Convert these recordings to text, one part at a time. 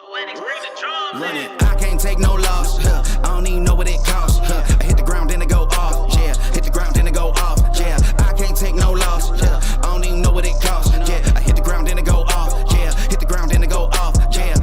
Run it, I can't take no loss. I don't even know what it costs. I hit the ground, then it go off. Yeah, hit the ground, then it go off. Yeah, I can't take no loss. I don't even know what it costs. Yeah, I hit the ground, then it go off. Yeah, hit the ground, then it go off. Yeah,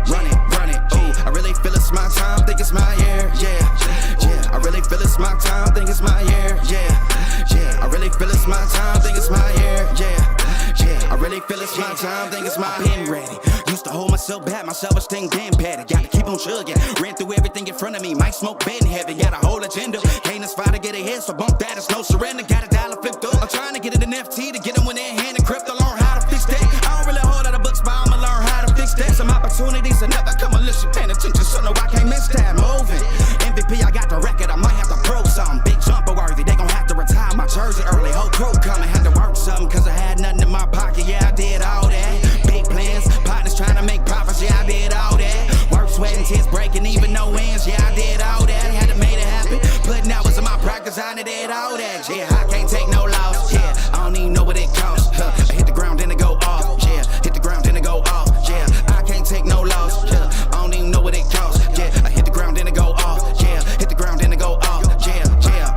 run it. Ooh, I really feel it's my time, think it's my year. Yeah, I really feel it's my time, think it's my year. Yeah, I really feel it's my time, think it's my year. Yeah, I really feel it's my time, think it's my pen ready. Used to hold myself back, my self-esteem damn bad. Gotta keep on chugging, ran through everything in front of me. Might smoke bed in heaven, got a whole agenda. Can't aspire to get ahead, so bump that, it's no surrender. Got a dollar flipped up, I'm trying to get it in FT to get them when they're in hand and crypto. Learn how to fix that. I don't really hold out of books, but I'ma learn how to fix that. Some opportunities are never come unless you paying attention, so no, I can't miss that. Moving, MVP, I got the record, I might have to prove something. Big jumper worthy, they gon' have to retire my jersey early. Whole crew coming, had to work something, cause I had nothing in my pocket. Yeah, I did all that. Big plans, partners trying to make profits. Yeah, I did all that. Work, sweat, and tears breaking, even no wins. Yeah, I did all that. Had to make it happen. Putting hours in my practice, I did all that. Yeah, I can't take no loss. Yeah, I don't even know what it costs. I hit the ground, then it go off. Yeah, hit the ground, then it go off. Yeah, I can't take no loss. Yeah, I don't even know what it costs. Yeah, I hit the ground, then it go off. Yeah, hit the ground, then it go off. Yeah,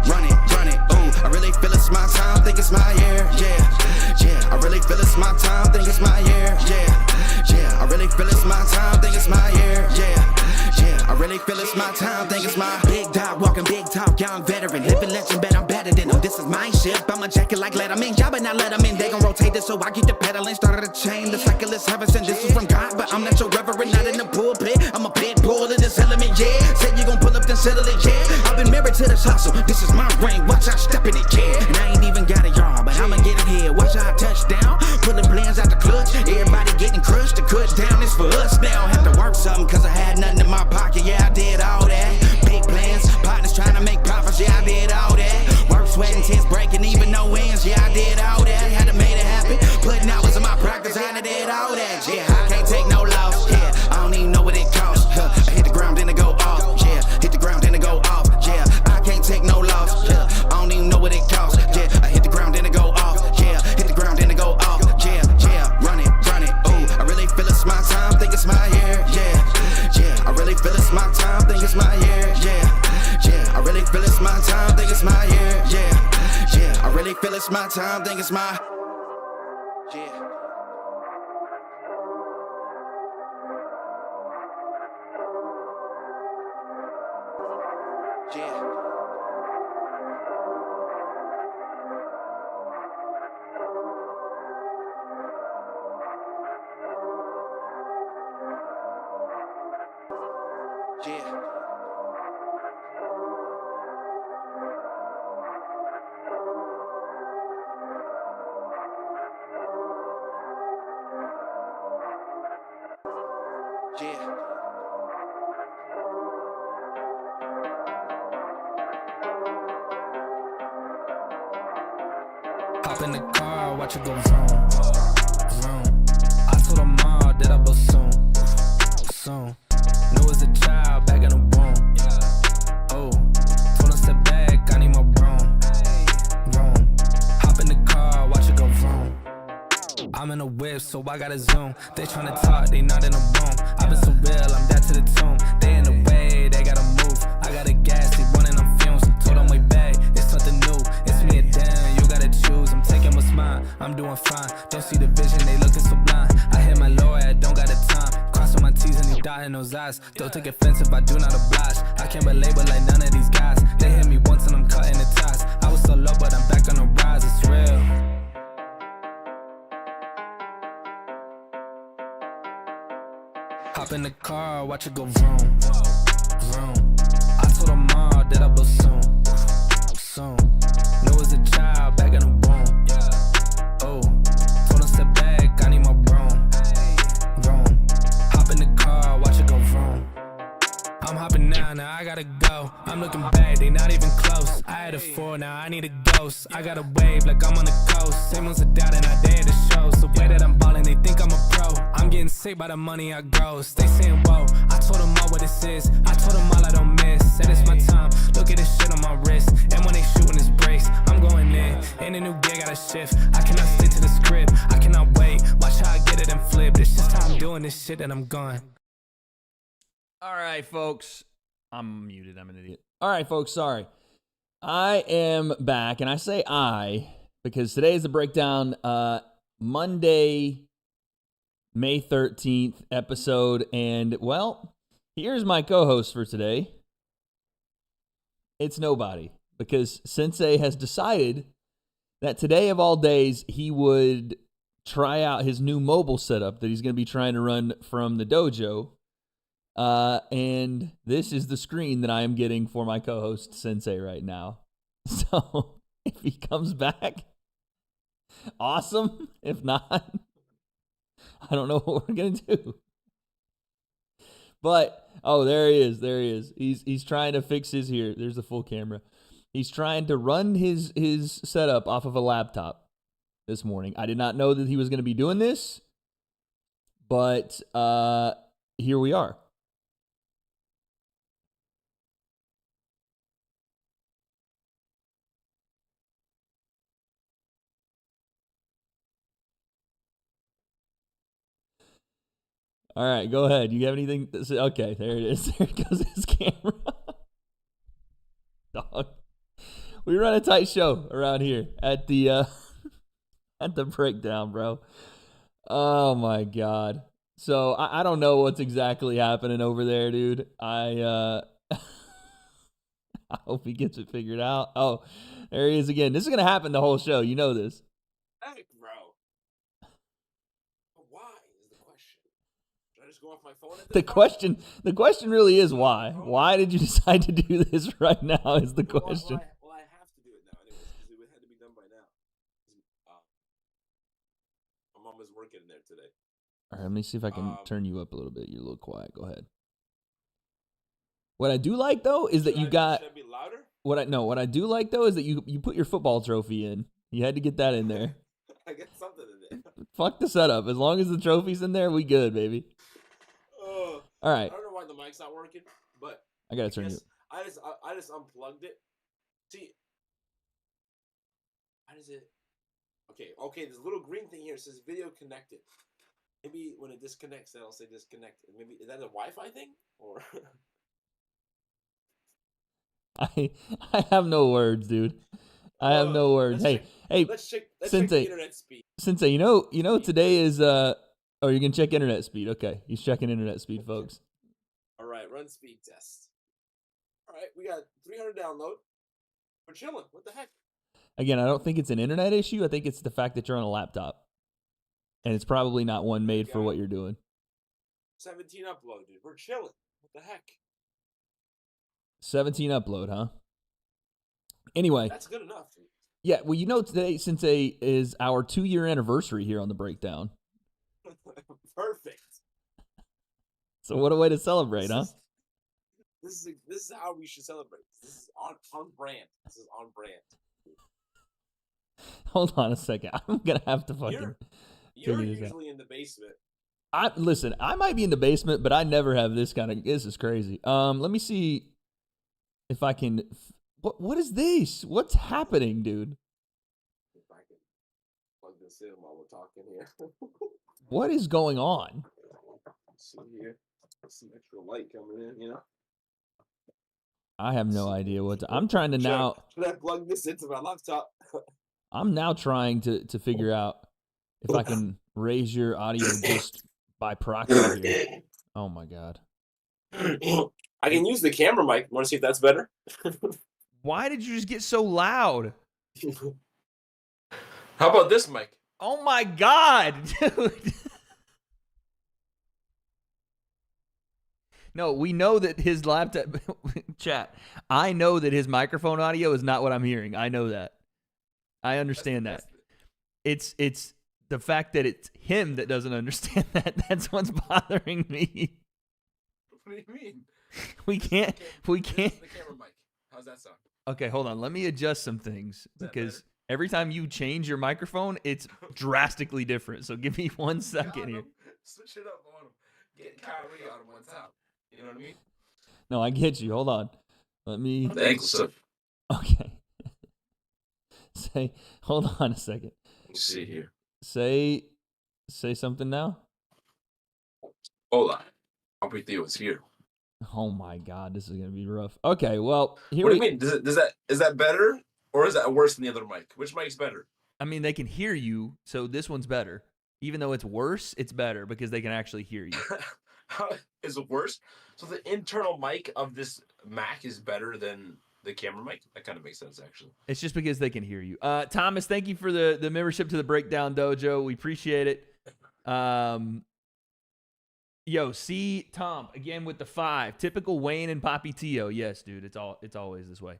run it. Ooh, I really feel it's my time, think it's my year. Yeah, I really feel it's my time, think it's my year. Yeah, I really feel it's my time, think it's my year. Yeah, I really feel it's my time, think it's my big dog, walking big talk, young veteran, living legend, bet I'm better than them. This is my ship, I'm a jacket like Letterman. Y'all better not let them in, they gon' rotate this, so I keep the pedaling. Started a chain, the cycle is heaven sent. This is from God, but I'm not your reverend, not in the pulpit. I'm a pit bull in this element, yeah. Said you gon' pull up, then settle it, yeah. I've been married to this hustle, this is my ring, watch out step in it, yeah. And I ain't even got a yard, but I'ma get it here. Watch out touchdown, pulling plans out the clutch. Everybody getting crushed, the cut down is for us now. Have to work something, cause I had nothing in my pocket, yeah, I did all that. Big plans, partners trying to make profits, yeah, I did all that. Work, sweat, and tears breaking, even no wins, yeah, I did all that. Had to make it happen, putting hours in my practice, I did all that. Yeah, I can't take no loss, yeah, I don't even know what it costs. I hit the ground, then it go off, yeah, hit the ground, then it go off, yeah, I can't take no loss, yeah, I don't even know what it costs, yeah, I hit the ground, then it go off, yeah, hit the ground, then it go off, yeah, run it, ooh, I really feel it's my time, think it's my year, yeah, I really feel it's my time, think it's my year, yeah, I really feel it's my time, think it's my year, yeah, I really feel it's my time, think it's my, yeah. Yeah. Hop in the car, watch it go vroom, vroom. I told her mom that I blow soon. Knew as a child back in the womb. Oh, told her step back, I need my broom. Hop in the car, watch it go vroom. I'm in a whip, so I gotta zoom. They tryna talk, they not in the room. I've been so real, I'm dead to the tomb. They in the way, they gotta move. I gotta gas, they running on fumes. Told them way back, it's something new. It's me and Dan, you gotta choose. I'm taking what's mine, I'm doing fine. Don't see the vision, they looking so blind. I hit my lawyer, I don't got the time. Crossing my T's and he dotting those eyes. Don't take offense if I do not oblige. I can't relate with like none of these guys. They hit me once and I'm cutting the ties. I was so low, but I'm back on the rise, it's real. Hop in the car, watch it go vroom, vroom. I told her mom that I blow soon. Knew as a child back in the womb. Oh, told her step back, I need my broom. Hop in the car, watch it go vroom. I'm hopping now I gotta go. I'm looking back, they not even close. I had a 4, now I need a ghost. I got a wave like I'm on the coast. Same ones a doubt and I dare to show. So way that I'm ballin', they think I'm a pro. I'm getting sick by the money I gross. They saying whoa, I told them all what this is. I told them all I don't miss. Said it's my time, look at this shit on my wrist. And when they shootin' this brace, I'm going in. In a new gear, gotta shift. I cannot stick to the script, I cannot wait. Watch how I get it and flip. It's just how I'm doing this shit that I'm gone. All right, folks. I'm muted. I'm an idiot. All right, folks. Sorry. I am back, and I say I because today is the breakdown. Monday, May 13th episode, and well, here's my co-host for today. It's nobody because Sensei has decided that today of all days he would try out his new mobile setup that he's going to be trying to run from the dojo. And this is the screen that I am getting for my co-host Sensei right now. So if he comes back, awesome. If not, I don't know what we're gonna do. But there he is. There he is. He's trying to fix his here. There's the full camera. He's trying to run his setup off of a laptop this morning. I did not know that he was going to be doing this, but here we are. All right, go ahead. You have anything to say? Okay, there it is. There goes his camera. Dog. We run a tight show around here at the at the breakdown, bro. Oh my god. So I don't know what's exactly happening over there, dude. I hope he gets it figured out. Oh, there he is again. This is gonna happen the whole show. You know this. Heck, bro. Why is the question? Should I just go off my phone at this point? The question really is why. Why did you decide to do this right now is the question. Well, I have to do it now anyways, because it had to be done by now. My mom is working in there today. All right, let me see if I can turn you up a little bit. You're a little quiet. Go ahead. What I do like though is that you got. Should I be louder? What I do like though is that you put your football trophy in. You had to get that in there. I get something in there. Fuck the setup. As long as the trophy's in there, we good, baby. All right. I don't know why the mic's not working, but I gotta turn you. I just unplugged it. See, how does it? Okay. There's a little green thing here. It says video connected. Maybe when it disconnects, then I'll say disconnected. Maybe is that a Wi-Fi thing or? I have no words, dude. I have no words. Hey, let's check Sensei, the internet speed. Sensei, you know today is oh, you're gonna check internet speed. Okay, he's checking internet speed, folks. All right, run speed test. All right, we got 300 download. We're chilling. What the heck? Again, I don't think it's an internet issue. I think it's the fact that you're on a laptop, and it's probably not one made for what you're doing. 17 upload, dude. We're chilling. What the heck? 17 upload, huh? Anyway. That's good enough, dude. Yeah, well, today, Sensei, is our 2-year anniversary here on the breakdown. Perfect. So what a way to celebrate, huh? This is how we should celebrate. This is on brand. This is on brand. Hold on a second. I'm gonna have to fucking. You're usually in the basement. Listen. I might be in the basement, but I never have this kind of. This is crazy. Let me see if I can. What is this? What's happening, dude? If I can plug this in while we're talking here. What is going on? See here, some extra light coming in. You know. I have no idea what I'm trying to now. Should I plug this into my laptop? I'm now trying to figure out if I can raise your audio just by proxy here. Oh my god. I can use the camera mic. Want to see if that's better? Why did you just get so loud? How about this mic? Oh my god, dude. No, we know that his laptop chat. I know that his microphone audio is not what I'm hearing. I know that. I understand that. It's the fact that it's him that doesn't understand that. That's what's bothering me. What do you mean? We can't. This is the camera mic. How's that sound? Okay, hold on. Let me adjust some things because every time you change your microphone, it's drastically different. So give me 1 second here. Switch it up on him. Get Kyrie out of one top. You know what I mean? No, I get you. Hold on. Let me. Thanks, sir. Okay. Hold on a second. Let's see here. Say something now. Hola. Hope you was here. Oh my God, this is gonna be rough. Okay, well, here What do you mean? Is that better or is that worse than the other mic? Which mic's better? I mean, they can hear you, so this one's better. Even though it's worse, it's better because they can actually hear you. How is it worse? So the internal mic of this Mac is better than the camera mic? That kind of makes sense, actually. It's just because they can hear you. Thomas, thank you for the membership to the Breakdown Dojo. We appreciate it. See Tom again with the 5. Typical Wayne and Poppy Tio. Yes, dude. It's always this way.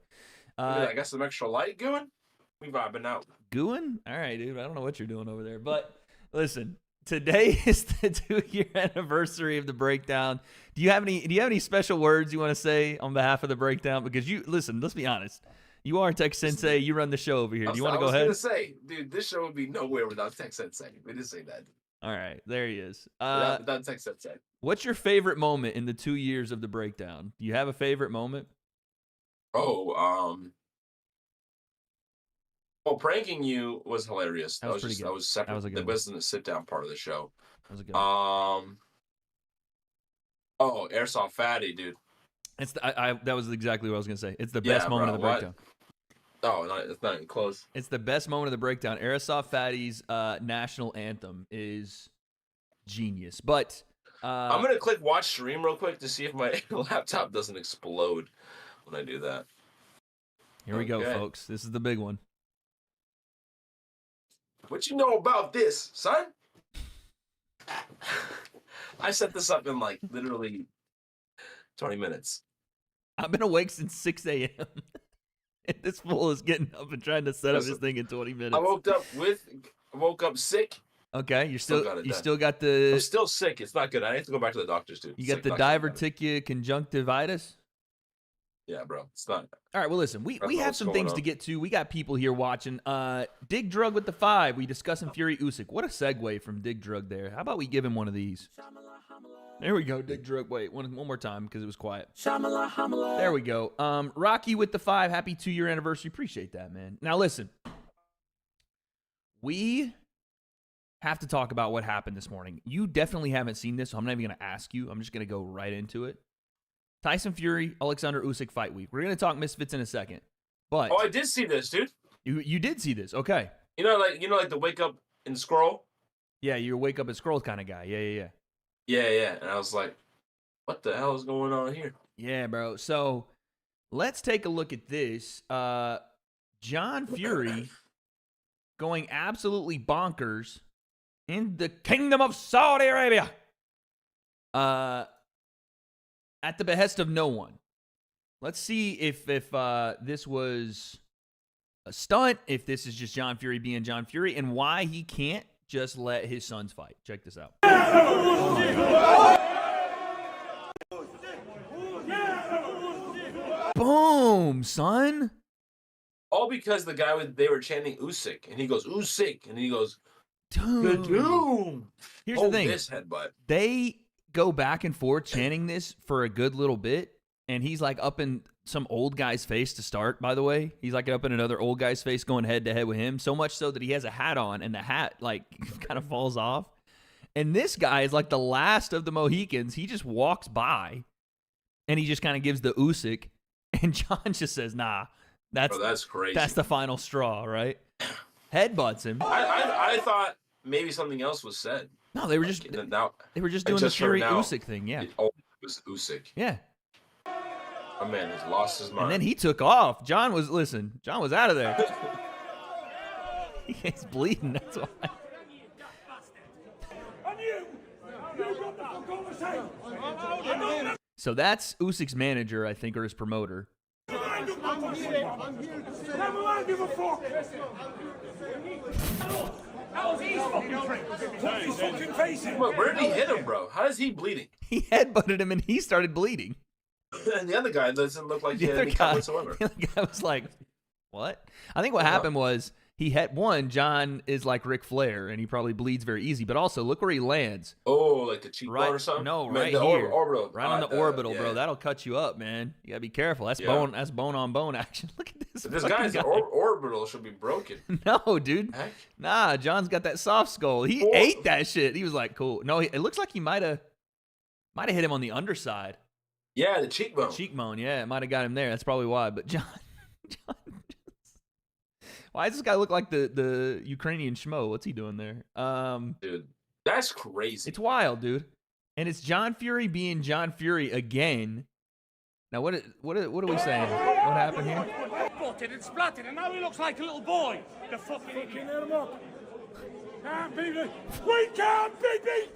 I got some extra light going. We vibing out. Gooing? All right, dude. I don't know what you're doing over there, but listen. Today is the 2-year anniversary of the Breakdown. Do you have any special words you want to say on behalf of the Breakdown? Because let's be honest. You are Tech Sensei. You run the show over here. Do you want to go ahead? I was going to say, dude, this show would be nowhere without Tech Sensei. We didn't say that. All right, there he is. Without Tech Sensei. What's your favorite moment in the 2 years of the Breakdown? Do you have a favorite moment? Well, pranking you was hilarious. That was pretty good. That was separate. That wasn't a sit-down part of the show. That was a good Airsoft Fatty, dude. It's that was exactly what I was gonna say. It's the best moment of the Breakdown. It's not even close. It's the best moment of the Breakdown. Airsoft Fatty's national anthem is genius. But I'm gonna click watch stream real quick to see if my laptop doesn't explode when I do that. Here we go, folks. This is the big one. What you know about this, son? I set this up in like literally 20 minutes. I've been awake since 6 a.m. and this fool is getting up and trying to set up this thing in 20 minutes. I woke up sick. Okay, you still got the. I'm still sick. It's not good. I have to go back to the doctors, dude. You got the diverticular conjunctivitis. Yeah, bro. It's not. All right, well, listen, we have some things to get to. We got people here watching. Dig Drug with the 5. We discussing Fury Usyk. What a segue from Dig Drug there. How about we give him one of these? There we go, Dig Drug. Wait, one more time because it was quiet. There we go. Rocky with the 5. Happy 2-year anniversary. Appreciate that, man. Now, listen. We have to talk about what happened this morning. You definitely haven't seen this, so I'm not even going to ask you. I'm just going to go right into it. Tyson Fury, Alexander Usyk fight week. We're going to talk Misfits in a second. But I did see this, dude. You did see this. Okay. You know like the wake up and scroll? Yeah, you're a wake up and scroll kind of guy. Yeah. Yeah. And I was like, what the hell is going on here? Yeah, bro. So let's take a look at this. John Fury going absolutely bonkers in the Kingdom of Saudi Arabia. At the behest of no one. Let's see if this was a stunt, if this is just John Fury being John Fury, and why he can't just let his sons fight. Check this out. Oh my God. Boom, son. All because they were chanting Usyk, and he goes, Usyk, and he goes, Dude. Doom. Here's the thing. This headbutt. They go back and forth chanting this for a good little bit, and he's like up in some old guy's face to start, by the way. He's like up in another old guy's face going head to head with him, so much so that he has a hat on and the hat like kind of falls off. And this guy is like the last of the Mohicans. He just walks by and he just kind of gives the Usyk, and John just says, nah, that's crazy. That's the final straw, right? Headbutts him. I thought maybe something else was said. No, they were just doing the Fury Usyk thing, yeah. It was Usyk. Yeah. My man has lost his mind. And then he took off. John was out of there. He's bleeding, that's why. So that's Usyk's manager, I think, or his promoter. Where did he hit him, bro? How is he bleeding? He headbutted him and he started bleeding. And the other guy doesn't look like he had any cut whatsoever. The other guy was like, what? I think what happened was John is like Ric Flair, and he probably bleeds very easy, but also look where he lands. Oh, like the cheekbone or something? No, right the here. Orbital. Right on the orbital, bro. That'll cut you up, man. You gotta be careful. That's bone on bone action. Look at this. This guy's orbital should be broken. No, dude. Heck? Nah, John's got that soft skull. He ate that shit. He was like, cool. No, it looks like he might have hit him on the underside. Yeah, the cheekbone. Cheekbone, yeah, it might have got him there. That's probably why. But John, why does this guy look like the Ukrainian schmo? What's he doing there? Dude, that's crazy. It's wild, dude. And it's John Fury being John Fury again. Now, what are we saying? What happened here? Butted and splattered, and now he looks like a little boy. The fucking idiot. Let him up. Can't be beat. We can't be beat.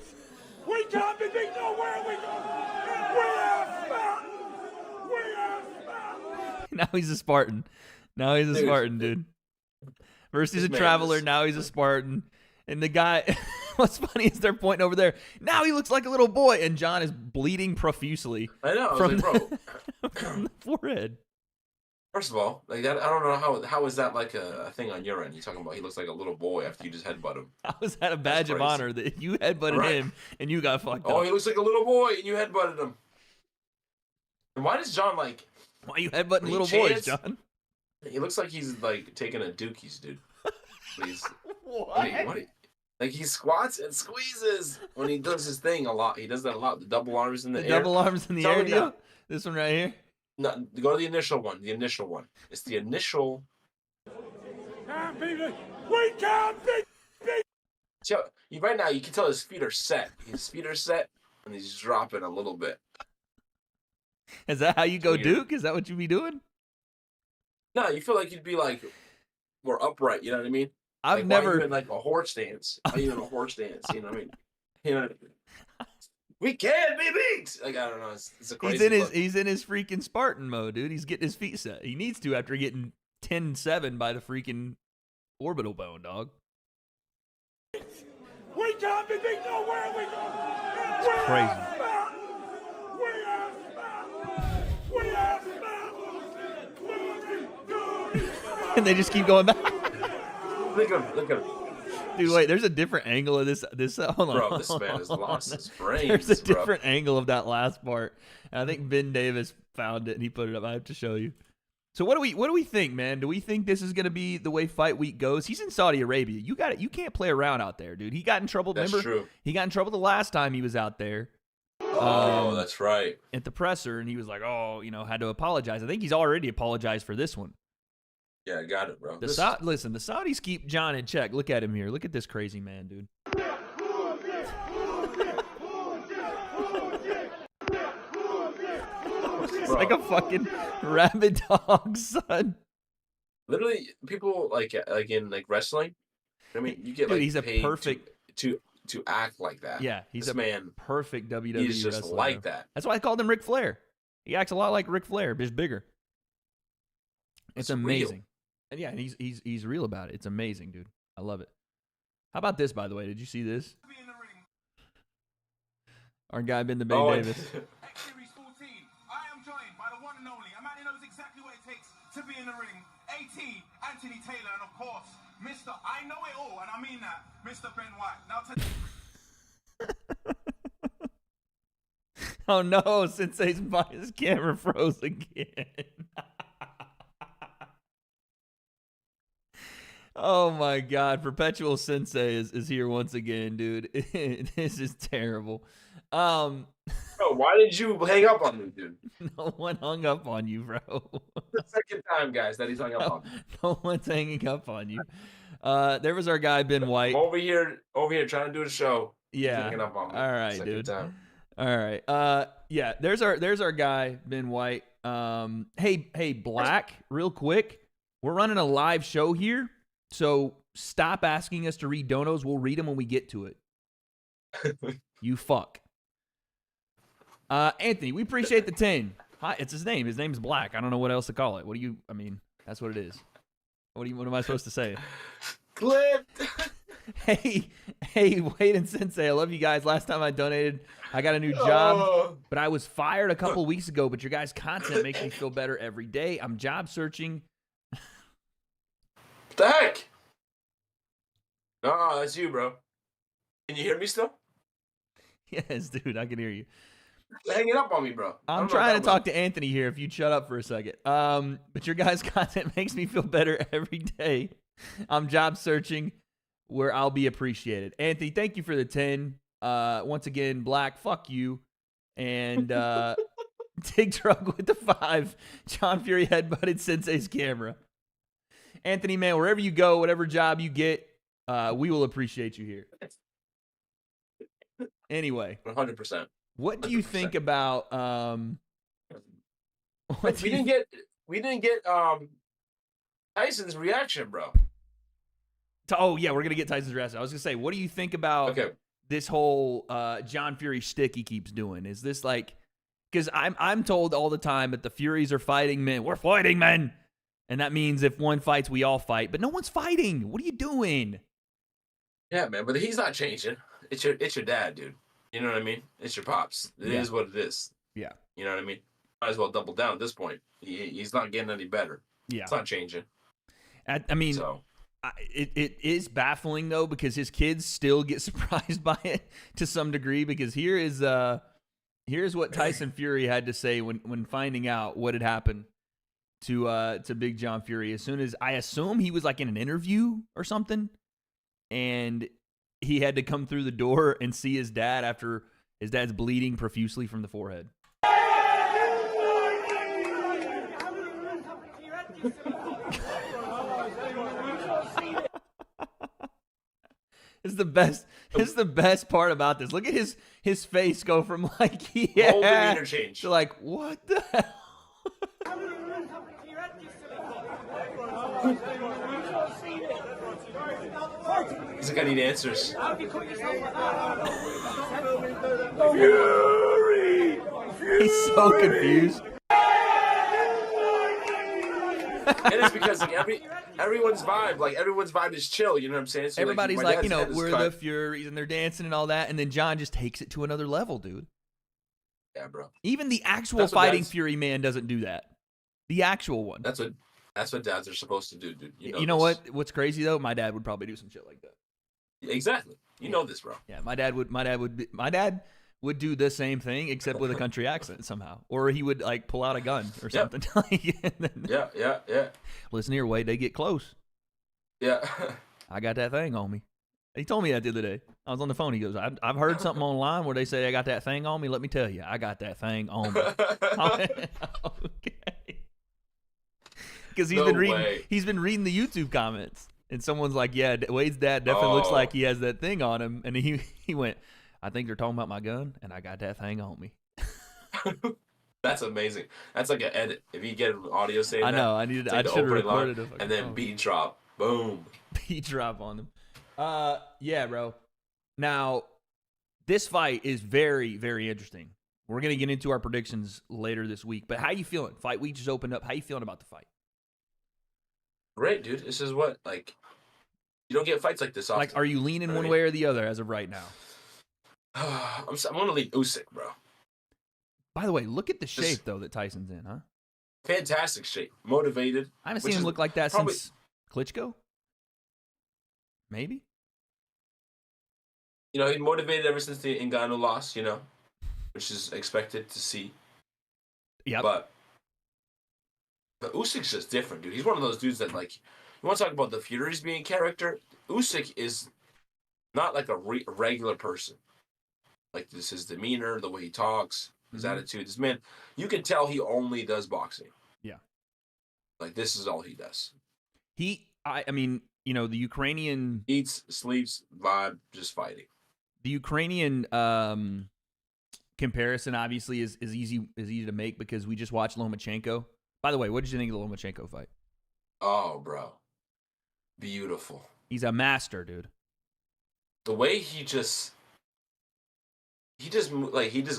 We can't be beat. Nowhere we go. We are Spartan. We are Spartan. Now he's a Spartan. Now he's a Spartan, dude. First he's a traveler. Now he's a Spartan. And the guy, what's funny is they're pointing over there. Now he looks like a little boy, and John is bleeding profusely. I know. From, bro, from the forehead. First of all, like that, I don't know how is that like a thing on your end? You're talking about he looks like a little boy after you just headbutt him. How is that a badge of honor that you headbutted him and you got fucked up? Oh, he looks like a little boy and you headbutted him. And why does John like? Why are you headbutting little boys, John? He looks like he's like taking a dookies, dude. Please. What? Like he squats and squeezes when he does his thing a lot. He does that a lot. The double arms in the air. Double arms in the air deal? This one right here? No, go to the initial one. The initial one. It's the initial. Can't be beat. We can't be beat. So, right now, you can tell his feet are set. His feet are set, and he's dropping a little bit. Is that how you go, Duke? Is that what you be doing? No, you feel like you'd be like more upright. You know what I mean? I've like, never been like a horse stance. Why you in a horse stance? You know what I mean? You know. We can't be beat. Like I don't know. It's a crazy. He's in his freaking Spartan mode, dude. He's getting his feet set. He needs to after getting 10-7 by the freaking orbital bone, dog. We can't be beat. Nowhere we go. It's crazy. We are Spartan. We are Spartan. And they just keep going back. Look at him. Dude, wait, there's a different angle of this. Hold on. Bro, this man has lost his brains. There's a different angle of that last part. And I think Ben Davis found it and he put it up. I have to show you. So what do we think, man? Do we think this is going to be the way Fight Week goes? He's in Saudi Arabia. You can't play around out there, dude. He got in trouble. That's true. He got in trouble the last time he was out there. Oh, that's right. At the presser, and he was like, had to apologize. I think he's already apologized for this one. Yeah, I got it, bro. Listen, the Saudis keep John in check. Look at him here. Look at this crazy man, dude. It's like a fucking rabid dog, son. Literally, people like in wrestling. I mean, you get dude, he's paid a perfect to act like that. Yeah, he's this man perfect WWE He's just wrestler. like that. That's why I called him Ric Flair. He acts a lot like Ric Flair, just bigger. It's amazing. Real. And yeah, he's real about it. It's amazing, dude. I love it. How about this, by the way? Did you see this? Our guy Ben the Bay Davis. Series 14, I am joined by the one and only, a man who knows exactly what it takes to be in the ring, AT, Anthony Taylor, and of course, Mr. I know it all, and I mean that, Mr. Ben White. Now Oh no, Sensei's his camera froze again. Oh my God, Perpetual Sensei is here once again, dude. This is terrible. Bro, why did you hang up on me, dude? No one hung up on you, bro. The second time, guys, that he's hung up on me. No one's hanging up on you. There was our guy Ben White. Over here trying to do a show. Yeah. Hanging up on me. All right, second dude. Time. All right. Yeah, there's our guy, Ben White. Hey, Black, real quick. We're running a live show here. So stop asking us to read donos. We'll read them when we get to it. You fuck. Anthony, we appreciate the 10. Hi, it's his name. His name's Black. I don't know what else to call it. That's what it is. What am I supposed to say? Clipped. Hey, Wade and Sensei, I love you guys. Last time I donated, I got a new job, but I was fired a couple weeks ago, but your guys' content makes me feel better every day. I'm job searching. What the heck? No, that's you, bro. Can you hear me still? Yes, dude, I can hear you. Hanging up on me, bro. I'm trying to talk to Anthony here if you'd shut up for a second. But your guys' content makes me feel better every day. I'm job searching where I'll be appreciated. Anthony, thank you for the 10. Once again, Black, fuck you. And Tig Drug with the 5. John Fury headbutted Sensei's camera. Anthony, man, wherever you go, whatever job you get, we will appreciate you here. Anyway, 100%. what do you think about We didn't get Tyson's reaction, bro. Oh yeah, we're gonna get Tyson's reaction. I was gonna say, what do you think about this whole John Fury shtick he keeps doing? Is this like, because I'm told all the time that the Furies are fighting men. We're fighting men, and that means if one fights, we all fight. But no one's fighting. What are you doing? Yeah, man, but he's not changing. It's your dad, dude. You know what I mean? It's your pops. It is what it is. Yeah. You know what I mean? Might as well double down at this point. He's not getting any better. Yeah. It's not changing. I mean, it is baffling, though, because his kids still get surprised by it to some degree, because here's what Tyson Fury had to say when finding out what had happened to Big John Fury. As soon as, I assume he was like in an interview or something, and he had to come through the door and see his dad after his dad's bleeding profusely from the forehead. It's the best. It's the best part about this. Look at his face go from like whole interchange to like what the hell. He's like, I need answers. Fury! He's so confused. And it's because like everyone's vibe is chill. You know what I'm saying? So, everybody's like, we're the Furies, and they're dancing and all that, and then John just takes it to another level, dude. Yeah, bro. Even the actual fighting Fury man doesn't do that. The actual one. That's what dads are supposed to do, dude. You know what? What's crazy though? My dad would probably do some shit like that. Exactly. You know this, bro. Yeah, my dad would do the same thing except with a country accent somehow, or he would like pull out a gun or something. Yeah. Listen here, Wade. They get close. Yeah. I got that thing on me. He told me that the other day. I was on the phone. He goes, I've heard something online where they say I got that thing on me. Let me tell you, I got that thing on me. Okay. Because he's been reading the YouTube comments, and someone's like, "Yeah, Wade's dad definitely looks like he has that thing on him," and he went, "I think they're talking about my gun, and I got that thing on me." That's amazing. That's like an edit. If you get an audio saying I know. I needed. I should have recorded it. And then beat drop. Boom. Beat drop on him. Yeah, bro. Now, this fight is very, very interesting. We're gonna get into our predictions later this week. But how you feeling? Fight week just opened up. How you feeling about the fight? Great, dude. This is what you don't get fights like this often. Like, are you leaning one way or the other as of right now? I'm gonna lean Usyk, bro. By the way, look at the shape though that Tyson's in, huh? Fantastic shape, motivated. I haven't seen him look like that since Klitschko. Maybe. He's motivated ever since the Ngannou loss. Which is expected to see. Yeah. But Usyk's just different, dude. He's one of those dudes that, like, you want to talk about the Furies being character? Usyk is not like a regular person. Like, this his demeanor, the way he talks, his attitude. This man, you can tell he only does boxing. Yeah. Like, this is all he does. I mean, the Ukrainian... Eats, sleeps, vibe, just fighting. The Ukrainian comparison, obviously, is easy to make because we just watched Lomachenko. By the way, what did you think of the Lomachenko fight? Oh, bro. Beautiful. He's a master, dude. The way he just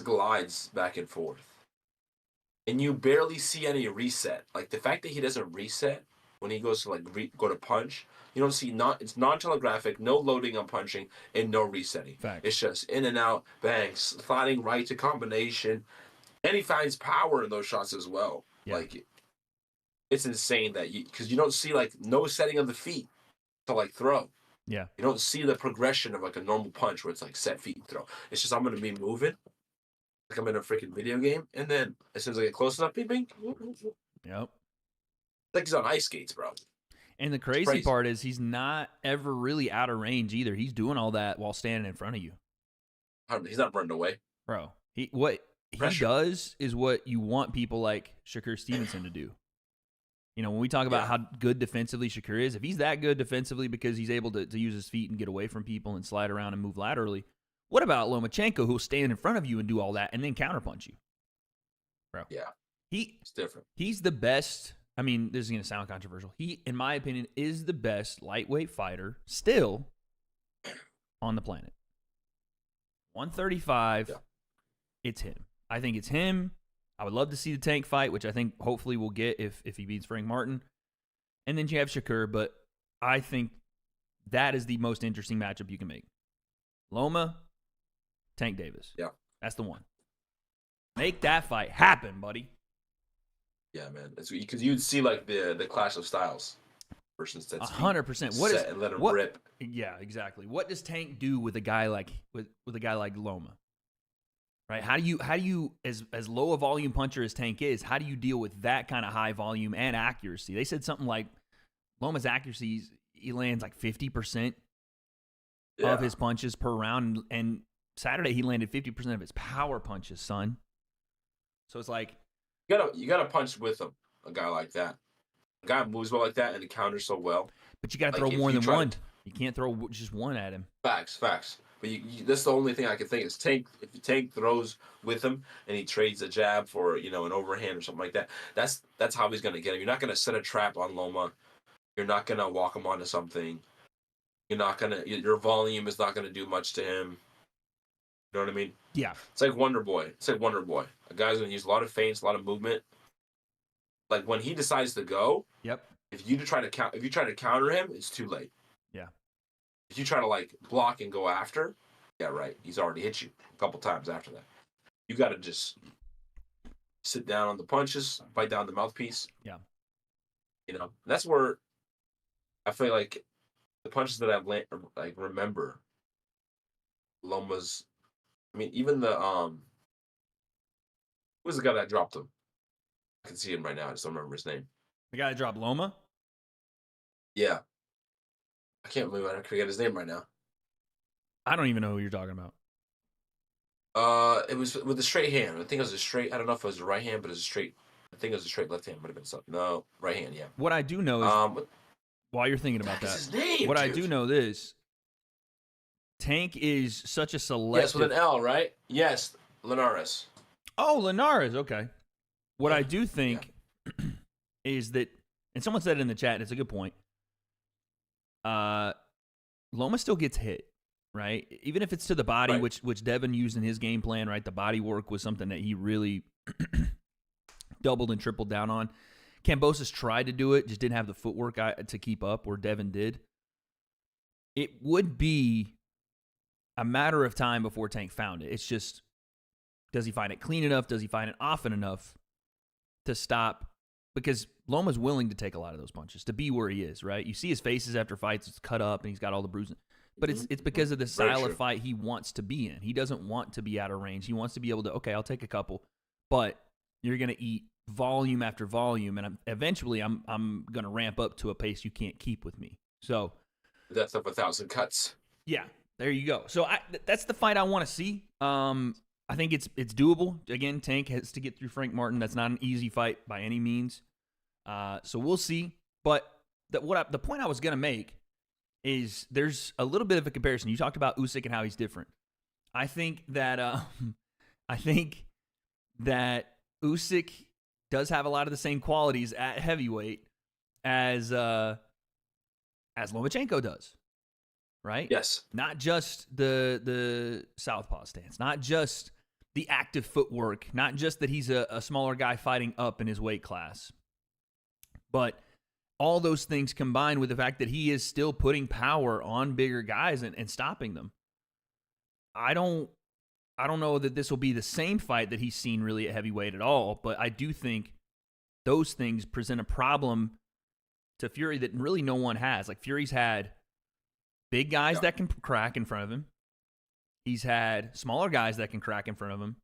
glides back and forth. And you barely see any reset. Like, the fact that he doesn't reset when he goes to, go to punch, you don't see, it's non-telegraphic, no loading on punching, and no resetting. Fact. It's just in and out, bang, sliding right to combination. And he finds power in those shots as well. Yeah. Like, it's insane because you don't see, no setting of the feet to, throw. Yeah. You don't see the progression of, a normal punch where it's, set feet and throw. It's just, I'm going to be moving like I'm in a freaking video game, and then as soon as I get close enough, bing. Yep. Like he's on ice skates, bro. And the crazy part is he's not ever really out of range either. He's doing all that while standing in front of you. He's not running away. Bro, pressure. does is what you want people like Shakur Stevenson to do. You know, when we talk about how good defensively Shakur is, if he's that good defensively because he's able to use his feet and get away from people and slide around and move laterally, what about Lomachenko, who'll stand in front of you and do all that and then counterpunch you? Bro. Yeah. It's different. He's the best. I mean, this is going to sound controversial. He, in my opinion, is the best lightweight fighter still on the planet. 135, it's him. I think it's him. I would love to see the Tank fight, which I think hopefully we'll get if he beats Frank Martin. And then you have Shakur, but I think that is the most interesting matchup you can make. Loma, Tank Davis. Yeah. That's the one. Make that fight happen, buddy. Yeah, man. Because you'd see like the clash of styles. Versus 100%. What is and let him what, rip? Yeah, exactly. What does Tank do with a guy like with a guy like Loma? Right? How do you as low a volume puncher as Tank is, how do you deal with that kind of high volume and accuracy? They said something like Loma's accuracy, he lands like 50% of his punches per round, and Saturday he landed 50% of his power punches, son. So it's like you gotta punch with him, a guy like that. A guy moves well like that and he counters so well. But you gotta throw more than one. You can't throw just one at him. Facts. But that's the only thing I can think is Tank. If Tank throws with him and he trades a jab for an overhand or something like that, that's how he's gonna get him. You're not gonna set a trap on Loma. You're not gonna walk him onto something. Your volume is not gonna do much to him. You know what I mean? Yeah. It's like Wonder Boy. A guy's gonna use a lot of feints, a lot of movement. Like when he decides to go. Yep. If you try to counter him, it's too late. Yeah. If you try to like block and go after, yeah, right. He's already hit you a couple times after that. You got to just sit down on the punches, bite down the mouthpiece. Yeah. That's where I feel like the punches that I've remember. Loma's. I mean, even the who was the guy that dropped him? I can see him right now. I just don't remember his name. The guy that dropped Loma? Yeah. I can't believe I forget his name right now. I don't even know who you're talking about. It was with the straight hand. I think it was a straight. I don't know if it was a right hand, but it was a straight. I think it was a straight left hand. Might have been something. No, right hand. Yeah. What I do know is while you're thinking about that, his name, what dude? I do know is Tank is such a selective. Yes, with an L, right? Yes, Linares. Oh, Linares. Okay. What I do think is that, and someone said it in the chat, and it's a good point. Loma still gets hit, right? Even if it's to the body, right. which Devin used in his game plan, right? The body work was something that he really doubled and tripled down on. Kambosos tried to do it, just didn't have the footwork to keep up, where Devin did. It would be a matter of time before Tank found it. It's just, does he find it clean enough? Does he find it often enough to stop? Because Loma's willing to take a lot of those punches to be where he is, right? You see his faces after fights, it's cut up and he's got all the bruising. But it's because of the style of fight he wants to be in. He doesn't want to be out of range. He wants to be able to, okay, I'll take a couple, but you're going to eat volume after volume, and eventually I'm going to ramp up to a pace you can't keep with me. So that's up 1,000 cuts. Yeah, there you go. So that's the fight I want to see. I think it's doable. Again, Tank has to get through Frank Martin. That's not an easy fight by any means. So we'll see. But the point I was going to make is there's a little bit of a comparison. You talked about Usyk and how he's different. I think that Usyk does have a lot of the same qualities at heavyweight as Lomachenko does. Right? Yes. Not just the southpaw stance, not just the active footwork, not just that he's a smaller guy fighting up in his weight class, but all those things combined with the fact that he is still putting power on bigger guys and stopping them. I don't know that this will be the same fight that he's seen really at heavyweight at all, but I do think those things present a problem to Fury that really no one has. Like Fury's had big guys that can crack in front of him. He's had smaller guys that can crack in front of him.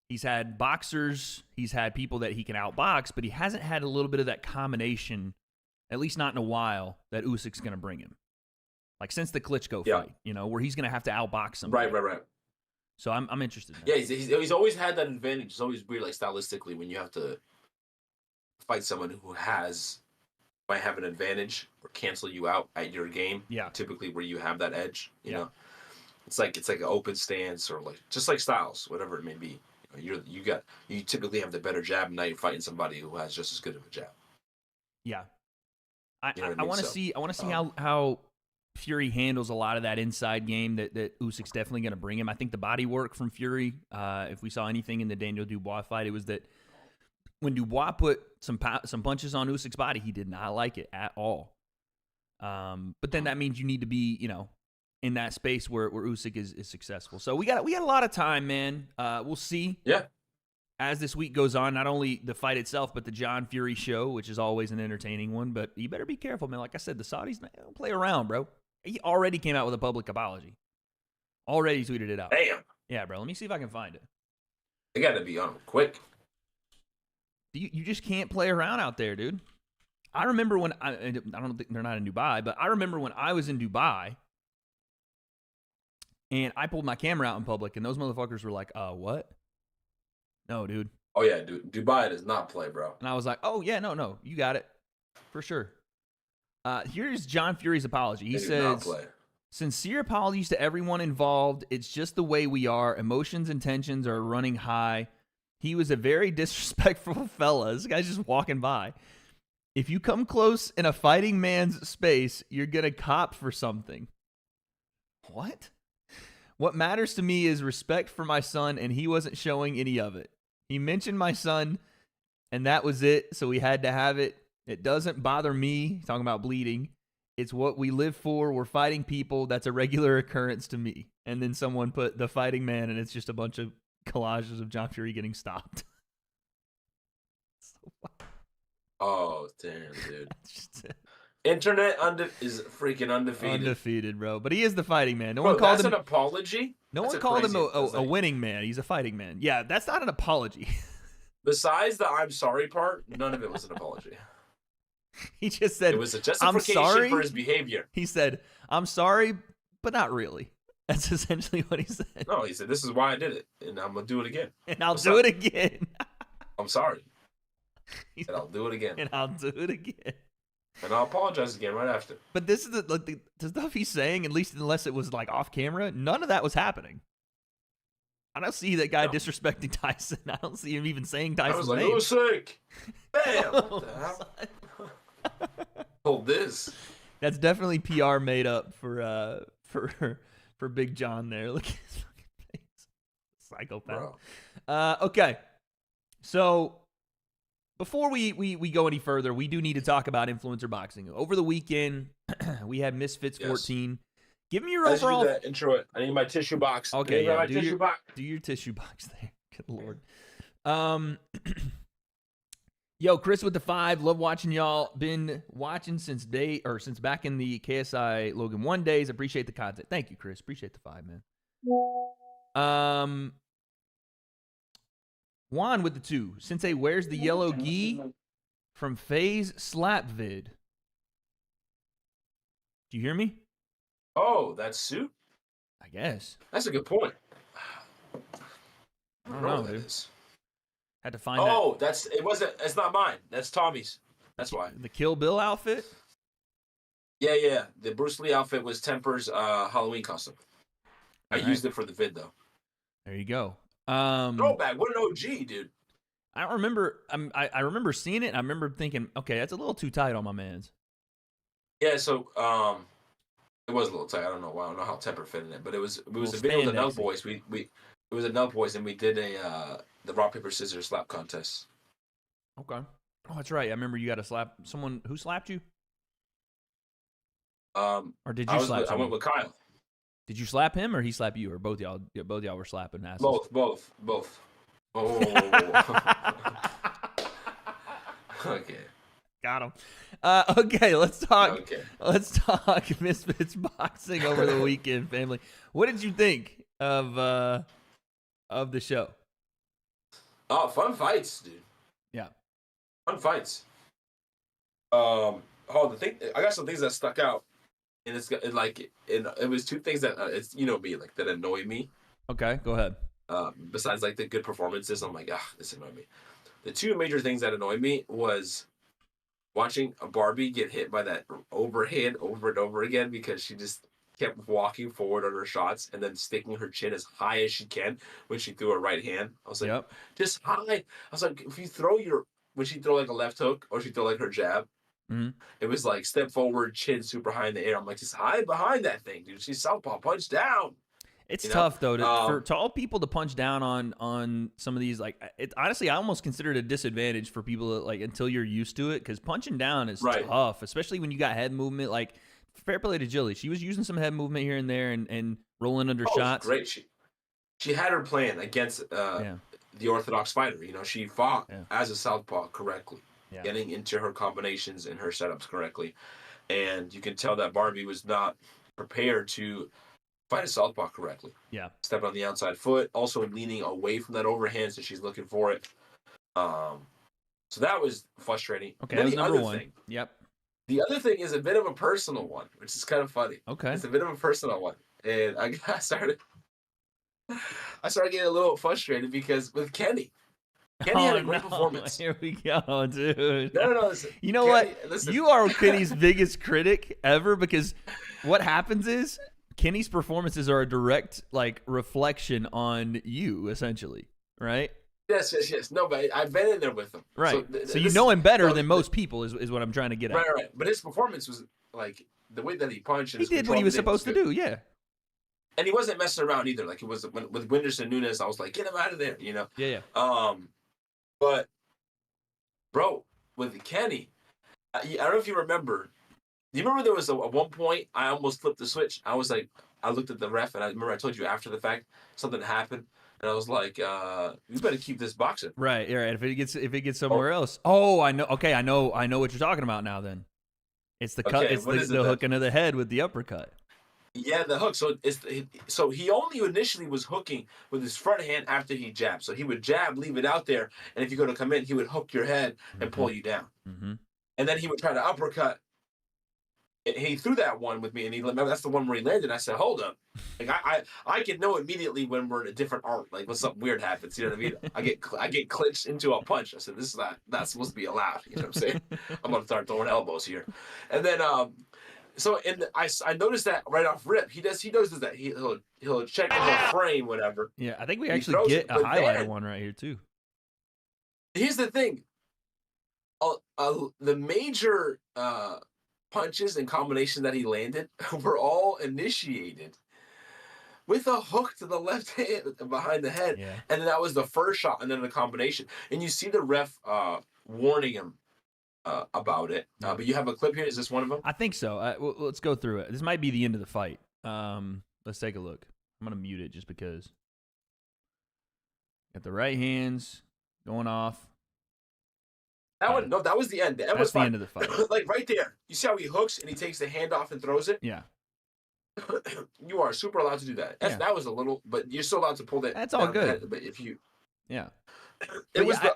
He's had boxers. He's had people that he can outbox, but he hasn't had a little bit of that combination, at least not in a while, that Usyk's going to bring him. Like since the Klitschko fight, where he's going to have to outbox somebody. Right. So I'm interested. Yeah, he's always had that advantage. It's always weird, like stylistically, when you have to fight someone who might have an advantage or cancel you out at your game. Yeah. Typically, where you have that edge, you Yeah. know, it's like an open stance or like just like Styles, whatever it may be. You typically have the better jab, and now you're fighting somebody who has just as good of a jab. Yeah. You know what I I mean? want to So, see. I want to see how Fury handles a lot of that inside game that Usyk's definitely going to bring him. I think the body work from Fury, if we saw anything in the Daniel Dubois fight, it was that when Dubois put some punches on Usyk's body, he did not like it at all. But then that means you need to be, in that space where Usyk is successful. So we got a lot of time, man. We'll see. Yeah. As this week goes on, not only the fight itself, but the John Fury show, which is always an entertaining one. But you better be careful, man. Like I said, the Saudis don't play around, bro. He already came out with a public apology. Already tweeted it out. Damn. Yeah, bro. Let me see if I can find it. They got to be on quick. You just can't play around out there, dude. I remember when I don't think they're not in Dubai, but I remember when I was in Dubai and I pulled my camera out in public and those motherfuckers were like, what? No, dude. Oh yeah, dude. Dubai does not play, bro. And I was like, oh yeah, no, you got it. For sure. Here's John Fury's apology. He says, sincere apologies to everyone involved. It's just the way we are. Emotions and tensions are running high. He was a very disrespectful fella. This guy's just walking by. If you come close in a fighting man's space, you're going to cop for something. What? What matters to me is respect for my son, and he wasn't showing any of it. He mentioned my son, and that was it, so we had to have it. It doesn't bother me, talking about bleeding. It's what we live for. We're fighting people. That's a regular occurrence to me. And then someone put the fighting man, and it's just a bunch of collages of John Fury getting stopped. Oh, damn, dude. Internet is freaking undefeated. Undefeated, bro. But he is the fighting man. No Bro, one called him an apology? No one called him a winning man. He's a fighting man. Yeah, that's not an apology. Besides the I'm sorry part, none of it was an apology. He just said, it was a justification for his behavior. He said, I'm sorry, but not really. That's essentially what he said. No, he said, this is why I did it, and I'm going to do it again. And I'll do it again. I'm sorry. And I'll do it again. And I'll do it again. And I'll apologize again right after. But this is the stuff he's saying, at least unless it was like off camera, none of that was happening. I don't see that guy disrespecting Tyson. I don't see him even saying Tyson's name. I was like, Usyk. Damn. What the hell? Hold this. That's definitely PR made up for Big John there. Look at his fucking face. Psychopath. Okay. So before we go any further, we do need to talk about influencer boxing. Over the weekend, we had Misfits 14. Give me your overall. Do that intro. I need my tissue box. Okay, yeah. Do your tissue box there. Good Lord. Yo, Chris with the 5. Love watching y'all. Been watching since back in the KSI Logan 1 days. Appreciate the content. Thank you, Chris. Appreciate the 5, man. Juan with the 2. Sensei, where's the yellow gi from FaZe Slap Vid? Do you hear me? Oh, that suit? I guess. That's a good point. I don't know, what that dude. is. Had to find that. It's not mine. That's Tommy's. That's why. The Kill Bill outfit? Yeah. The Bruce Lee outfit was Temper's Halloween costume. I used it for the vid, though. There you go. Throwback. What an OG, dude. I don't remember. I remember seeing it, and I remember thinking, okay, that's a little too tight on my man's. Yeah, so it was a little tight. I don't know why. I don't know how Temper fit in it, but it was a video with the Nug Boys. It was a Nug Boys, and we did the rock paper scissors slap contest. Okay. Oh, that's right. I remember you got to slap someone. Who slapped you? Or did you slap? I went with Kyle. Did you slap him or he slap you, or both y'all? Yeah, both y'all were slapping asses. Both. Oh. Okay. Got him. Okay, let's talk. Let's talk Misfits Boxing over the weekend, family. What did you think of the show? Oh, fun fights, dude. Yeah, fun fights. I got some things that stuck out, and it was two things that it's me, like, that annoy me. Okay, go ahead. Besides like the good performances, I'm like, this annoyed me. The two major things that annoyed me was watching a Barbie get hit by that overhand over and over again because she just kept walking forward on her shots and then sticking her chin as high as she can when she threw her right hand. I was like, Yep. just high. I was like, if you throw when she throw like a left hook or she throw like her jab, it was like step forward, chin super high in the air. I'm like, just hide behind that thing, dude. She's southpaw, punch down. It's tough though for all people to punch down on some of these. Like, honestly, I almost consider it a disadvantage for people that, like, until you're used to it, because punching down is tough, especially when you got head movement. Like, fair play to Jilly, she was using some head movement here and there and rolling under shots. Great, she had her plan against the orthodox fighter. You know, she fought as a southpaw correctly, getting into her combinations and her setups correctly, and you can tell that Barbie was not prepared to fight a southpaw correctly. Yeah. Stepping on the outside foot, also leaning away from that overhand, so she's looking for it. So that was frustrating. Okay, that was number one. Yep. The other thing is a bit of a personal one, which is kind of funny. Okay. It's a bit of a personal one. And I started getting a little frustrated because with Kenny had a great performance. Here we go, dude. No, listen. You know what? You are Kenny's biggest critic ever, because what happens is Kenny's performances are a direct, like, reflection on you, essentially, right? Yes. No, but I've been in there with him. Right. So you know him better than most people is what I'm trying to get at. Right. But his performance was, like, the way that he punched. And he did what he was supposed to do, yeah. And he wasn't messing around either. Like, it was with Whindersson Nunes, I was like, get him out of there, you know? Yeah. But, bro, with Kenny, I don't know if you remember. Do you remember there was at one point I almost flipped the switch? I was like, I looked at the ref, and I remember I told you after the fact something happened, and I was like, you better keep this boxing. Right. If it gets somewhere else. Oh, I know. Okay, I know what you're talking about now. Then it's the cut. Okay, it's the hook into the head with the uppercut. Yeah, the hook. So he only initially was hooking with his front hand after he jabbed. So he would jab, leave it out there, and if you go to come in, he would hook your head and pull you down. And then he would try to uppercut. He threw that one with me, and remember that's the one where he landed. I said, "Hold up!" Like I can know immediately when we're in a different art. Like when something weird happens, you know what I mean? I get clinched into a punch. I said, "This is not supposed to be allowed." You know what I'm saying? I'm gonna start throwing elbows here, and then I noticed that right off rip. He does that. He'll check the whole frame, whatever. Yeah, I think we actually get a highlighter one right here too. Here's the thing. The major punches and combinations that he landed were all initiated with a hook to the left hand behind the head. Yeah. And then that was the first shot, and then the combination. And you see the ref warning him about it. But you have a clip here. Is this one of them? I think so. Well, let's go through it. This might be the end of the fight. Let's take a look. I'm going to mute it just because. Got the right hands going off. That was the end. That was the end of the fight. Like right there. You see how he hooks and he takes the hand off and throws it? Yeah. You are super allowed to do that. That was a little, but you're still allowed to pull that. That's all good. Head, but if you, yeah,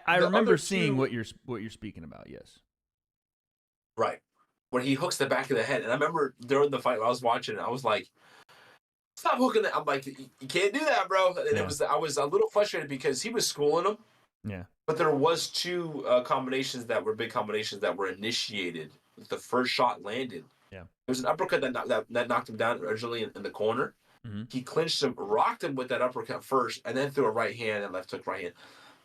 I the remember seeing what you're speaking about. Yes. Right, when he hooks the back of the head, and I remember during the fight when I was watching it, I was like, "Stop hooking that!" I'm like, "You can't do that, bro." And I was a little frustrated because he was schooling him. Yeah. But there was two combinations that were big combinations that were initiated. The first shot landed. Yeah. There was an uppercut that knocked him down originally in the corner. He clinched him, rocked him with that uppercut first, and then threw a right hand and left hook right hand.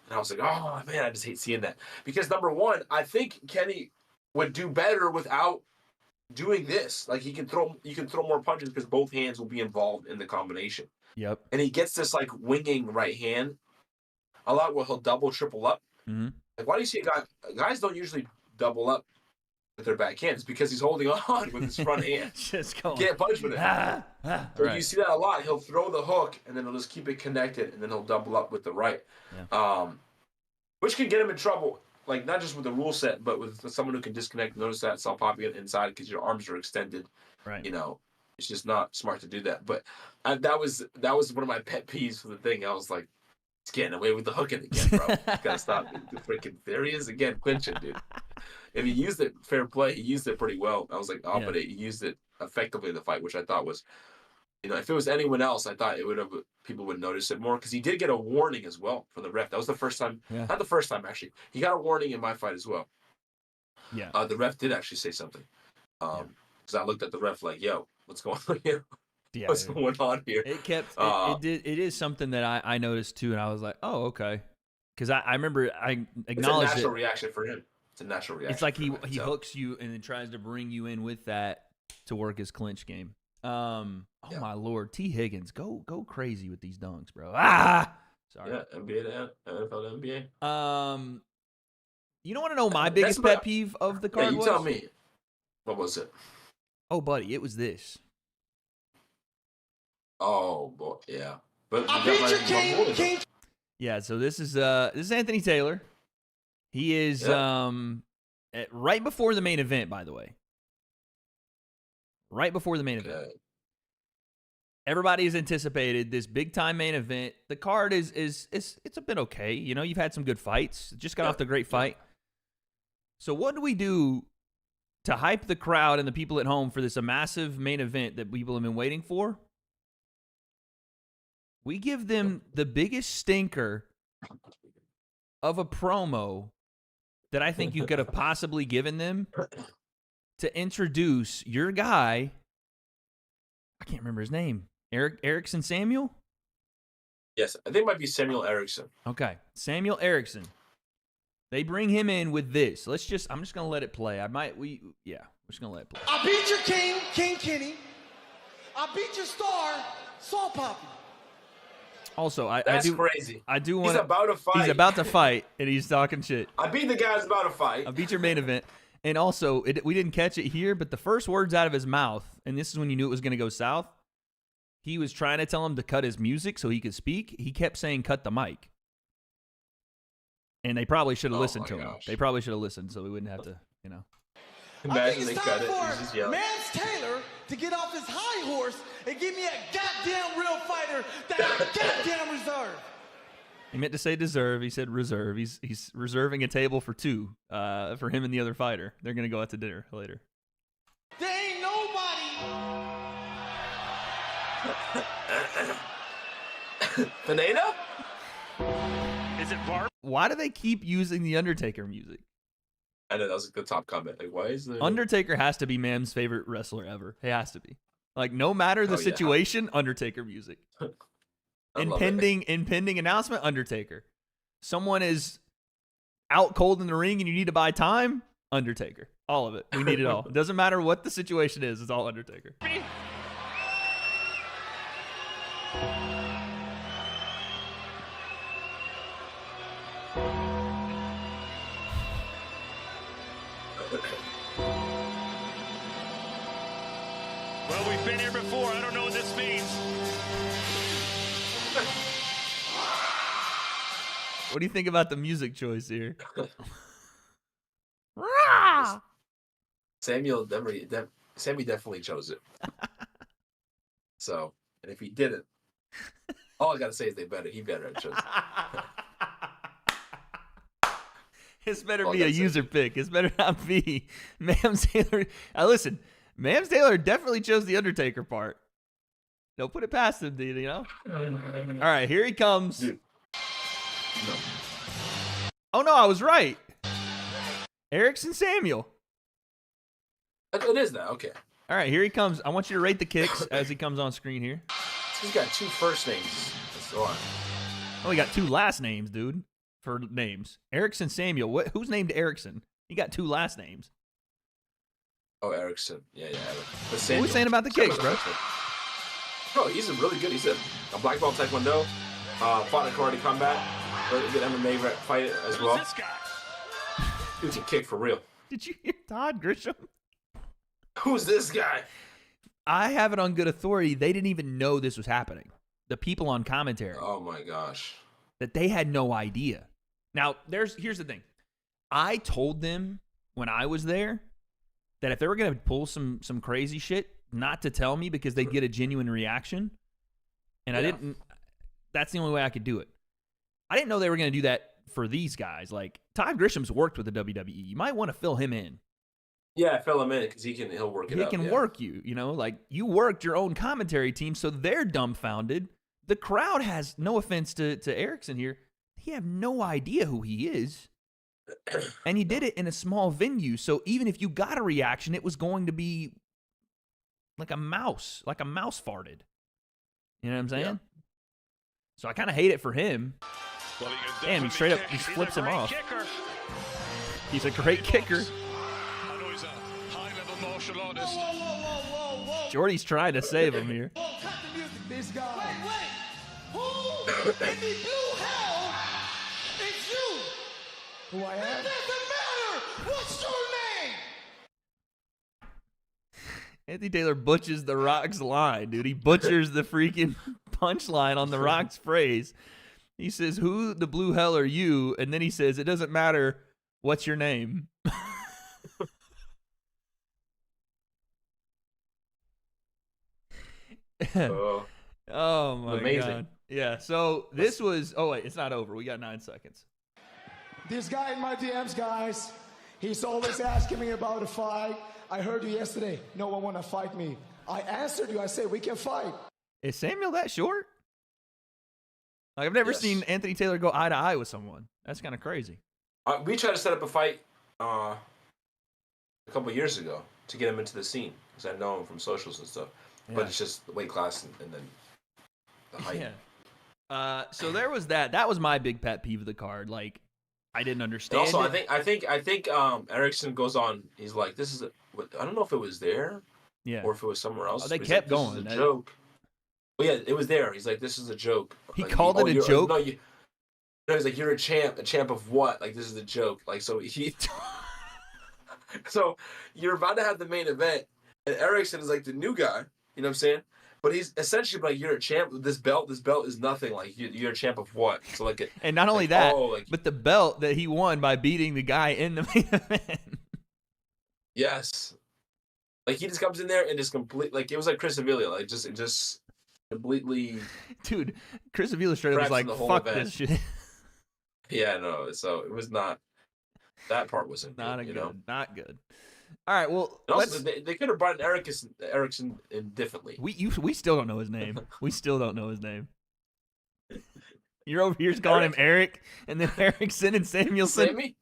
And I was like, oh man, I just hate seeing that. Because number one, I think Kenny would do better without doing this. Like you can throw more punches because both hands will be involved in the combination. Yep. And he gets this like winging right hand a lot where he'll double, triple up. Like, why do you see guys don't usually double up with their back hands? Because he's holding on with his front hand. Just going. Can't punch with it. So you see that a lot. He'll throw the hook and then he'll just keep it connected and then he'll double up with the right. Yeah. Which can get him in trouble, like not just with the rule set, but with someone who can disconnect. Notice that it's all popping inside because your arms are extended. Right. You know, it's just not smart to do that. But that was one of my pet peeves for the thing. I was like, he's getting away with the hooking again, bro. Gotta stop the freaking. There he is again, clinching, dude. If he used it fair play, he used it pretty well. I was like, but he used it effectively in the fight, which I thought was if it was anyone else, I thought people would notice it more because he did get a warning as well from the ref. That was the first time, not the first time actually. He got a warning in my fight as well. Yeah. The ref did actually say something. Because I looked at the ref like, "Yo, what's going on here? Yeah, what's going on here?" It is something that I noticed too, and I was like, oh, okay. Because I remember I acknowledged it's a natural reaction for him. It's a natural reaction. It's like he hooks you and then tries to bring you in with that to work his clinch game. My Lord, T. Higgins, go crazy with these dunks, bro. Sorry. Yeah, NBA to NFL to NBA. You don't want to know my biggest pet peeve of the card was? Tell me. What was it? Oh, buddy, it was this. Oh, boy, yeah. But yeah, so this is Anthony Taylor. He is right before the main event, by the way. Right before the main event. Everybody has anticipated this big time main event. The card is it's a bit okay. You've had some good fights. Just got off the great fight. So what do we do to hype the crowd and the people at home for this massive main event that people have been waiting for? We give them the biggest stinker of a promo that I think you could have possibly given them to introduce your guy. I can't remember his name. Erickson Samuel? Yes, I think it might be Samuel Erickson. Okay, Samuel Erickson. They bring him in with this. I'm just gonna let it play. We're just gonna let it play. I beat your king, King Kenny. I beat your star, Saul Poppy. Also, That's crazy. I do want. He's about to fight. He's about to fight, and he's talking shit. I beat the guy who's about to fight. I beat your main event, and also we didn't catch it here, but the first words out of his mouth, and this is when you knew it was gonna go south. He was trying to tell him to cut his music so he could speak. He kept saying, "Cut the mic." And they probably should have listened to him. They probably should have listened so we wouldn't have to, Imagine they cut it. He's just yelling. Mans Taylor to get off his high horse and give me a goddamn real fighter that I goddamn reserve. He meant to say deserve. He said reserve. He's reserving a table for two for him and the other fighter. They're going to go out to dinner later. There ain't nobody. Pineda? Is it Barb? Why do they keep using the Undertaker music? I know, that was the top comment. Like, why is there... Undertaker has to be Mam's favorite wrestler ever. He has to be. Like, no matter the situation, Undertaker music. Impending announcement, Undertaker. Someone is out cold in the ring and you need to buy time, Undertaker. All of it. We need it all. It doesn't matter what the situation is. It's all Undertaker. Well, we've been here before. I don't know what this means. What do you think about the music choice here? Sammy definitely chose it. So, and if he didn't, all I gotta say is he better have chosen it. This better be a user pick. This better not be Mams Taylor. Listen, Mams Taylor definitely chose the Undertaker part. Don't put it past him, dude, All right, here he comes. Dude. No. Oh, no, I was right. Erickson Samuel. It is that, okay. All right, here he comes. I want you to rate the kicks as he comes on screen here. He's got two first names. That's the one. Oh, he got two last names, dude, for names. Erickson Samuel. Who's named Erickson? He got two last names. Oh, Erickson. Yeah. What are we saying about the kicks, bro? Bro, he's really good. He's a black belt taekwondo. Fought in karate combat. Really good MMA fight as well. Who's this guy? Dude's a kick for real. Did you hear Todd Grisham? Who's this guy? I have it on good authority. They didn't even know this was happening. The people on commentary. Oh my gosh. That they had no idea. Now, here's the thing. I told them when I was there that if they were going to pull some crazy shit, not to tell me because they'd get a genuine reaction. And I didn't. That's the only way I could do it. I didn't know they were going to do that for these guys. Like, Todd Grisham's worked with the WWE. You might want to fill him in. Yeah, fill him in because he'll work it He up. can yeah. work you, like you worked your own commentary team, so they're dumbfounded. The crowd has, no offense to Erickson here, he have no idea who he is. And he did it in a small venue, so even if you got a reaction, it was going to be like a mouse farted. You know what I'm saying? Yeah. So I kind of hate it for him. Well, he can Damn, he definitely straight up kick. just He's flips a him great off. Kicker. He's a great kicker. I know he's a high-level martial artist. Whoa. Jordy's trying to save him here. Whoa, cut the music, this guy. Wait. Who in the blue hell is you? Who I It doesn't matter. What's your name? Anthony Taylor butchers The Rock's line, dude. He butchers the freaking punchline on The Rock's phrase. He says, "Who the blue hell are you?" And then he says, "It doesn't matter. What's your name?" Oh, Oh my Amazing. god. Yeah. So this was. Oh wait, it's not over. We got 9 seconds. This guy in my DMs, guys, he's always asking me about a fight. I heard you yesterday. No one want to fight me. I answered you. I said, we can fight. Is Samuel that short? Like, I've never Yes. seen Anthony Taylor go eye to eye with someone. That's kind of crazy. we tried to set up a fight a couple of years ago to get him into the scene because I know him from socials and stuff. Yeah. But it's just the weight class and then the height. Yeah. So there was that. That was my big pet peeve of the card. Like, I didn't And understand. also, it. I think Erickson goes on. He's like, "This is I don't know if it was there Yeah. or if it was somewhere else." Oh, they He's kept like, going. This is a joke. Oh yeah, it was there. He's like, "This is a joke." He Like, called it a you're- joke? No, he's like, "You're a champ of what? Like, this is a joke." Like, so he. So you're about to have the main event, and Erickson is like the new guy. You know what I'm saying? But he's essentially like, "You're a champ. This belt is nothing. Like, you're a champ of what?" So like, And not only like, that, oh, like- but the belt that he won by beating the guy in the main event. yes, like he just comes in there and just like it was like Chris Avila, like just completely. Dude, Chris Avila straight up was Craps like, in the whole fuck event. this shit. Yeah, no. So it was not. That part wasn't Not good, a you good. know. Not good. All right, well, And let's. also, they could have brought Erickson in differently. We still don't know his name. We still don't know his name. You're over here calling him Eric, and then Erickson and Samuelson. Sammy,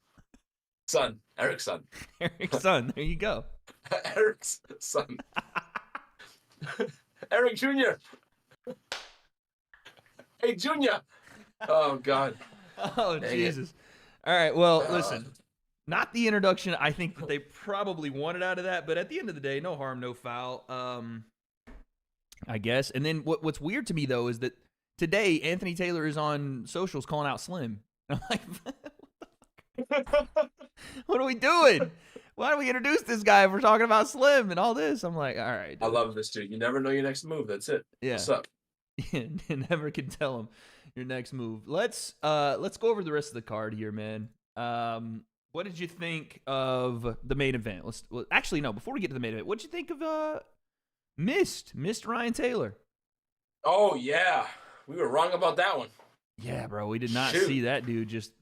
son, Eric's son, Eric's son. There you go. Eric's son, Eric Jr. Hey, Junior. Oh God. Oh, Dang it. Jesus. All right, well, listen. Not the introduction I think that they probably wanted out of that, but at the end of the day, no harm, no foul. I guess. And then what's weird to me, though, is that today Anthony Taylor is on socials calling out Slim. I'm like, what are we doing? Why do we introduce this guy if we're talking about Slim and all this? I'm like, all right. I love this dude. You never know your next move. That's it. Yeah. What's up? You never can tell him your next move. Let's go over the rest of the card here, man. What did you think of the main event? Actually, no. Before we get to the main event, what did you think of Missed Ryan Taylor? Oh yeah, we were wrong about that one. Yeah, bro, we did not Shoot. see that dude just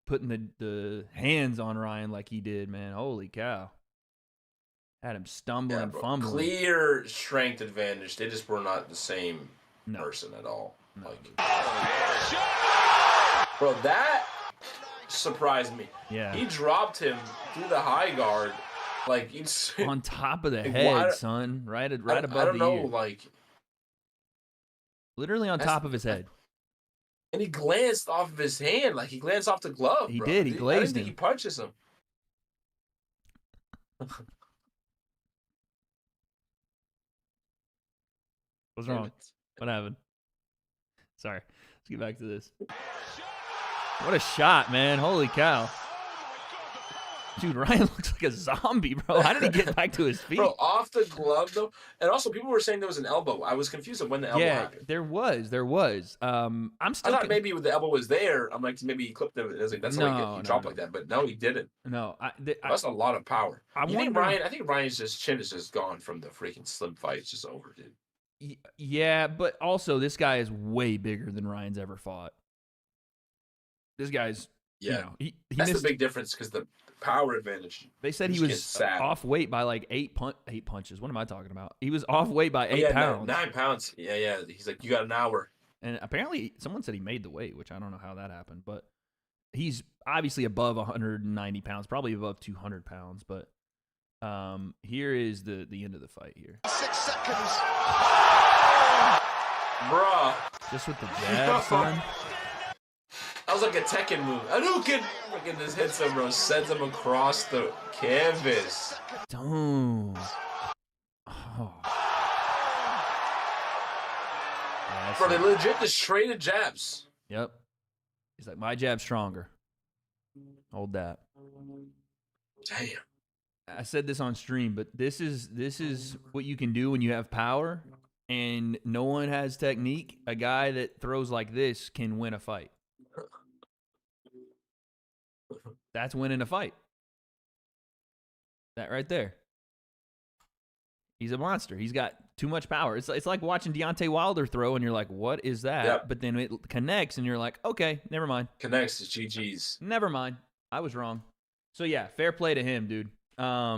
putting the hands on Ryan like he did, man. Holy cow! Had him stumbling, Yeah, bro. fumbling. Clear strength advantage. They just were not the same No. person at all. No. Like, bro, that surprised me. Yeah. He dropped him through the high guard, like it's. On top of the Like, head, why- son. Right I above don't the know, ear. like, Literally on That's- top of his head. and he glanced off of his hand, like he glanced off the glove. He bro. did, he I glazed didn't think him. he punches him. What's wrong? What happened? Sorry. Let's get back to this. What a shot, man. Holy cow. Dude, Ryan looks like a zombie, bro. How did he get back to his feet? Bro, off the glove though, and also people were saying there was an elbow. I was confused of when the elbow yeah, happened. there was. I'm I still thought maybe the elbow was there. I'm like, maybe he clipped him. I was like, that's how No, he dropped no. like that. But no, he didn't. no. That's a lot of power. I You think wonder- Ryan? I think Ryan's chin is just gone from the freaking Slim fight. It's just over, dude. Yeah, but also this guy is way bigger than Ryan's ever fought. This guy's Yeah, You know, he that's missed. the big difference because the power advantage. They said he just was gets sad. off weight by like eight punches. What am I talking about? He was off weight by 8 Yeah, pounds. 9 pounds. Yeah. He's like, you got an hour. And apparently, someone said he made the weight, which I don't know how that happened. But he's obviously above 190 pounds, probably above 200 pounds. But here is the end of the fight here. 6 seconds. Bruh. Just with the jab, son. That was like a Tekken move. Hadouken! Fucking just hits him, bro. Sends him across the canvas. Don't. Oh. Yeah, Bro, they legit just traded jabs. Yep. He's like, my jab's stronger. Hold that. Damn. I said this on stream, but this is what you can do when you have power and no one has technique. A guy that throws like this can win a fight. That's winning a fight. That right there. He's a monster. He's got too much power. It's like watching Deontay Wilder throw, and you're like, what is that? Yep. But then it connects, and you're like, okay, never mind. Connects to GG's. Never mind. I was wrong. So, yeah, fair play to him, dude. I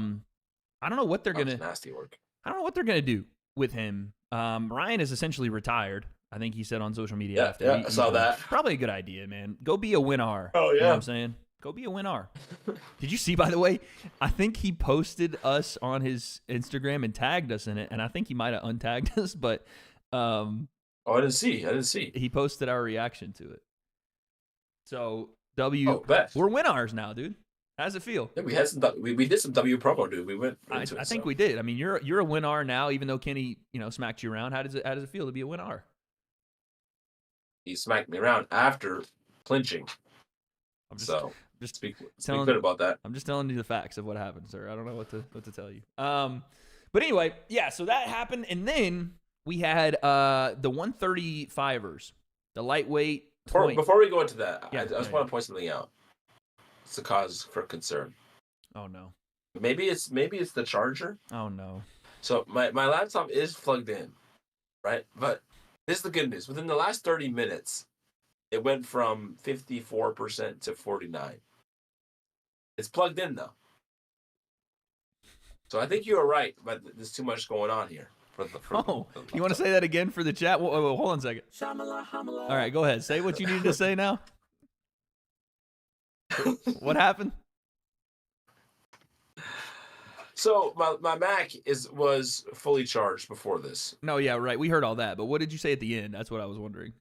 don't know what they're That going was to nasty work. I don't know what they're going to do with him. Ryan is essentially retired. I think he said on social media after. I saw that. Probably a good idea, man. Go be a winner. Oh, You know yeah. what I'm saying? Go be a winner. Did you see, by the way, I think he posted us on his Instagram and tagged us in it, and I think he might have untagged us, but Oh, I didn't see. he posted our reaction to it. So, bet. we're winners now, dude. How's it feel? Yeah, we had some. We did some W promo, dude. We went. I into it, think so. we did. I mean, you're a winner now, even though Kenny, smacked you around. How does it feel to be a winner? He smacked me around after clinching. I'm just Speak telling- good about that. I'm just telling you the facts of what happened, sir. I don't know what to tell you. But anyway, yeah. So that happened, and then we had the 135ers, the lightweight. Before we go into that, Yeah, I just want to point something out. It's a cause for concern. Oh no. Maybe it's the charger. Oh no. So my laptop is plugged in, right? But this is the good news. Within the last 30 minutes, it went from 54% to 49%. It's plugged in though. So I think you were right, but there's too much going on here. You want to say that again for the chat? Whoa, hold on a second. All right, go ahead. Say what you needed to say now. What happened? So my Mac was fully charged before this. No, yeah, right. We heard all that, but what did you say at the end? That's what I was wondering.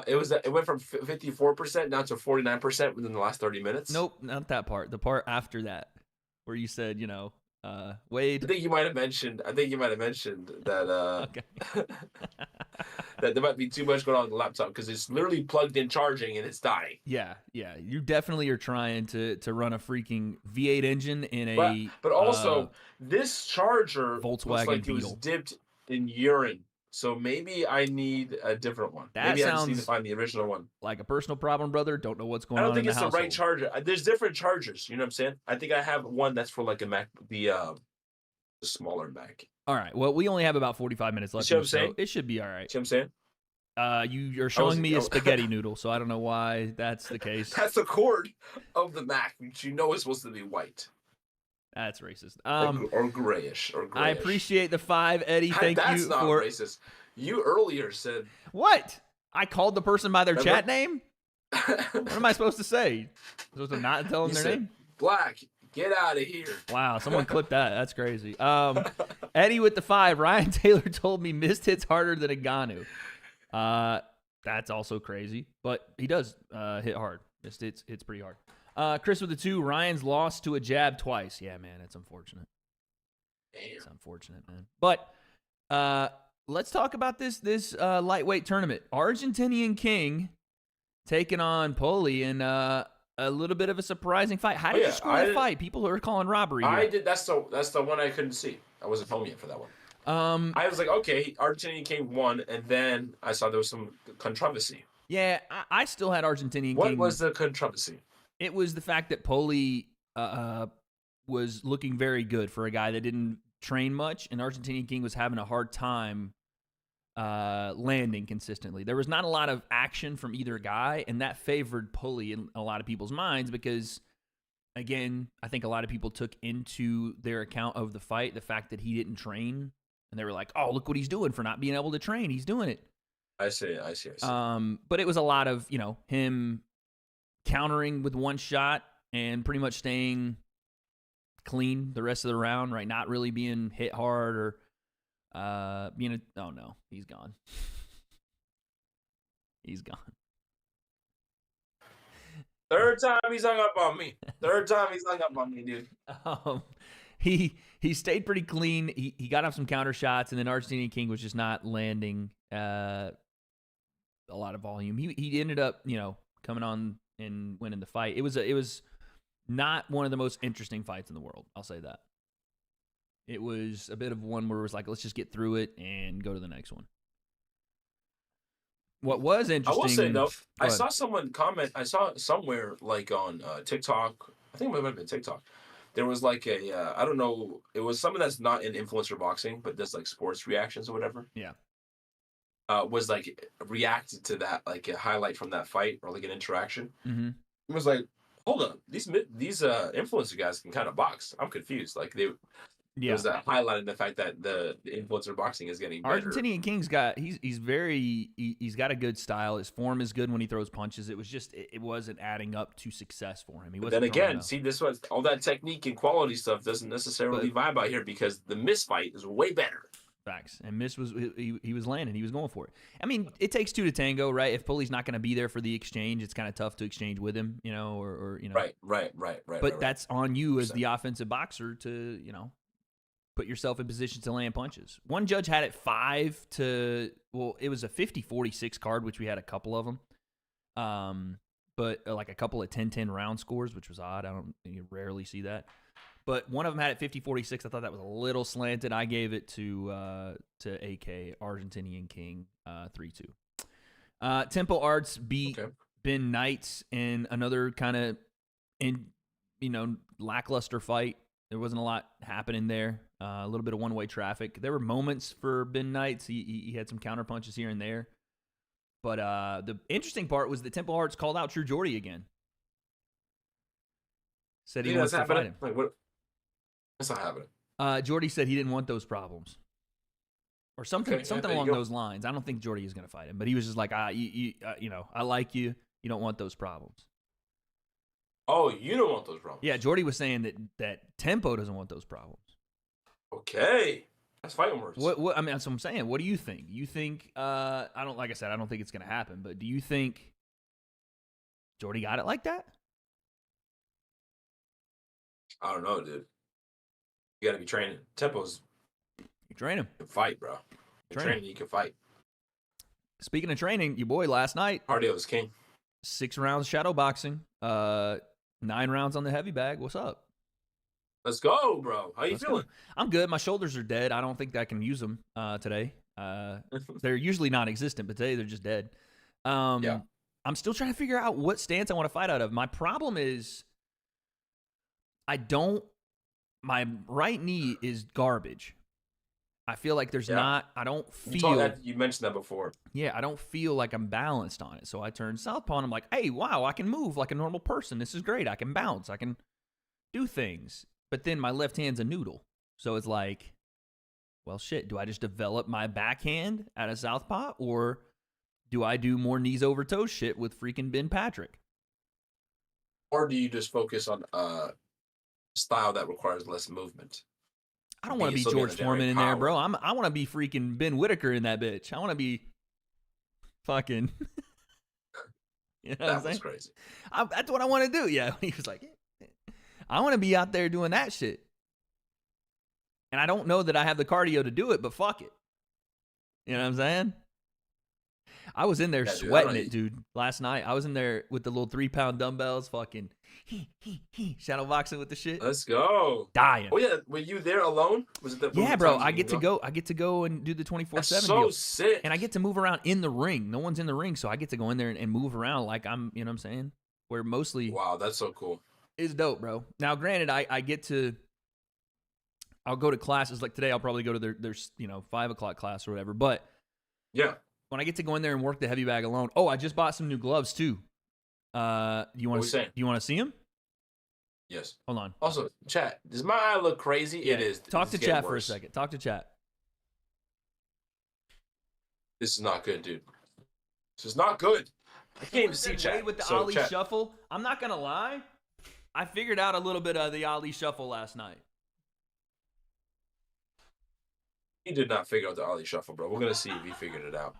It went from 54% down to 49% within the last 30 minutes. Nope, not that part. The part after that, where you said, Wade. I think you might have mentioned that Okay. that there might be too much going on with the laptop because it's literally plugged in charging and it's dying. Yeah. You definitely are trying to run a freaking V8 engine in a But also this charger Volkswagen looks like it was Beetle. dipped in urine. So maybe I need a different one. That Maybe I just need to sounds find the original one. like a personal problem, brother. Don't know what's going I on don't think in it's the the right household. charger. There's different chargers. You know what I'm saying? I think I have one that's for like a Mac, the smaller Mac. All right. Well, we only have about 45 minutes left. See what in I'm the show. saying? It should be all right. See what I'm saying? You're showing me a spaghetti noodle, so I don't know why that's the case. That's the cord of the Mac, which you know is supposed to be white. That's racist. Or grayish. I appreciate the 5, Eddie. Thank That's you not for racist. You earlier said what? I called the person by their Remember? chat name. What am I supposed to say? Supposed to not tell them you their said name? black. Get out of here. Wow, someone clipped that. That's crazy. Eddie with the 5. Ryan Taylor told me Mist hits harder than Ngannou. That's also crazy, but he does hit hard. Mist hits pretty hard. Chris with the 2. Ryan's lost to a jab twice. Yeah, man, it's unfortunate. Damn. It's unfortunate, man. But let's talk about this lightweight tournament. Argentinian King taking on Poli in a little bit of a surprising fight. How did you score that fight? People are calling robbery here. I did. That's the one I couldn't see. I wasn't home yet for that one. I was like, okay, Argentinian King won, and then I saw there was some controversy. Yeah, I still had Argentinian King. What was the controversy? It was the fact that Poli was looking very good for a guy that didn't train much, and Argentinian King was having a hard time landing consistently. There was not a lot of action from either guy, and that favored Pulley in a lot of people's minds because, again, I think a lot of people took into their account of the fight the fact that he didn't train, and they were like, "Oh, look what he's doing for not being able to train. He's doing it." I see. But it was a lot of him countering with one shot and pretty much staying clean the rest of the round, right? Not really being hit hard or oh no, he's gone. He's gone. Third time he's hung up on me. Dude. He stayed pretty clean. He got off some counter shots, and then Argentinian King was just not landing a lot of volume. He ended up coming on and winning the fight. It was not one of the most interesting fights in the world. I'll say that. It was a bit of one where it was like, let's just get through it and go to the next one. What was interesting... I will say, though, I saw someone comment, I saw somewhere, like on TikTok, I think it might have been TikTok, there was like I don't know, it was someone that's not in influencer boxing, but does like sports reactions or whatever. Yeah. Was like reacted to that, like a highlight from that fight or like an interaction. Mm-hmm. It was like, hold on, these influencer guys can kind of box. I'm confused. Like it was highlighting the fact that the influencer boxing is getting better. Argentinian King's he's got a good style. His form is good when he throws punches. It was just it wasn't adding up to success for him. Then again, see, this was all that technique and quality stuff doesn't necessarily vibe out here because the Miss fight is way better. Facts. And Miss was he was landing. He was going for it. I mean, it takes two to tango, right? If Pulley's not going to be there for the exchange, it's kind of tough to exchange with him, or Right. But that's on you as the offensive boxer to put yourself in position to land punches. One judge had it 5 to, it was a 50-46 card, which we had a couple of them. But like a couple of 10-10 round scores, which was odd. You rarely see that. But one of them had it 50-46. I thought that was a little slanted. I gave it to AK, Argentinian King, 3-2. Tempo Arts beat Ben Knights in another kind of lackluster fight. There wasn't a lot happening there. A little bit of one-way traffic. There were moments for Ben Knights. He had some counter punches here and there. But the interesting part was that Temple Arts called out True Jordy again. Said he wants to fight him. Like, what? That's not happening. Jordy said he didn't want those problems. Or something along those lines. I don't think Jordy is going to fight him. But he was just like, I like you. You don't want those problems. Oh, you don't want those problems. Yeah, Jordy was saying that Tempo doesn't want those problems. Okay, that's fighting words. What I mean, that's what I'm saying. What do you think? You think I don't think it's gonna happen, but do you think Jordy got it like that? I don't know, dude. You gotta be training. Tempo's You train him. You can fight, bro. You can fight. Speaking of training, your boy last night. Cardio is king. 6 rounds shadow boxing. 9 rounds on the heavy bag. What's up? Let's go, bro. How you feeling? I'm good. My shoulders are dead. I don't think I can use them today. They're usually non-existent, but today they're just dead. Yeah. I'm still trying to figure out what stance I want to fight out of. My problem is my right knee is garbage. I feel like there's not, I don't feel. You mentioned that before. Yeah, I don't feel like I'm balanced on it. So I turn southpaw and I'm like, hey, wow, I can move like a normal person. This is great. I can bounce. I can do things. But then my left hand's a noodle. So it's like, well, shit, do I just develop my backhand at a southpaw? Or do I do more knees over toes shit with freaking Ben Patrick? Or do you just focus on a style that requires less movement? I don't want to be George Foreman in there, bro. I want to be freaking Ben Whitaker in that bitch. I want to be fucking. You know what I'm saying? Crazy. That's what I want to do. Yeah, he was like, I want to be out there doing that shit. And I don't know that I have the cardio to do it, but fuck it. You know what I'm saying? I was in there sweating it, dude. Last night, I was in there with the little 3-pound dumbbells, fucking shadow boxing with the shit. Let's go. Dying. Oh yeah, were you there alone? Was it that? Yeah, bro. I get to go and do the 24/7. So deal. sick. And I get to move around in the ring. No one's in the ring, so I get to go in there and move around like I'm. You know what I'm saying? Where mostly. Wow, that's so cool. It's dope, bro. Now, granted, I get to. I'll go to classes like today. I'll probably go to their 5 o'clock class or whatever. But Yeah. When I get to go in there and work the heavy bag alone. Oh, I just bought some new gloves too. You want to? You want to see them? Yes. Hold on. Also, chat. Does my eye look crazy? Yeah. It is. Talk to chat worse. for a second. Talk to chat. This is not good, dude. This is not good. I can't even see chat. With the So, Ali chat. Shuffle, I'm not gonna lie. I figured out a little bit of the Ali Shuffle last night. He did not figure out the Ali Shuffle, bro. We're gonna see if he figured it out.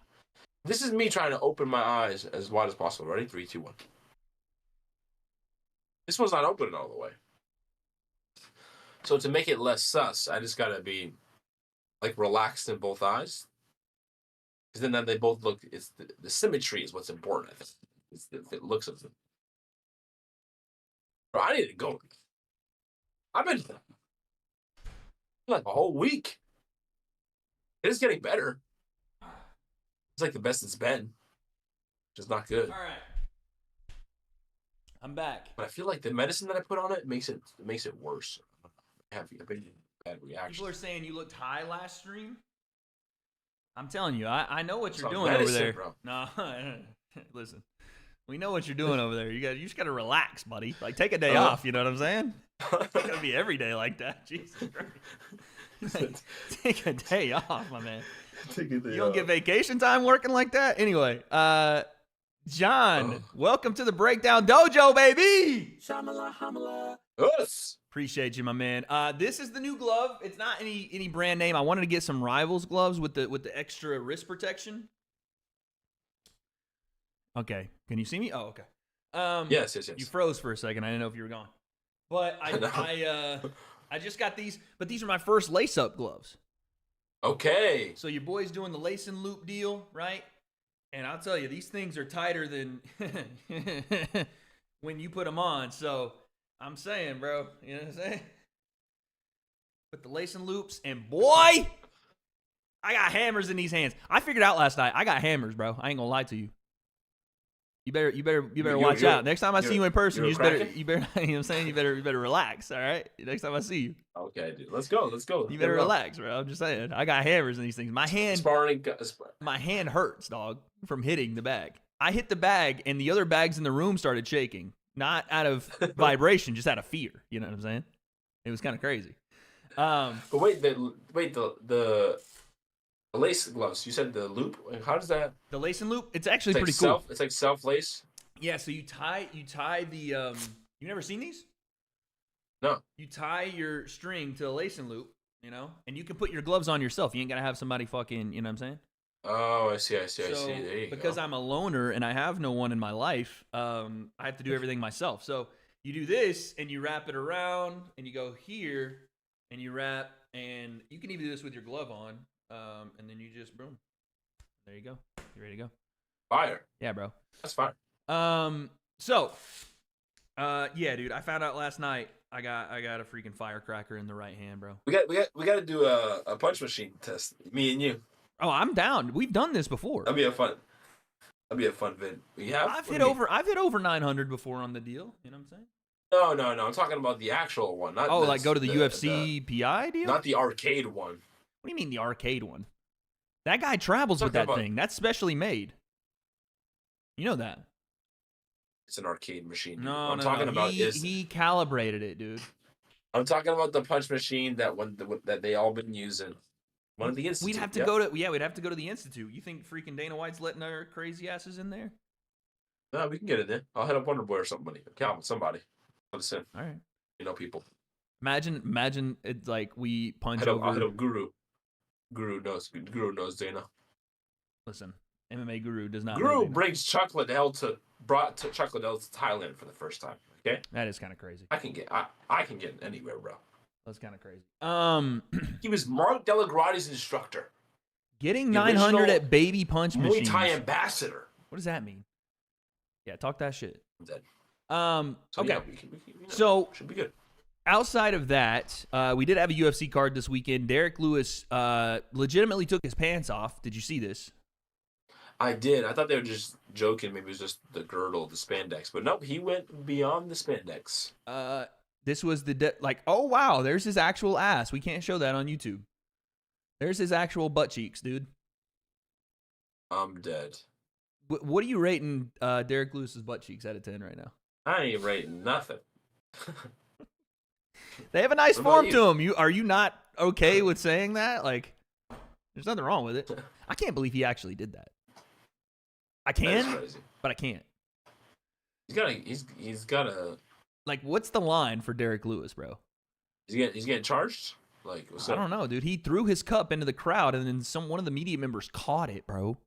This is me trying to open my eyes as wide as possible. Ready? 3, 2, 1. This one's not opening all the way. So to make it less sus, I just gotta be like relaxed in both eyes. Because then they both look. It's the symmetry is what's important. I think it's the looks of them. Bro, I need to go. I've been like a whole week. It is getting better. It's like the best it's been. Just not good. All right. I'm back. But I feel like the medicine that I put on it makes it worse. I've been bad reactions. People are saying you looked high last stream. I'm telling you, I know what you're It's doing medicine, over there. bro. No, listen, we know what you're doing over there. You just gotta relax, buddy. Like take a day off. You know what I'm saying? It's gonna be every day like that. Jesus Christ. Like, take a day off, my man. You don't get vacation time working like that. Anyway, John, welcome to the Breakdown Dojo, baby. Yes. Appreciate you, my man. This is the new glove. It's not any brand name. I wanted to get some Rivals gloves with the extra wrist protection. Okay, can you see me? Oh, okay. Yes. You froze for a second. I didn't know if you were gone. But I just got these. But these are my first lace-up gloves. Okay. So your boy's doing the lace and loop deal, right? And I'll tell you, these things are tighter than when you put them on. So I'm saying, bro, you know what I'm saying? Put the lace and loops, and boy, I got hammers in these hands. I figured out last night, I got hammers, bro. I ain't gonna lie to you. You better watch out. Next time I see you in person, you better, you know what I'm saying? You better relax, all right? Next time I see you. Okay, dude. Let's go. You better relax, bro. I'm just saying. I got hammers in these things. My hand hurts, dog, from hitting the bag. I hit the bag, and the other bags in the room started shaking. Not out of vibration, just out of fear. You know what I'm saying? It was kind of crazy. But wait, the lace gloves. You said the loop. How does that? The lace and loop. It's actually It's pretty cool. It's like self lace. Yeah. So you tie the. You never seen these? No. You tie your string to a lace and loop, you know, and you can put your gloves on yourself. You ain't gotta have somebody fucking. You know what I'm saying? Oh, I see. So, There you because go. I'm a loner and I have no one in my life, I have to do everything myself. So you do this and you wrap it around and you go here and you wrap, and you can even do this with your glove on, and then you just boom. There you go. You ready to go? Fire. Yeah, bro. That's fire. So, yeah, dude, I found out last night I got a freaking firecracker in the right hand, bro. We got to do a punch machine test. Me and you. Oh, I'm down. We've done this before. That'd be a fun vid. We have. I've hit over 900 before on the deal. You know what I'm saying? No. I'm talking about the actual one. Not like go to the UFC PI deal? Not the arcade one. What do you mean the arcade one? That guy travels with that thing. That's specially made. You know that. It's an arcade machine. No, I'm talking about he calibrated it, dude. I'm talking about the punch machine that they all been using. One of the institute. We'd have to go to the institute. You think freaking Dana White's letting our crazy asses in there? No, we can get it in. I'll hit up Wonder Boy or somebody. Calvin, somebody. Let us in. All right. You know people. Imagine it's like we punch I'll over. hit up Guru. Guru knows Dana. Listen, MMA Guru does not. Guru brings chocolate L to Thailand for the first time. Okay. That is kind of crazy. I can get anywhere, bro. That's kind of crazy. He was Mark Delagrati's instructor. Getting 900 at baby punch machines. Muay Thai ambassador. What does that mean? Yeah, talk that shit. I'm dead. Okay. Yeah, So should be good. Outside of that, we did have a UFC card this weekend. Derek Lewis legitimately took his pants off. Did you see this? I did. I thought they were just joking. Maybe it was just the girdle, the spandex. But nope, he went beyond the spandex. This was oh wow, there's his actual ass. We can't show that on YouTube. There's his actual butt cheeks, dude. I'm dead. What are you rating Derek Lewis's butt cheeks out of 10 right now? I ain't rating nothing. They have a nice What about form you? to them. Are you not okay with saying that? Like, there's nothing wrong with it. I can't believe he actually did that. I That is can, crazy. but I can't. He's gotta. Like, what's the line for Derek Lewis, bro? He's getting charged. Like, what's I up? don't know, dude. He threw his cup into the crowd, and then one of the media members caught it, bro.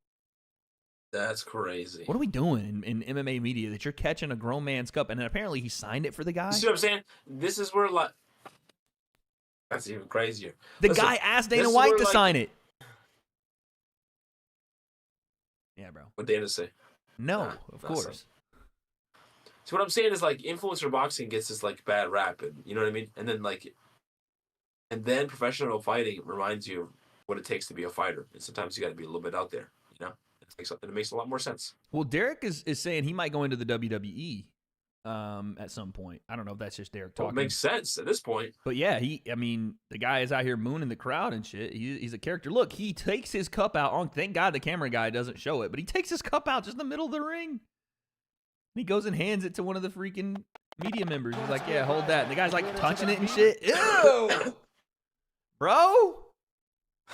That's crazy. What are we doing in MMA media that you're catching a grown man's cup, and then apparently he signed it for the guy? You see what I'm saying? This is where like. That's even crazier. The Listen, guy asked this Dana is White where, to like- sign it. Yeah, bro. What Dana say? No, Nah, of not so. course. So what I'm saying is like influencer boxing gets this like bad rap, and you know what I mean. And then professional fighting reminds you of what it takes to be a fighter, and sometimes you got to be a little bit out there. You know, it makes a lot more sense. Well, Derek is saying he might go into the WWE at some point. I don't know if that's just Derek Well, talking. it makes sense at this point. But yeah, I mean, the guy is out here mooning the crowd and shit. He's a character. Look, he takes his cup out on. Thank God the camera guy doesn't show it, but he takes his cup out just in the middle of the ring. He goes and hands it to one of the freaking media members. He's like, "Yeah, hold that." And the guy's like touching it and shit. Ew, bro.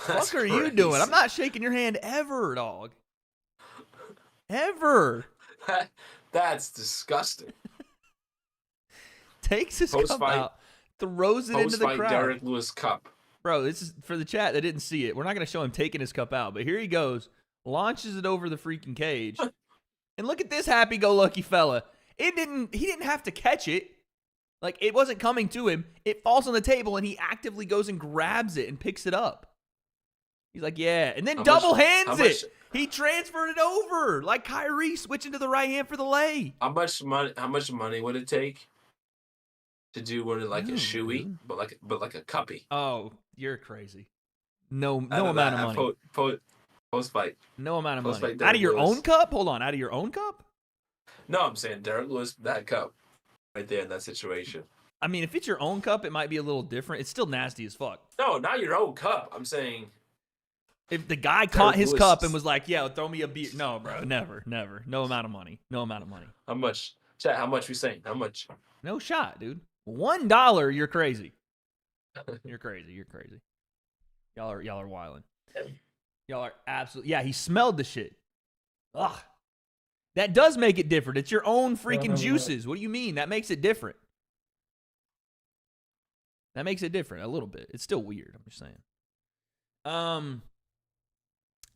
That's What are you crazy. doing? I'm not shaking your hand ever, dog. Ever. That's disgusting. Takes his cup Post-fight- out, throws it into the Post-fight crowd. Derek Lewis Cup. Bro, this is for the chat that didn't see it. We're not going to show him taking his cup out, but here he goes, launches it over the freaking cage. And look at this happy-go-lucky fella. He didn't have to catch it. Like, it wasn't coming to him. It falls on the table, and he actively goes and grabs it and picks it up. He's like, yeah. And then How double much- hands how it. much- He transferred it over. Like Kyrie switching to the right hand for the lay. How much money would it take to do one like a Oh, shoey, dude. but like a cuppy? Oh, you're crazy. No Out of amount that, of money. Post fight. No amount of money. Post-fight Out of Derek your Lewis. own cup? Hold on. Out of your own cup? No, I'm saying Derek Lewis, that cup, right there in that situation. I mean, if it's your own cup, it might be a little different. It's still nasty as fuck. No, not your own cup. I'm saying If the guy caught his Lewis cup is- and was like, yeah, throw me a beer. No, bro. Never. No amount of money. No amount of money. how much? Chat, how much we saying? How much? No shot, dude. $1, you're crazy. You're crazy. Y'all are wilding. Y'all are absolutely. Yeah, he smelled the shit. Ugh. That does make it different. It's your own freaking juices. What do you mean? That makes it different. That makes it different a little bit. It's still weird. I'm just saying.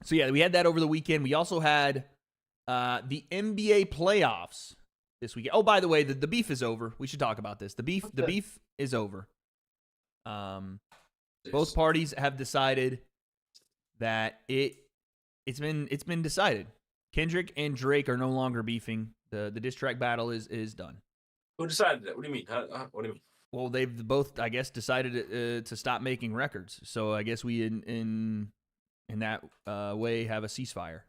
So yeah, we had that over the weekend. We also had the NBA playoffs this weekend. Oh, by the way, the beef is over. We should talk about this. The beef is over. Both parties have decided that it's been decided. Kendrick and Drake are no longer beefing. The diss track battle is done. Who decided that? What do you mean? What do you mean? Well, they've both, I guess, decided to stop making records. So I guess we in that way have a ceasefire.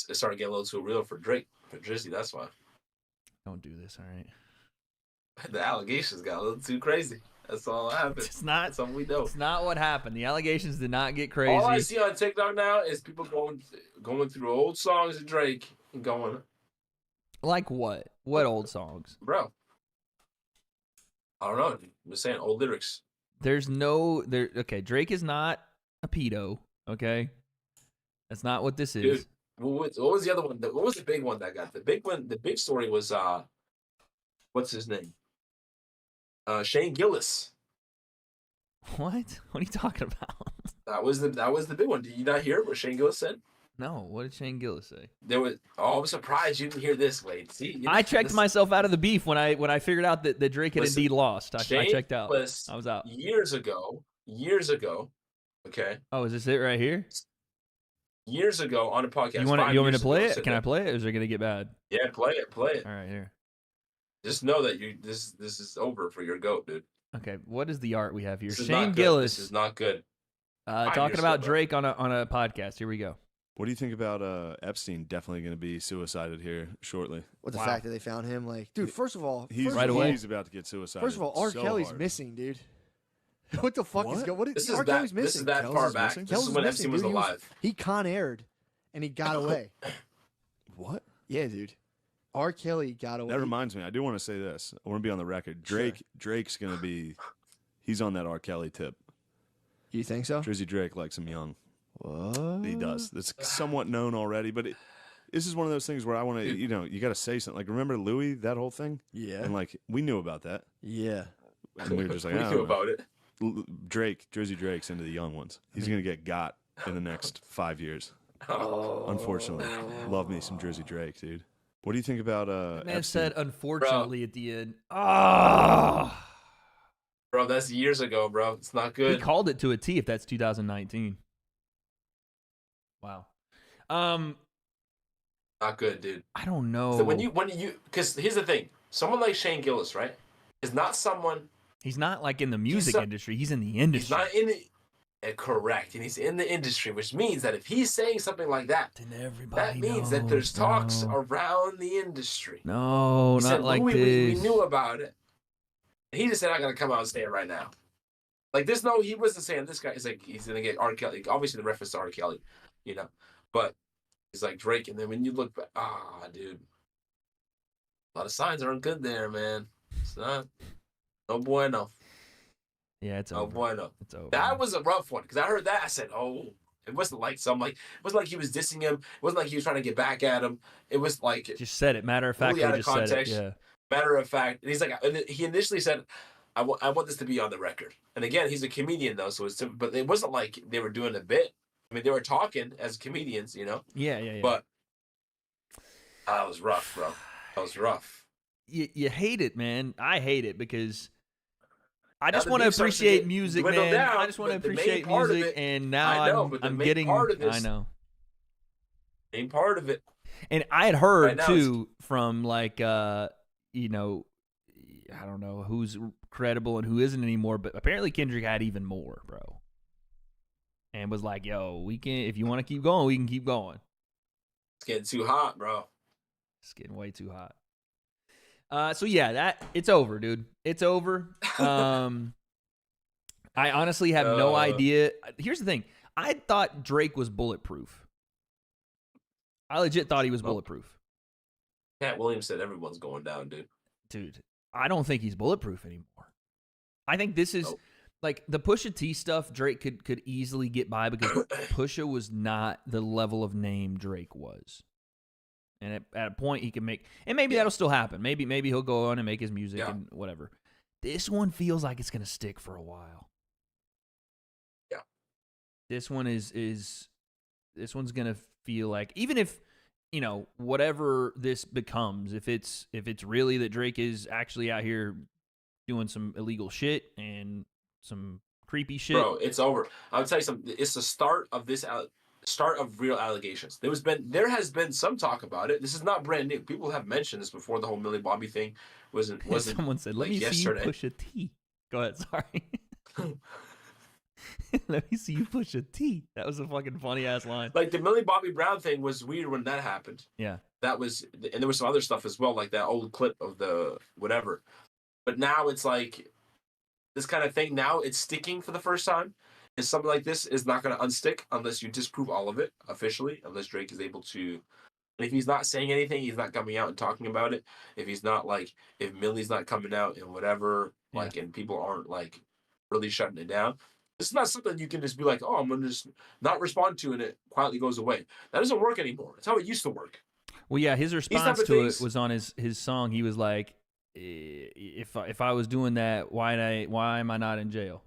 It started getting a little too real for Drake, for Drizzy. That's why Don't do this, all right? the allegations got a little too crazy. That's all that happened. It's not. That's something we know. It's not what happened. The allegations did not get crazy. All I see on TikTok now is people going through old songs of Drake and going, Like what? What old songs? bro. I don't know. I'm just saying old lyrics. There's no there. Okay, Drake is not a pedo. Okay, that's not what this is. Dude, what was the other one? What was the big one that got the big one? The big story was what's his name? Shane Gillis. What? What are you talking about? That was the big one. Did you not hear what Shane Gillis said? No. What did Shane Gillis say? There was. Oh, I'm surprised you didn't hear this. Wade. See, I checked this- myself out of the beef when I figured out that Drake had Listen, indeed lost. I Shane checked out. Gillis I was out. years ago. Okay. Oh, is this it right here? Years ago on a podcast. You want me to play years it? ago, Can I play it? Or is it gonna get bad? Yeah, play it. All right, here. Just know that this is over for your goat, dude. Okay, what is the art we have here? This is Shane not good. Gillis This is not good. talking years about ago, bro. Drake on a podcast. Here we go. What do you think about Epstein definitely going to be suicided here shortly? With the Wow. fact that they found him, like, dude, first of all, He's Right away. He's about to get suicided. First of all, R. so Kelly's hard. missing, dude. What the fuck is What? going? What This is is R. Kelly's that. This missing? is that Kells far is back. missing? This Kells is is when missing, Epstein was dude. alive. He Con Aired and he got away. What? Yeah, dude. R. Kelly got away. That reminds me. I do want to say this. I want to be on the record. Drake's going to be. He's on that R. Kelly tip. You think so? Drizzy Drake likes him young. What? He does. It's somewhat known already, but this is one of those things where I want to, you got to say something. Like, remember Louis, that whole thing? Yeah. And, like, we knew about that. Yeah. And we were just like, We I knew don't know. about it. Drizzy Drake's into the young ones. He's going to get got in the next 5 years. Unfortunately. Love me some Drizzy Drake, dude. What do you think about Man Epstein? said, unfortunately, at the end. Ah. Bro, that's years ago, bro. It's not He good. called it to a T if that's 2019. Wow. Not good, dude. I don't know. So when you, because here's the thing. Someone like Shane Gillis, right, is not someone. He's not like in the music industry. He's in the industry. He's not in it. Correct, and he's in the industry, which means that if he's saying something like that, Then everybody that means that there's talks around the industry. No, He not said, like Louis, this. we knew about it. And he just said, I'm going to come out and say it right now. Like this, no, he wasn't saying this guy is like, he's going to get R. Kelly. Obviously, the reference to R. Kelly, but he's like Drake. And then when you look back, dude, a lot of signs aren't good there, man. It's not. No bueno. Yeah, it's No over. bueno. It's over. That was a rough one because I heard that. I said, oh, it wasn't like it wasn't like he was dissing him. It wasn't like he was trying to get back at him. It was like Just said it. Matter of fact, Fully out of just said it. context. Yeah. matter of fact. And he's like, he initially said, I want this to be on the record. And again, he's a comedian though, so but it wasn't like they were doing a bit. I mean, they were talking as comedians, Yeah. But that was rough, bro. That was rough. You hate it, man. I hate it because I Now just the want to beef starts to appreciate get music, dwindled man. down, I just want to but the main appreciate part of music, it- and now I know, but the I'm main getting. part of this- I know. Ain't part of it. And I had heard Right now too from like I don't know who's credible and who isn't anymore, but apparently Kendrick had even more, bro. And was like, "Yo, we can. If you want to keep going, we can keep going." It's getting too hot, bro. It's getting way too hot. So yeah, it's over, dude. It's over. I honestly have no idea. Here's the thing. I thought Drake was bulletproof. I legit thought he was bulletproof. Cat Williams said everyone's going down, dude. Dude, I don't think he's bulletproof anymore. I think this is like the Pusha T stuff Drake could easily get by because Pusha was not the level of name Drake was. And at a point he can make, and maybe that'll still happen. Maybe he'll go on and make his music and whatever. This one feels like it's going to stick for a while. Yeah. This one this one's going to feel like, even if, whatever this becomes, if it's really that Drake is actually out here doing some illegal shit and some creepy shit. Bro, it's over. I'll tell you something. It's the start of this start of real allegations. There has been some talk about it. This is not brand new. People have mentioned this before. The whole Millie Bobby thing wasn't. Someone said, "Let like me yesterday. see you push a T." Go ahead. Sorry. Let me see you push a T. That was a fucking funny ass line. Like the Millie Bobby Brown thing was weird when that happened. Yeah. That was, and there was some other stuff as well, like that old clip of the whatever. But now it's like this kind of thing. Now it's sticking for the first time. And something like this is not going to unstick unless you disprove all of it officially, unless Drake is able to. And if he's not saying anything, he's not coming out and talking about it. If he's not if Millie's not coming out and whatever, and people aren't really shutting it down, it's not something you can just be like, oh, I'm going to just not respond to, and it quietly goes away. That doesn't work anymore. It's how it used to work. Well, yeah, his response to it was on his song. He was like, if I was doing that, why am I not in jail?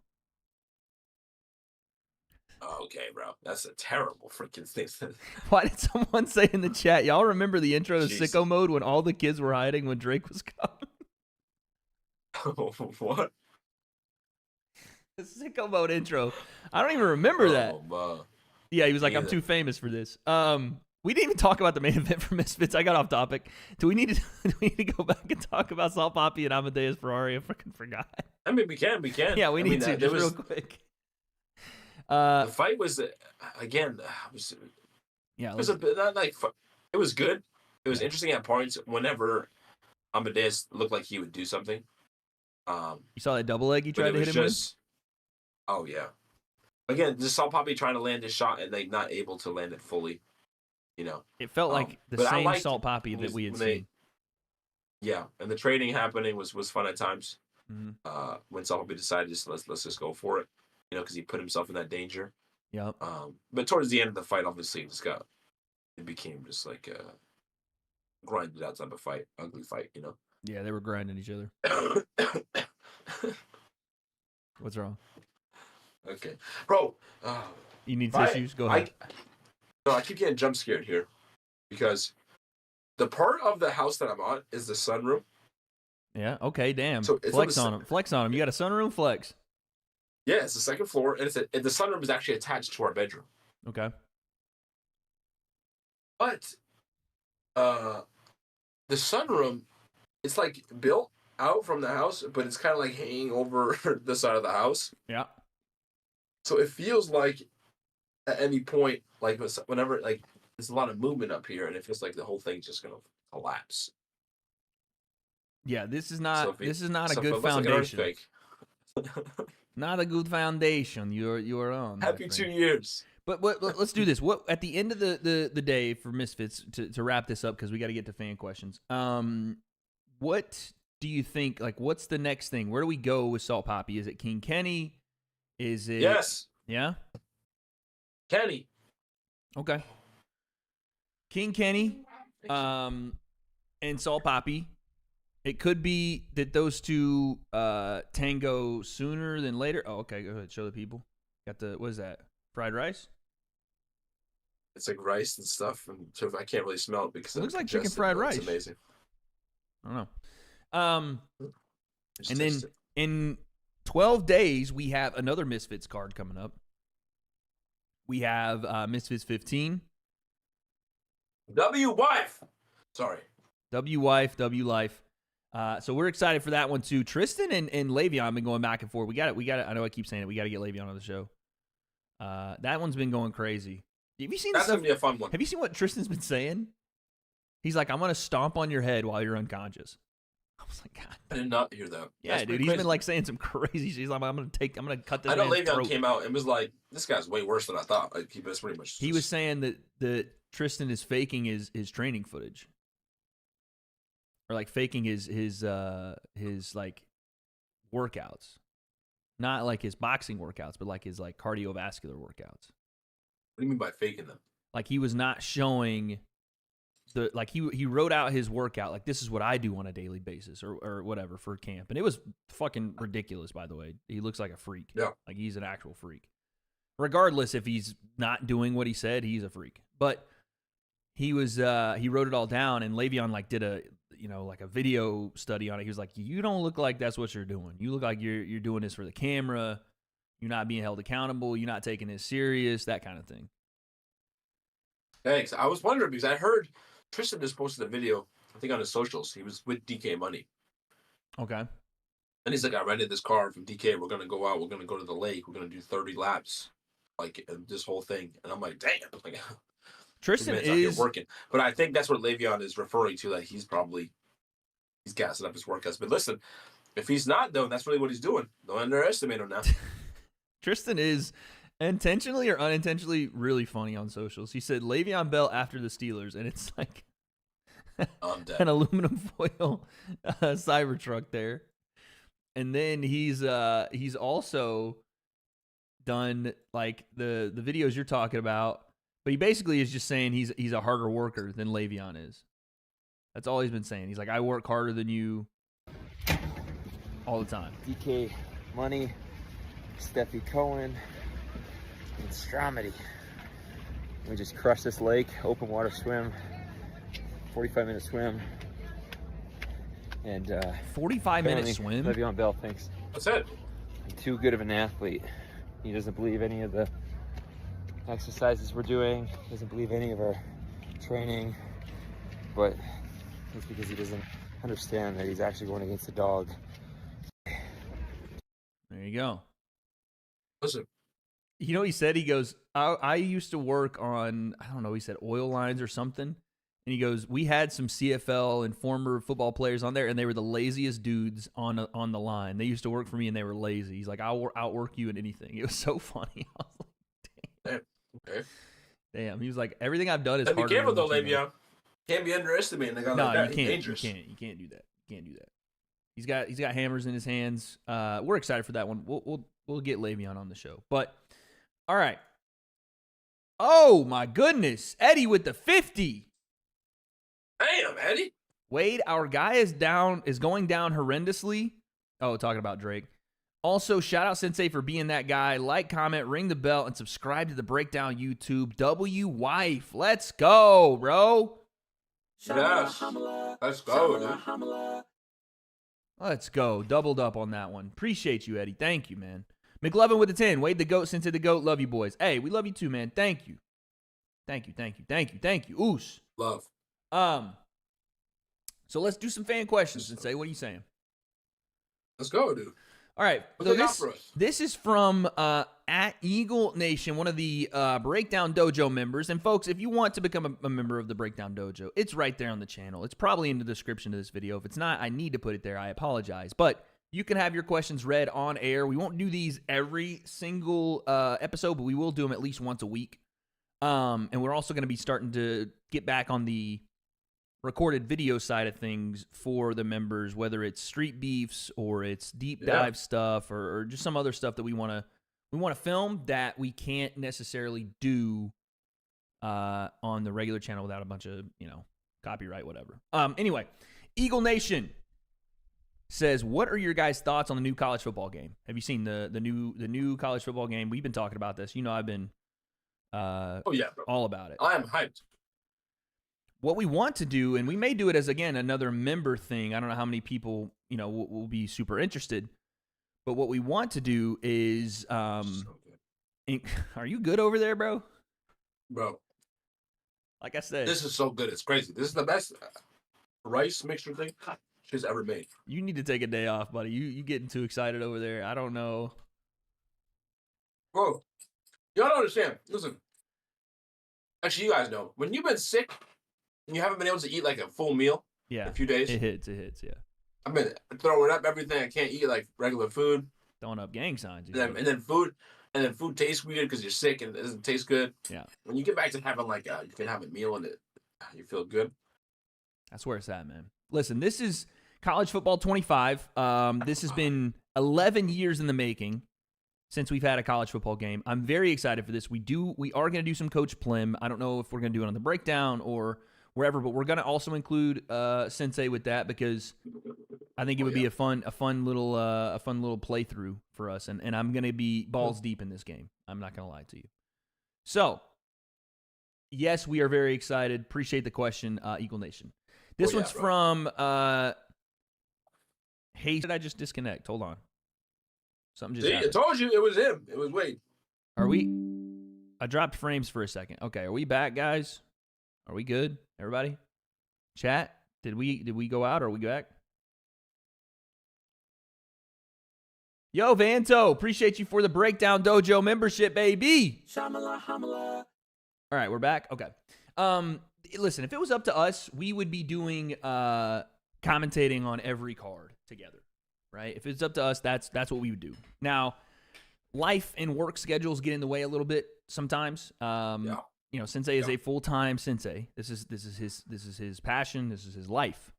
Okay, bro. That's a terrible freaking thing. Why did someone say in the chat, y'all remember the intro to Jeez. Sicko Mode when all the kids were hiding when Drake was coming? What? The Sicko Mode intro. I don't even remember that. Yeah, he was like, Me I'm either. too famous for this. We didn't even talk about the main event for Misfits. I got off topic. Do we need to go back and talk about Salt Poppy and Amadeus Ferrari? I freaking forgot. I mean, we can. Yeah, we need to, just real quick. The fight was, again, Yeah, it was a bit it was good. It was interesting at points whenever Amadeus looked like he would do something. You saw that double leg he But tried it to hit was him just, oh yeah. Again, just saw Poppy trying to land his shot and not able to land it fully. You know, It felt like the but I same liked Salt Poppy that we had when they- seen. Yeah, and the training happening was fun at times. Mhm. When Salt Poppy decided let's just go for it, you know, because he put himself in that danger. Yep. But towards the end of the fight, obviously, it became just like a grinded out type of fight, ugly fight, you know. Yeah, they were grinding each other. What's wrong? Okay, bro. You need tissues? Go ahead. I keep getting jump scared here because the part of the house that I'm on is the sunroom. Yeah. Okay. Damn. So it's flex on on him. Flex on him. You got a sunroom? Flex. Yeah, it's the second floor, and the sunroom is actually attached to our bedroom. Okay. But the sunroom, it's like built out from the house, but it's kind of like hanging over the side of the house. Yeah. So it feels like at any point, like whenever, like there's a lot of movement up here, and it feels like the whole thing's just gonna collapse. Yeah. This is not. So this is not a so if good it looks like an foundation. earthquake, Not a good foundation. You're on. my Happy friend. 2 years. But let's do this. What at the end of the day for Misfits to wrap this up because we got to get to fan questions. What do you think? Like, what's the next thing? Where do we go with Salt Poppy? Is it King Kenny? Is it? Yes, Yeah. Kenny. Okay. King Kenny, and Salt Poppy. It could be that those two tango sooner than later. Oh, okay. Go ahead. Show the people. Got the what is that? Fried rice. It's like rice and stuff, and so I can't really smell it because It looks I'm like chicken congested, fried but rice. It's amazing. I don't know. Just And then taste it. in 12 days, we have another Misfits card coming up. We have Misfits 15. W wife. Sorry. W Wife, W Life. So we're excited for that one too. Tristan and Le'Veon have been going back and forth. We got it. I know I keep saying it. We got to get Le'Veon on the show. That one's been going crazy. Have you seen That's stuff? gonna be a fun one. Have you seen what Tristan's been saying? He's like, I'm gonna stomp on your head while you're unconscious. I was like, God. I did not hear that. Yeah, That's dude. pretty He's been crazy. like saying some crazy shit. He's like, I'm gonna cut this I know man's Le'Veon throat. came out and was like, "This guy's way worse than I thought." Like, that's pretty much. He was saying that Tristan is faking his training footage, or like faking his like workouts, not like his boxing workouts, but like his like cardiovascular workouts. What do you mean by faking them? Like he was not showing the like he wrote out his workout like this is what I do on a daily basis or whatever for camp, and it was fucking ridiculous. By the way, he looks like a freak. Yeah, like he's an actual freak. Regardless if he's not doing what he said, he's a freak. But he was he wrote it all down, and Le'Veon like did a like a video study on it. He was like, you don't look like that's what you're doing. You look like you're doing this for the camera. You're not being held accountable. You're not taking this serious. That kind of thing. Thanks. I was wondering because I heard Tristan just posted a video, I think on his socials. He was with DK Money. Okay. And he's like, I rented this car from DK. We're going to go out. We're going to go to the lake. We're going to do 30 laps. Like, this whole thing. And I'm like, damn. Like, Tristan this man's out here is working. But I think that's what Le'Veon is referring to. That he's gassing up his workouts. But listen, if he's not, though, that's really what he's doing. Don't underestimate him now. Tristan is intentionally or unintentionally really funny on socials. He said Le'Veon Bell after the Steelers, and it's like I'm dead. an aluminum foil Cybertruck there. And then he's also done like the videos you're talking about, but he basically is just saying he's a harder worker than Le'Veon is. That's all he's been saying. He's like, I work harder than you all the time. DK Money, Steffi Cohen, and Stromedy. We just crushed this lake, open water swim, 45-minute swim. And 45-minute swim? Le'Veon Bell thinks That's it. I'm too good of an athlete. He doesn't believe any of the exercises we're doing, doesn't believe any of our training, but it's because he doesn't understand that he's actually going against a dog. There you go. Listen. You know what he said? He goes, I used to work on, I don't know, he said oil lines or something. And he goes, we had some CFL and former football players on there, and they were the laziest dudes on the line. They used to work for me, and they were lazy. He's like, I'll outwork you in anything. It was so funny. I was like, damn. Okay. Damn, he was like, everything I've done is And be harder. careful than though, what you know. Le'Veon. Can't be underestimating a guy No, like that. you He's can't. dangerous. You can't do that. You can't do that. He's got hammers in his hands. We're excited for that one. We'll get Le'Veon on the show. But all right. Oh my goodness, Eddie with the 50. Damn, Eddie. Wade, our guy is going down horrendously. Oh, talking about Drake. Also, shout out Sensei for being that guy. Like, comment, ring the bell, and subscribe to the Breakdown YouTube. W Wife. Let's go, bro. Yes. Let's go, dude. Let's go. Doubled up on that one. Appreciate you, Eddie. Thank you, man. McLovin with the 10. Wade the GOAT, Sensei the GOAT. Love you, boys. Hey, we love you too, man. Thank you. Thank you. Oos. Love. So let's do some fan questions, Sensei. What are you saying? Let's go, dude. All right. What So they got for us? this is from at Eagle Nation, one of the Breakdown Dojo members. And folks, if you want to become a member of the Breakdown Dojo, it's right there on the channel. It's probably in the description of this video. If it's not, I need to put it there. I apologize. But you can have your questions read on air. We won't do these every single episode, but we will do them at least once a week. And we're also going to be starting to get back on the recorded video side of things for the members, whether it's street beefs or it's deep dive stuff or just some other stuff that we want to film that we can't necessarily do on the regular channel without a bunch of copyright, whatever. Anyway, Eagle Nation says, what are your guys' thoughts on the new college football game? Have you seen the new college football game? We've been talking about this. I've been all about it. I am hyped. What we want to do, and we may do it as, again, another member thing. I don't know how many people, will be super interested. But what we want to do is, are you good over there, bro? Bro. Like I said. This is so good. It's crazy. This is the best rice mixture thing she's ever made. You need to take a day off, buddy. You getting too excited over there. I don't know. Bro, y'all don't understand. Listen. Actually, you guys know. When you've been sick, and you haven't been able to eat like a full meal in a few days. It hits, yeah. I've been throwing up everything. I can't eat like regular food. Throwing up gang signs. And then food tastes weird because you're sick and it doesn't taste good. Yeah. When you get back to having you can have a meal and you feel good. That's where it's at, man. Listen, this is College Football 25. This has been 11 years in the making since we've had a college football game. I'm very excited for this. We are going to do some Coach Plim. I don't know if we're going to do it on the breakdown or wherever, but we're going to also include Sensei with that because I think it would be a fun little playthrough for us, and I'm going to be balls deep in this game. I'm not going to lie to you. So, yes, we are very excited. Appreciate the question, Eagle Nation. This one's from Hey, did I just disconnect? Hold on. Something just happened. I told you it was him. It was Wade. Are we? I dropped frames for a second. Okay, are we back, guys? Are we good? Everybody? Chat? Did we go out or are we back? Yo, Vanto, appreciate you for the Breakdown Dojo membership, baby. All right, we're back. Okay. Listen, if it was up to us, we would be doing commentating on every card together, right? If it's up to us, that's what we would do. Now, life and work schedules get in the way a little bit sometimes. Sensei is a full-time sensei. This is his passion. This is his life.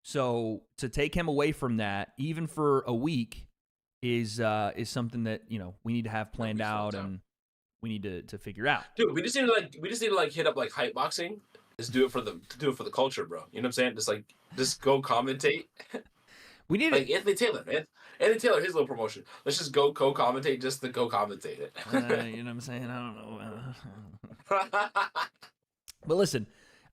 So to take him away from that, even for a week, is something that we need to have planned out and we need to figure out. Dude, we just need to hit up like hype boxing. Just do it for the culture, bro. You know what I'm saying? Just go commentate. We need Anthony Taylor, man. Anthony Taylor, his little promotion. Let's just go co-commentate just to go commentate it. You know what I'm saying? I don't know. But listen,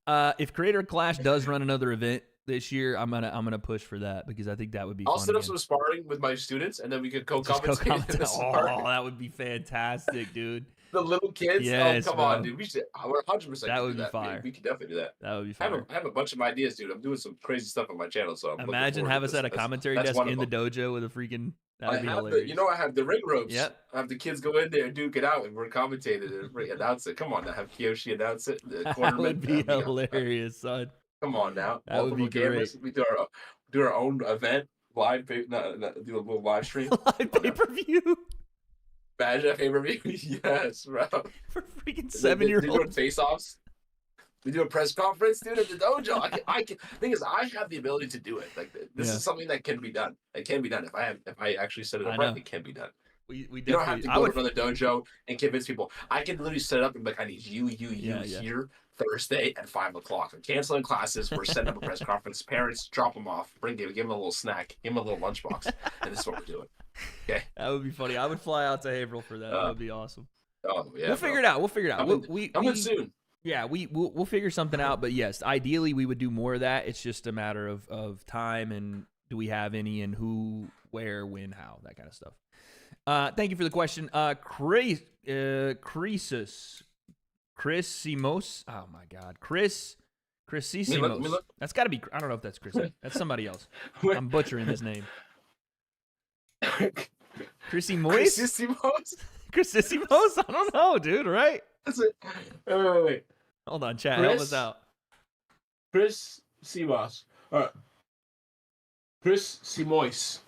if Creator Clash does run another event this year, I'm gonna push for that because I think that would be fun. I'll set up some sparring with my students and then we could co-commentate. Oh, that would be fantastic, dude. The little kids? Yes, come on, dude. We're 100% that would be fire. We could definitely do that. That would be fire. I have a bunch of ideas, dude. I'm doing some crazy stuff on my channel. So imagine have us at a commentary desk in the dojo with a freaking. That would be hilarious. I have the ring ropes. Yep. I have the kids go in there and duke it out, and we're commentating and announce it. Come on, now have Kiyoshi announce it. That would be hilarious, son. Come on now. That would be great. We do our own event live. Do a little live stream. Live pay-per-view. Imagine a pay-per-view. Yes, bro. For freaking They're 7-year-olds. doing face-offs. We do a press conference, dude, at the dojo. I can. Thing is, I have the ability to do it. Like this is something that can be done. It can be done if I actually set it up right. It can be done. We you don't have definitely. to go to another dojo and convince people. I can literally set it up and be like, I need you here Thursday at 5 o'clock. I'm canceling classes. We're setting up a press conference. Parents, drop them off. Give them a little snack. Give them a little lunchbox. And this is what we're doing. Okay. That would be funny. I would fly out to Haverhill for that. That would be awesome. Oh yeah. We'll figure it out. Coming soon. Yeah, we'll figure something out. But yes, ideally we would do more of that. It's just a matter of time and do we have any and who, where, when, how, that kind of stuff. Thank you for the question. Chris Simos. Oh my God, Chris Simos. That's got to be. I don't know if that's Chris. That's somebody else. I'm butchering his name. Chrissy Moise? Chrisissimos? I don't know, dude, right? That's it. Wait. Hold on, chat. Help us out. Chris Simos. All right. Chris Simois.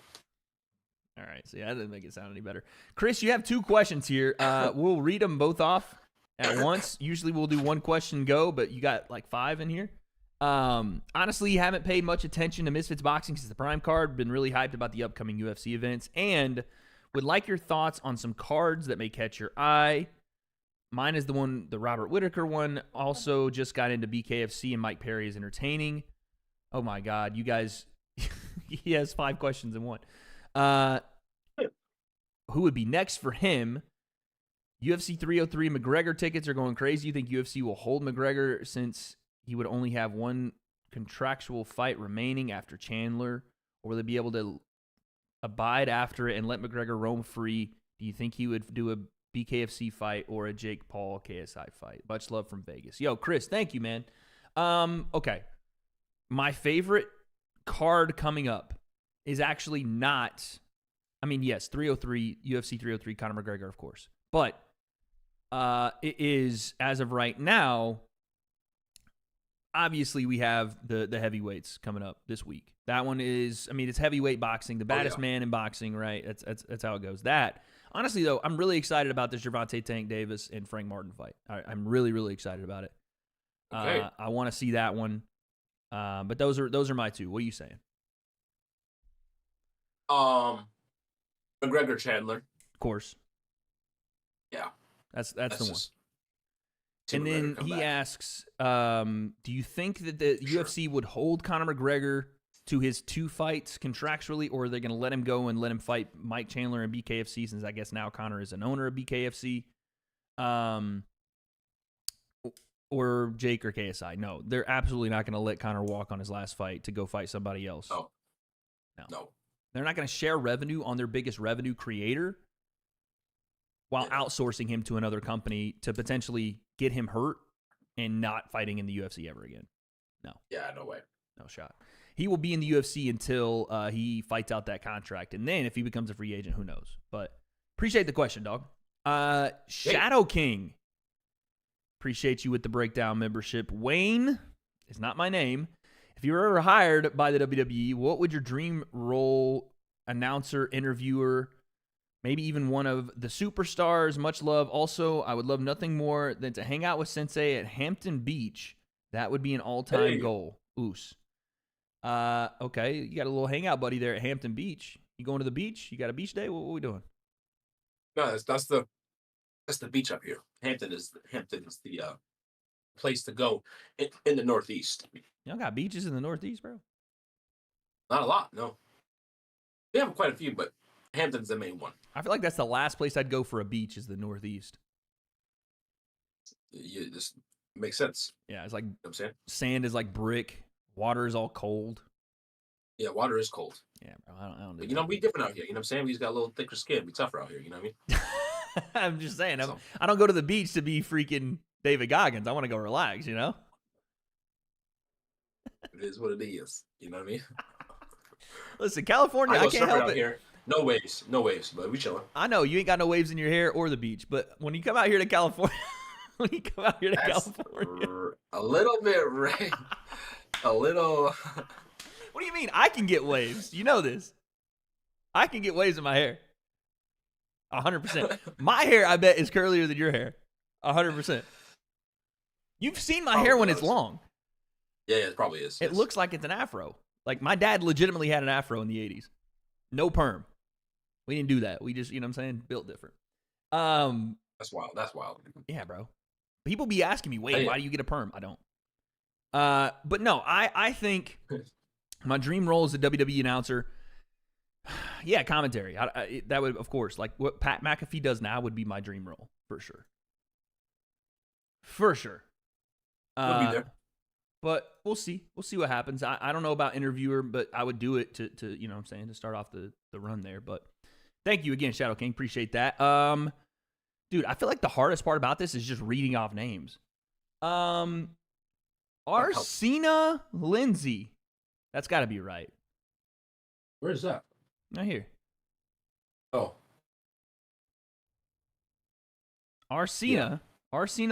All right. So, yeah, that doesn't make it sound any better. Chris, you have 2 questions here. We'll read them both off at once. Usually we'll do one question go, but you got like 5 in here. Honestly, haven't paid much attention to Misfits Boxing since the Prime card. Been really hyped about the upcoming UFC events and would like your thoughts on some cards that may catch your eye. Mine is the Robert Whittaker one. Also just got into BKFC and Mike Perry is entertaining. Oh my God, you guys, he has 5 questions in one. Who would be next for him? UFC 303 McGregor tickets are going crazy. You think UFC will hold McGregor since he would only have one contractual fight remaining after Chandler? Or will they be able to abide after it and let McGregor roam free? Do you think he would do a BKFC fight or a Jake Paul KSI fight? Much love from Vegas. Yo, Chris, thank you, man. Okay. My favorite card coming up is actually not, I mean, yes, 303, UFC 303, Conor McGregor, of course. But it is, as of right now, obviously we have the heavyweights coming up this week. That one is, I mean, it's heavyweight boxing, the baddest man in boxing, right? That's how it goes. That, honestly, though, I'm really excited about this Gervonta Tank Davis and Frank Martin fight. I'm really, really excited about it. Okay. I want to see that one. But those are my 2. What are you saying? McGregor Chandler. Of course. Yeah. That's the one. And then he asks, do you think that the UFC would hold Conor McGregor to his 2 fights contractually, or are they going to let him go and let him fight Mike Chandler in BKFC, since I guess now Conor is an owner of BKFC? Or Jake or KSI? No, they're absolutely not going to let Conor walk on his last fight to go fight somebody else. No. They're not going to share revenue on their biggest revenue creator while outsourcing him to another company to potentially get him hurt and not fighting in the UFC ever again. No. Yeah, no way. No shot. He will be in the UFC until he fights out that contract. And then if he becomes a free agent, who knows? But appreciate the question, dog. Shadow King. Appreciate you with the breakdown membership. Wayne is not my name. If you were ever hired by the WWE, what would your dream role, announcer, interviewer, maybe even one of the superstars? Much love. Also, I would love nothing more than to hang out with Sensei at Hampton Beach. That would be an all-time goal. Oos. Okay, you got a little hangout buddy there at Hampton Beach. You going to the beach? You got a beach day? What are we doing? No, that's the beach up here. Hampton is the place to go in the Northeast. Y'all got beaches in the Northeast, bro? Not a lot, no. We have quite a few, but Hampton's the main one. I feel like that's the last place I'd go for a beach is the Northeast. This makes sense. Yeah, it's like, you know what I'm saying? Sand is like brick. Water is all cold. Yeah, water is cold. Yeah, bro, I don't but, we different out here. You know what I'm saying? We just got a little thicker skin. We tougher out here. You know what I mean? I'm just saying. I don't go to the beach to be freaking David Goggins. I want to go relax, you know? It is what it is. You know what I mean? Listen, California, I can't help it. Here. No waves, but we chilling. I know you ain't got no waves in your hair or the beach, but when you come out here to California, a little bit rain, a little. What do you mean? I can get waves. You know this. I can get waves in my hair. 100%. My hair, I bet, is curlier than your hair. 100%. You've seen my hair when it's long. Yeah, it probably is. It looks like it's an afro. Like, my dad legitimately had an afro in the 80s. No perm. We didn't do that. We just, you know what I'm saying, built different. That's wild. That's wild. Yeah, bro. People be asking me, wait, Hey. why do you get a perm? I don't. But no, I think my dream role as a WWE announcer, yeah, commentary. That would, of course, like what Pat McAfee does now would be my dream role, for sure. For sure. We'll be there. But we'll see. We'll see what happens. I don't know about interviewer, but I would do it to you know what I'm saying, to start off the run there. But thank you again, Shadow King. Appreciate that. Dude, I feel like the hardest part about this is just reading off names. Arsena Lindsay. That's got to be right. Where is that? Right here. Oh. Arsena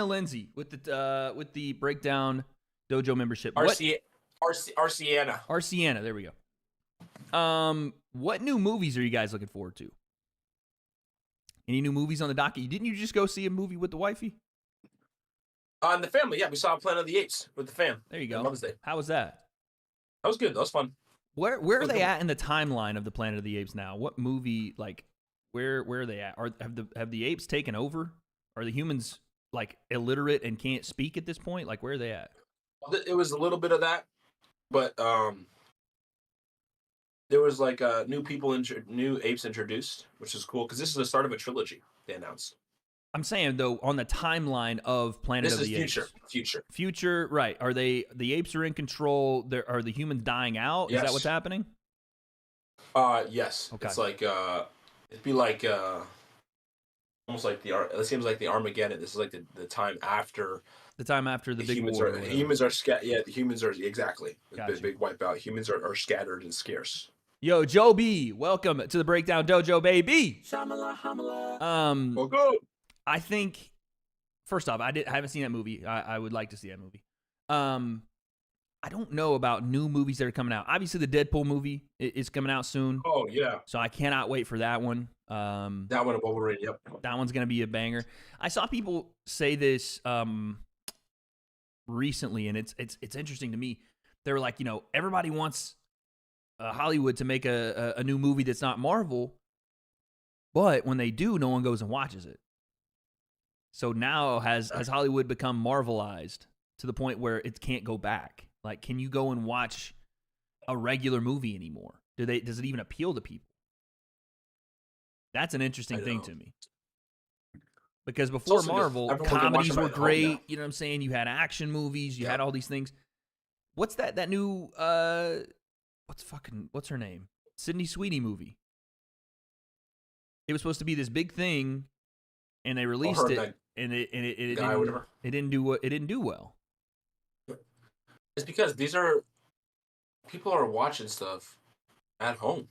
Lindsay with the breakdown dojo membership. Arciana. Arciana, there we go. What new movies are you guys looking forward to? Any new movies on the docket? Didn't you just go see a movie with the wifey? And the family, yeah, we saw Planet of the Apes with the fam. There you go. on Mother's Day. How was that? That was good. That was fun. Where are they at in the timeline of the Planet of the Apes now? What movie, like, where are they at? Have the apes taken over? Are the humans like illiterate and can't speak at this point? Like, where are they at? It was a little bit of that, but there was like new apes introduced, which is cool because this is the start of a trilogy they announced. I'm saying though, on the timeline of Planet of the Apes. Future, right? Are the apes are in control? Are the humans dying out? Yes. Is that what's happening? Yes. Okay. It's like it'd be like almost like it seems like the Armageddon. This is like the time after. The time after the big humans war. humans are scattered. Yeah, the humans are exactly Gotcha. the big wipeout. Humans are scattered and scarce. Yo, Joe B, welcome to the Breakdown Dojo, baby. Well, go. I think first off, I haven't seen that movie. I would like to see that movie. I don't know about new movies that are coming out. Obviously, the Deadpool movie is coming out soon. Oh yeah. So I cannot wait for that one. That one of Wolverine. Yep. That one's gonna be a banger. I saw people say this recently, and it's interesting to me. They were like, you know, everybody wants Hollywood to make a new movie that's not Marvel, but when they do, no one goes and watches it. So now has Hollywood become Marvelized to the point where it can't go back? Like, can you go and watch a regular movie anymore? Does it even appeal to people? That's an interesting thing to me. Because before Marvel, comedies were great. You know what I'm saying? You had action movies. You had all these things. What's that new what's her name? Sydney Sweeney movie. It was supposed to be this big thing, and they released it, and it didn't do well. It's because people are watching stuff at home.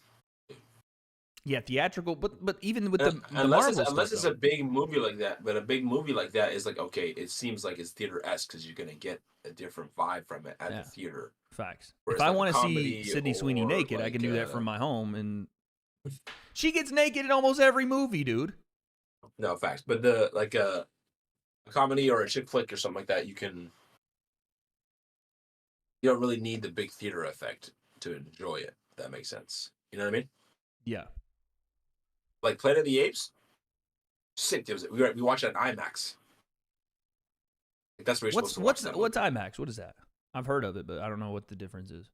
Yeah, theatrical, but even with the unless Marvel unless stuff, it's a big movie like that, but a big movie like that is like, okay, it seems like it's theater-esque because you're gonna get a different vibe from it at the theater. Facts. Whereas if I like want to see Sydney Sweeney naked, I can do that from my home, and she gets naked in almost every movie, dude. No facts, but the like a comedy or a chick flick or something like that, you don't really need the big theater effect to enjoy it. If that makes sense. You know what I mean? Yeah. Like Planet of the Apes, sick. We watched it at IMAX. Like, that's where you're supposed to watch that. What's IMAX? What is that? I've heard of it, but I don't know what the difference is.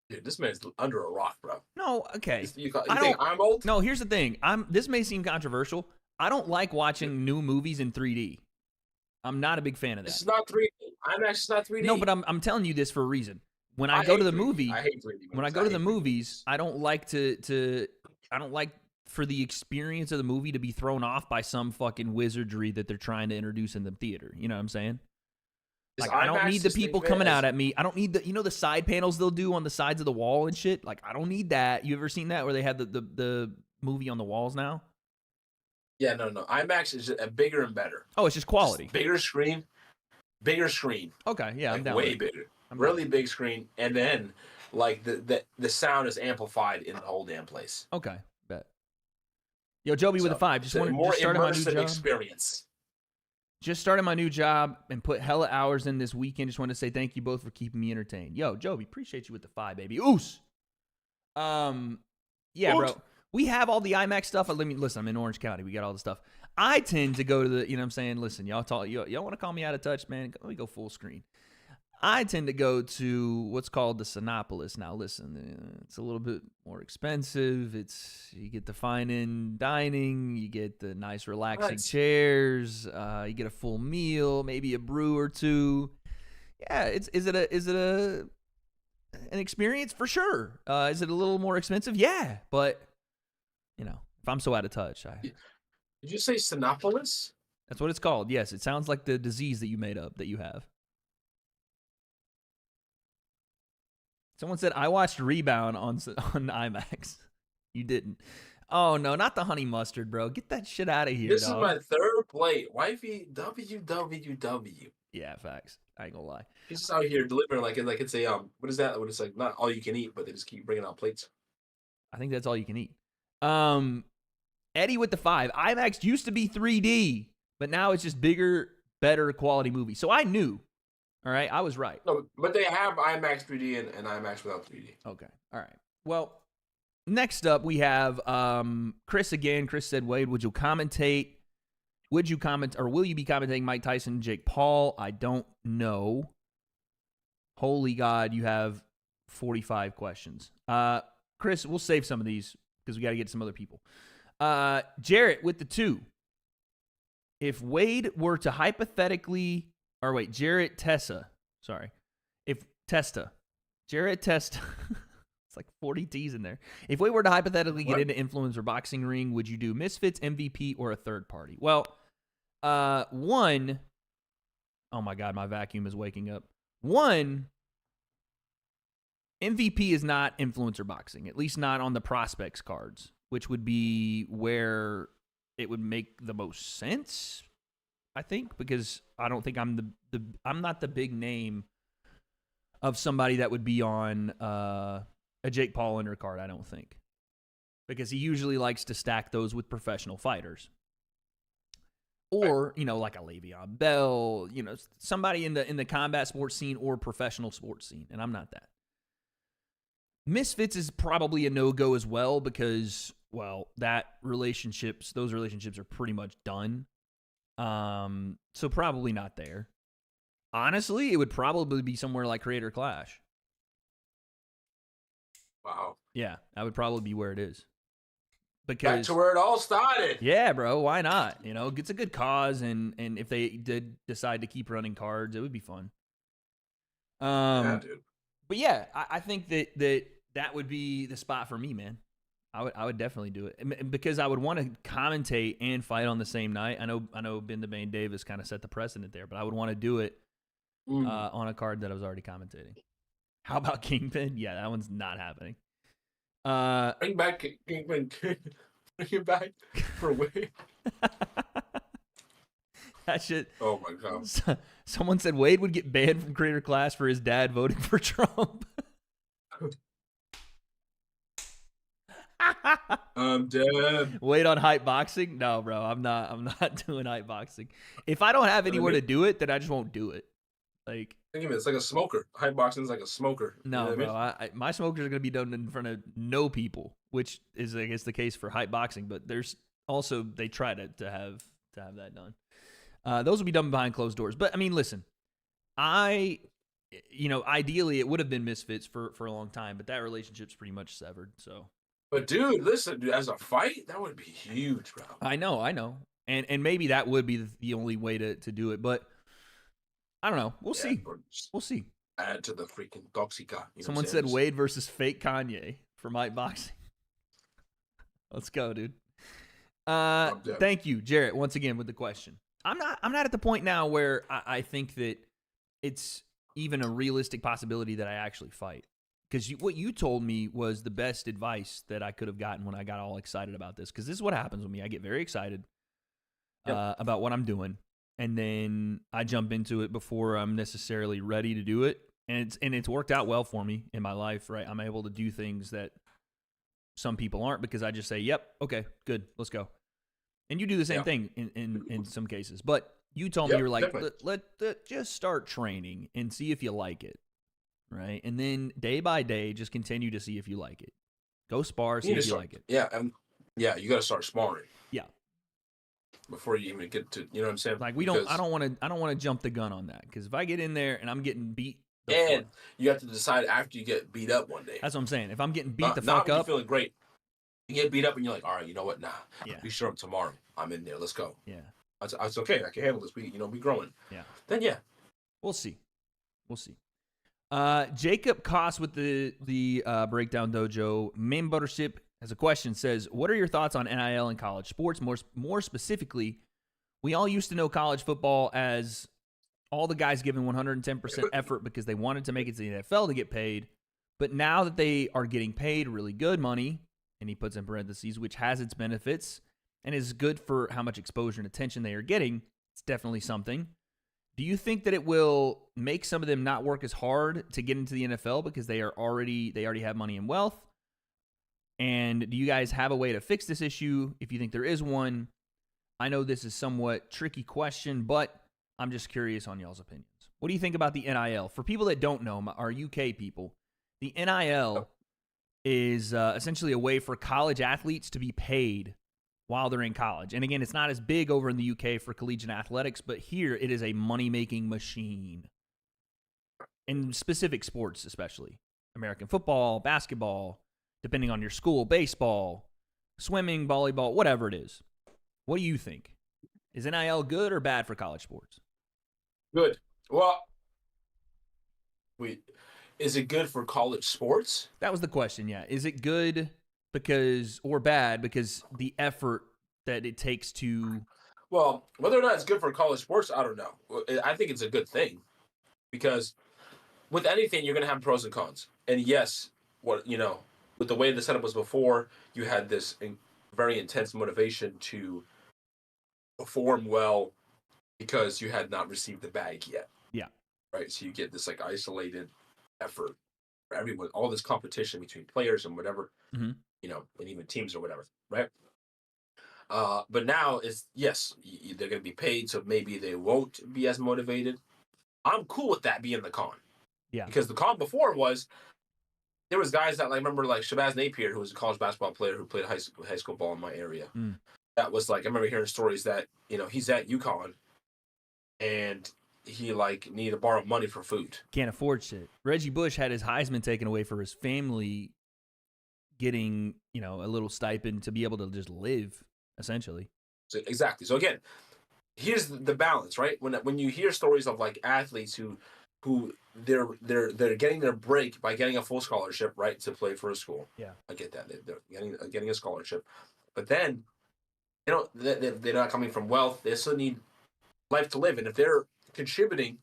Dude, this man's under a rock, bro. No, okay. You think I'm old? No, here's the thing. This may seem controversial. I don't like watching new movies in 3D. I'm not a big fan of that. This is not 3D. IMAX is not 3D. No, but I'm telling you this for a reason. When I go to the movie, I hate 3D. When I go to the movies, I don't like I don't like for the experience of the movie to be thrown off by some fucking wizardry that they're trying to introduce in the theater. You know what I'm saying? Like, I don't need the people coming out at me. I don't need the side panels they'll do on the sides of the wall and shit. Like, I don't need that. You ever seen that where they have the movie on the walls now? Yeah, no. IMAX is just bigger and better. Oh, it's just quality. Bigger screen. Okay, yeah, like, I'm down. Way bigger. Really big screen, and then like the sound is amplified in the whole damn place. Okay, bet. Yo, Joby with So, a 5. it's a more started my new immersive job. experience. Just started my new job and put hella hours in this weekend. Just wanted to say thank you both for keeping me entertained. Yo, Joby, appreciate you with the 5, baby. Oos. Yeah, bro. We have all the IMAX stuff. Listen, I'm in Orange County. We got all the stuff. I tend to go to the, you know what I'm saying? Listen, y'all want to call me out of touch, man? Let me go full screen. I tend to go to what's called the Cinépolis. Now, listen, it's a little bit more expensive. You get the fine-in dining, you get the nice relaxing chairs, you get a full meal, maybe a brew or two. Yeah, is it an experience? For sure. Is it a little more expensive? Yeah, but you know, if I'm so out of touch, Did you say Sinopolis? That's what it's called. Yes, it sounds like the disease that you made up that you have. Someone said I watched Rebound on IMAX. You didn't. Oh no, not the honey mustard, bro. Get that shit out of here. This dog. is my third plate. Wifey, WWW. Yeah, facts. I ain't gonna lie. He's just out here delivering like it's a what is that? What it's like not all you can eat, but they just keep bringing out plates. I think that's all you can eat. Eddie with the 5. IMAX used to be 3D, but now it's just bigger, better quality movie. So I knew. All right, I was right. No, but they have IMAX 3D and IMAX without 3D. Okay, all right. Well, next up we have Chris again. Chris said, Wade, will you be commentating Mike Tyson and Jake Paul? I don't know. Holy God, you have 45 questions. Chris, we'll save some of these because we got to get some other people. Jarrett with the 2. If Wade were to hypothetically... Jarrett Tessa. Sorry. Jarrett Testa. It's like 40 T's in there. If we were to hypothetically get into influencer boxing ring, would you do Misfits, MVP, or a third party? Well, one, oh my God, my vacuum is waking up. One, MVP is not influencer boxing, at least not on the prospects cards, which would be where it would make the most sense, I think, because I don't think I'm I'm not the big name of somebody that would be on a Jake Paul undercard, I don't think. Because he usually likes to stack those with professional fighters. Or, like a Le'Veon Bell, somebody in the combat sports scene or professional sports scene, and I'm not that. Misfits is probably a no-go as well because, well, those relationships are pretty much done. So probably not there. Honestly, it would probably be somewhere like Creator Clash. Wow. Yeah, that would probably be where it is. Because back to where it all started. Yeah, bro, why not? It's a good cause, and if they did decide to keep running cards, it would be fun. Yeah, dude. But yeah, I think that would be the spot for me, man. I would definitely do it because I would want to commentate and fight on the same night. I know Ben the Bane Davis kind of set the precedent there, but I would want to do it on a card that I was already commentating. How about Kingpin? Yeah, that one's not happening. Bring back Kingpin. Bring it back for Wade. That shit. Oh my God. Someone said Wade would get banned from Creator Class for his dad voting for Trump. I'm dead. Wait on hype boxing? No, bro. I'm not doing hype boxing. If I don't have anywhere to do it, then I just won't do it. Like, think of it, it's like a smoker. Hype boxing is like a smoker. No, you know bro. My smokers are gonna be done in front of no people, which is, I guess, the case for hype boxing. But there's also they try to have that done. Those will be done behind closed doors. But I mean, listen, ideally it would have been Misfits for a long time, but that relationship's pretty much severed. So. But dude, listen, as a fight, that would be huge, bro. I know, and maybe that would be the only way to do it, but I don't know. We'll see. Add to the freaking Toxica. Someone said Wade versus fake Kanye for Mike Boxing. Let's go, dude. Thank you, Jarrett, once again with the question. I'm not at the point now where I think that it's even a realistic possibility that I actually fight. Because what you told me was the best advice that I could have gotten when I got all excited about this. Because this is what happens with me. I get very excited about what I'm doing. And then I jump into it before I'm necessarily ready to do it. And it's worked out well for me in my life, right? I'm able to do things that some people aren't because I just say, "Yep, okay, good, let's go." And you do the same thing in some cases. But you told me you were like, let just start training and see if you like it, right? And then day by day, just continue to see if you like it. Go spar, see if you like it. Yeah, you got to start sparring. Yeah. Before you even get to, you know what I'm saying? Like I don't want to jump the gun on that because if I get in there and I'm getting beat, and you have to decide after you get beat up one day. That's what I'm saying. If I'm getting beat not fuck when up, you're feeling great. You get beat up and you're like, all right, you know what? Nah, yeah. We show up tomorrow. I'm in there. Let's go. Yeah. It's okay. I can handle this. We growing. Yeah. Then yeah, we'll see. Jacob Koss with the Breakdown Dojo membership has a question. Says, what are your thoughts on NIL in college sports? More specifically, we all used to know college football as all the guys giving 110% effort because they wanted to make it to the NFL to get paid. But now that they are getting paid really good money, and he puts in parentheses, which has its benefits and is good for how much exposure and attention they are getting, it's definitely something. Do you think that it will make some of them not work as hard to get into the NFL because they already have money and wealth? And do you guys have a way to fix this issue if you think there is one? I know this is somewhat tricky question, but I'm just curious on y'all's opinions. What do you think about the NIL? For people that don't know, our UK people, the NIL is essentially a way for college athletes to be paid while they're in college. And again, it's not as big over in the UK for collegiate athletics, but here it is a money-making machine. In specific sports, especially. American football, basketball, depending on your school, baseball, swimming, volleyball, whatever it is. What do you think? Is NIL good or bad for college sports? Good. Well, is it good for college sports? That was the question, yeah. Is it good or bad because the effort that it takes to... Well, whether or not it's good for college sports, I don't know. I think it's a good thing because with anything, you're going to have pros and cons. And yes, with the way the setup was before, you had this very intense motivation to perform well because you had not received the bag yet. Yeah. Right? So you get this like isolated effort for everyone, all this competition between players and whatever, and even teams or whatever, right? But now it's, yes, they're going to be paid, so maybe they won't be as motivated. I'm cool with that being the con. Yeah. Because the con before was, there was guys that, like, remember, like, Shabazz Napier, who was a college basketball player who played high school ball in my area. That was, like, I remember hearing stories that, he's at UConn, and he, like, needed to borrow money for food. Can't afford shit. Reggie Bush had his Heisman taken away for his family getting, a little stipend to be able to just live, essentially. So, exactly. So, again, here's the balance, right? When you hear stories of, like, athletes who they're getting their break by getting a full scholarship, right, to play for a school. Yeah, I get that. They're getting a scholarship, but then they're not coming from wealth. They still need life to live, and if they're contributing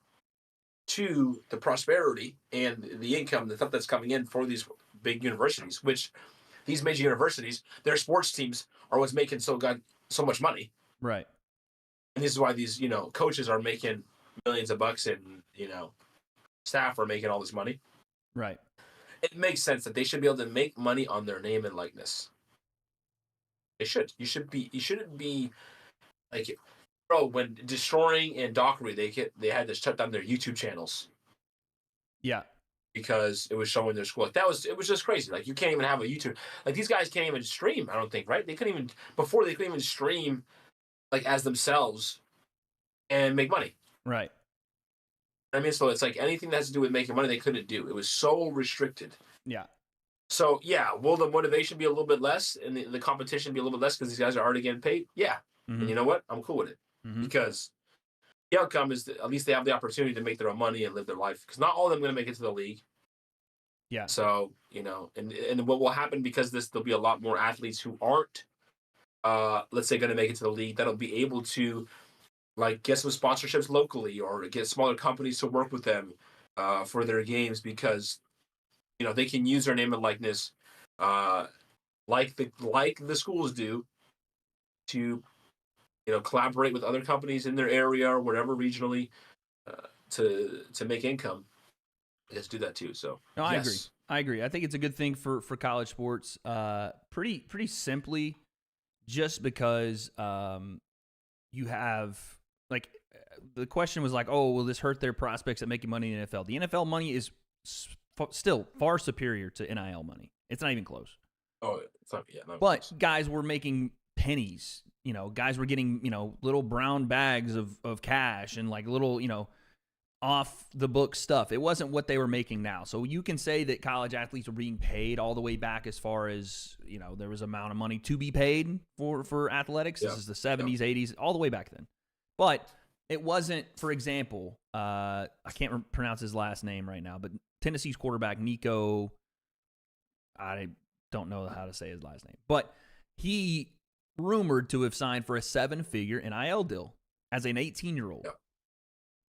to the prosperity and the income, the stuff that's coming in for these big universities, which these major universities, their sports teams are what's making so much money, right? And this is why these coaches are making millions of bucks and staff are making all this money. Right. It makes sense that they should be able to make money on their name and likeness. They should. You shouldn't be like, bro, when Destroying and Dockery, they had to shut down their YouTube channels. Yeah. Because it was showing their school. Like it was just crazy. Like, you can't even have a YouTube. Like, these guys can't even stream, I don't think, right? They couldn't even stream like as themselves and make money. Right. I mean, so it's like anything that has to do with making money, they couldn't do. It was so restricted. Yeah. So, yeah, will the motivation be a little bit less and the competition be a little bit less because these guys are already getting paid? Yeah. And you know what? I'm cool with it. Because the outcome is that at least they have the opportunity to make their own money and live their life. Because not all of them are going to make it to the league. Yeah. So, and what will happen because there'll be a lot more athletes who aren't, let's say, going to make it to the league that'll be able to, like, get some sponsorships locally or get smaller companies to work with them for their games because, they can use their name and likeness like the schools do to, collaborate with other companies in their area or whatever regionally to make income. Let's do that too. So no, I agree. I agree. I think it's a good thing for college sports. Pretty simply, just because you have like the question was like, oh, will this hurt their prospects at making money in the NFL? The NFL money is still far superior to NIL money. It's not even close. Oh, it's not. Yeah, but guys were making pennies. Guys were getting little brown bags of cash and like little off the book stuff. It wasn't what they were making now. So you can say that college athletes were being paid all the way back as far as, there was amount of money to be paid for athletics. This is the 70s, 80s, all the way back then. But it wasn't, for example, I can't pronounce his last name right now, but Tennessee's quarterback, Nico, I don't know how to say his last name, but he rumored to have signed for a 7-figure NIL deal as an 18-year-old. Yep.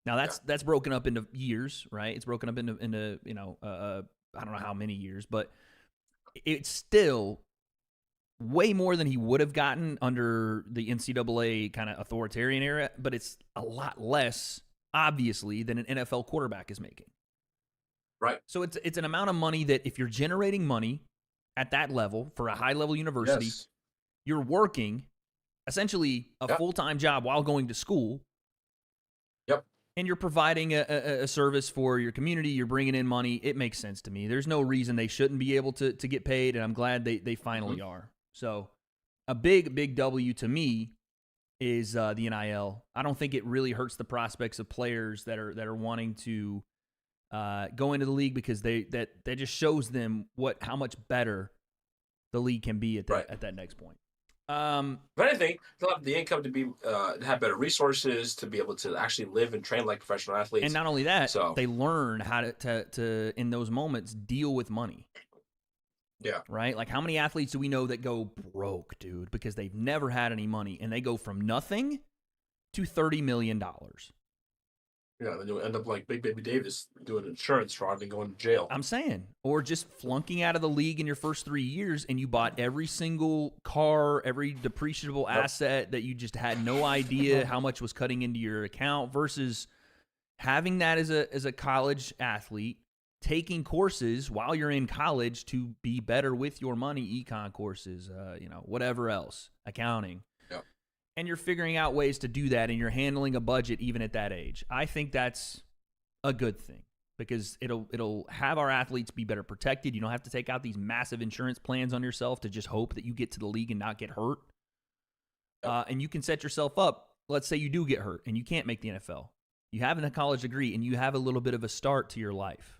Now that's broken up into years, right? It's broken up into I don't know how many years, but it's still way more than he would have gotten under the NCAA kind of authoritarian era, but it's a lot less, obviously, than an NFL quarterback is making. Right. So it's an amount of money that if you're generating money at that level for a high-level university, you're working essentially a full-time job while going to school. Yep. And you're providing a service for your community. You're bringing in money. It makes sense to me. There's no reason they shouldn't be able to get paid, and I'm glad they finally are. So a big W to me is the NIL. I don't think it really hurts the prospects of players that are wanting to go into the league because that just shows them how much better the league can be at that next point. But I think they'll have the income to be have better resources to be able to actually live and train like professional athletes. And not only that, they learn how to in those moments deal with money. Yeah. Right? Like how many athletes do we know that go broke, dude, because they've never had any money and they go from nothing to $30 million. Yeah, then you'll end up like Big Baby Davis doing insurance fraud and going to jail. I'm saying. Or just flunking out of the league in your first 3 years and you bought every single car, every depreciable asset that you just had no idea how much was cutting into your account versus having that as a college athlete, taking courses while you're in college to be better with your money, econ courses, whatever else, accounting. And you're figuring out ways to do that, and you're handling a budget even at that age. I think that's a good thing because it'll have our athletes be better protected. You don't have to take out these massive insurance plans on yourself to just hope that you get to the league and not get hurt. And you can set yourself up. Let's say you do get hurt and you can't make the NFL. You have a college degree, and you have a little bit of a start to your life.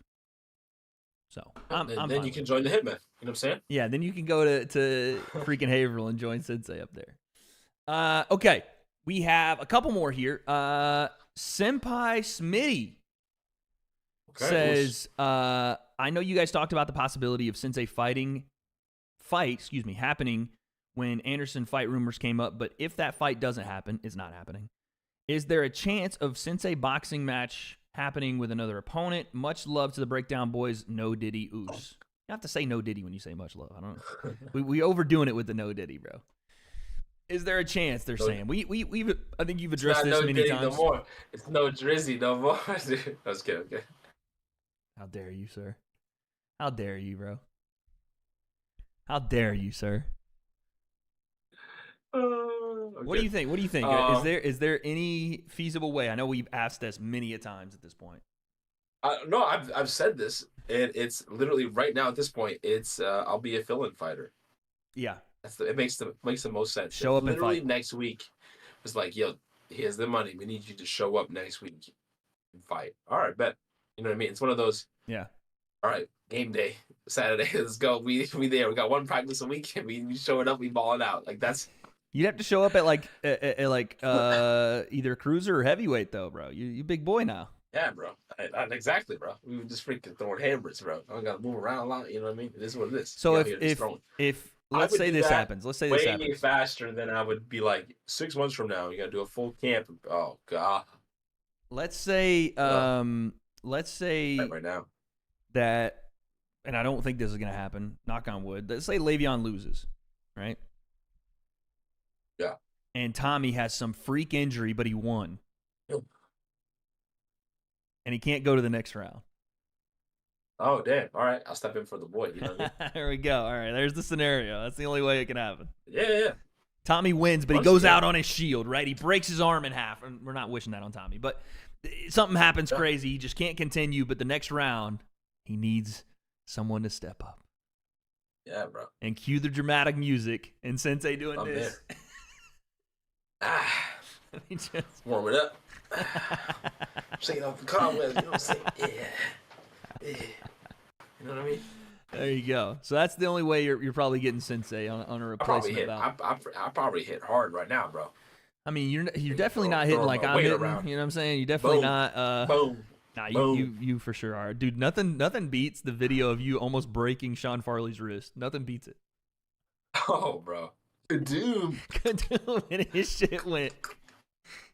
So then you can join the Hitman. You know what I'm saying? Yeah, then you can go to freaking Haverhill and join Sensei up there. Okay, we have a couple more here. Senpai Smitty says, I know you guys talked about the possibility of Sensei happening when Anderson fight rumors came up, but if that fight doesn't happen, it's not happening. Is there a chance of Sensei boxing match happening with another opponent? Much love to the Breakdown Boys, No Diddy Oos. You have to say No Diddy when you say much love. I don't know. we overdoing it with the No Diddy, bro. Is there a chance? They're saying we've. I think you've addressed this many times. No more. It's no Drizzy no more. I was kidding. Okay. How dare you, sir? How dare you, bro? How dare you, sir? Okay. What do you think? Is there any feasible way? I know we've asked this many a times at this point. No, I've said this, and it's literally right now at this point. It's I'll be a fill-in fighter. Yeah. It makes the most sense. Show up literally and fight. Next week. It's like, yo, here's the money. We need you to show up next week and fight. All right, bet. You know what I mean? It's one of those. Yeah. All right, game day, Saturday. Let's go. We there. We got one practice a week, and we showing up. We balling out. Like that's. You'd have to show up at either cruiser or heavyweight though, bro. You big boy now. Yeah, bro. Exactly, bro. We were just freaking throwing hammers, bro. I don't gotta move around a lot. You know what I mean? It is what it is. So if let's say this happens. Let's say this happens. Way faster than I would be like 6 months from now. You got to do a full camp. Oh, God. Let's say right now that, and I don't think this is going to happen, knock on wood. Let's say Le'Veon loses, right? Yeah. And Tommy has some freak injury, but he won. Yep. And he can't go to the next round. Oh, damn. All right. I'll step in for the boy. You know what I mean? There we go. All right, there's the scenario. That's the only way it can happen. Yeah. Tommy wins, but he goes out on his shield, right? He breaks his arm in half. And we're not wishing that on Tommy, but something happens crazy. He just can't continue, but the next round, he needs someone to step up. Yeah, bro. And cue the dramatic music and Sensei doing this. Let me just warm it up. Shaking off the cobwebs, you know what I'm saying? Yeah. You know what I mean? There you go. So that's the only way you're probably getting Sensei on a replacement bout. I probably hit hard right now, bro. I mean, you're definitely not hitting like I'm hitting. Around. You know what I'm saying? You're definitely Boom. not. Boom. Nah, Boom. you for sure are, dude. Nothing beats the video of you almost breaking Sean Farley's wrist. Nothing beats it. Oh, bro. Dude. And his shit went.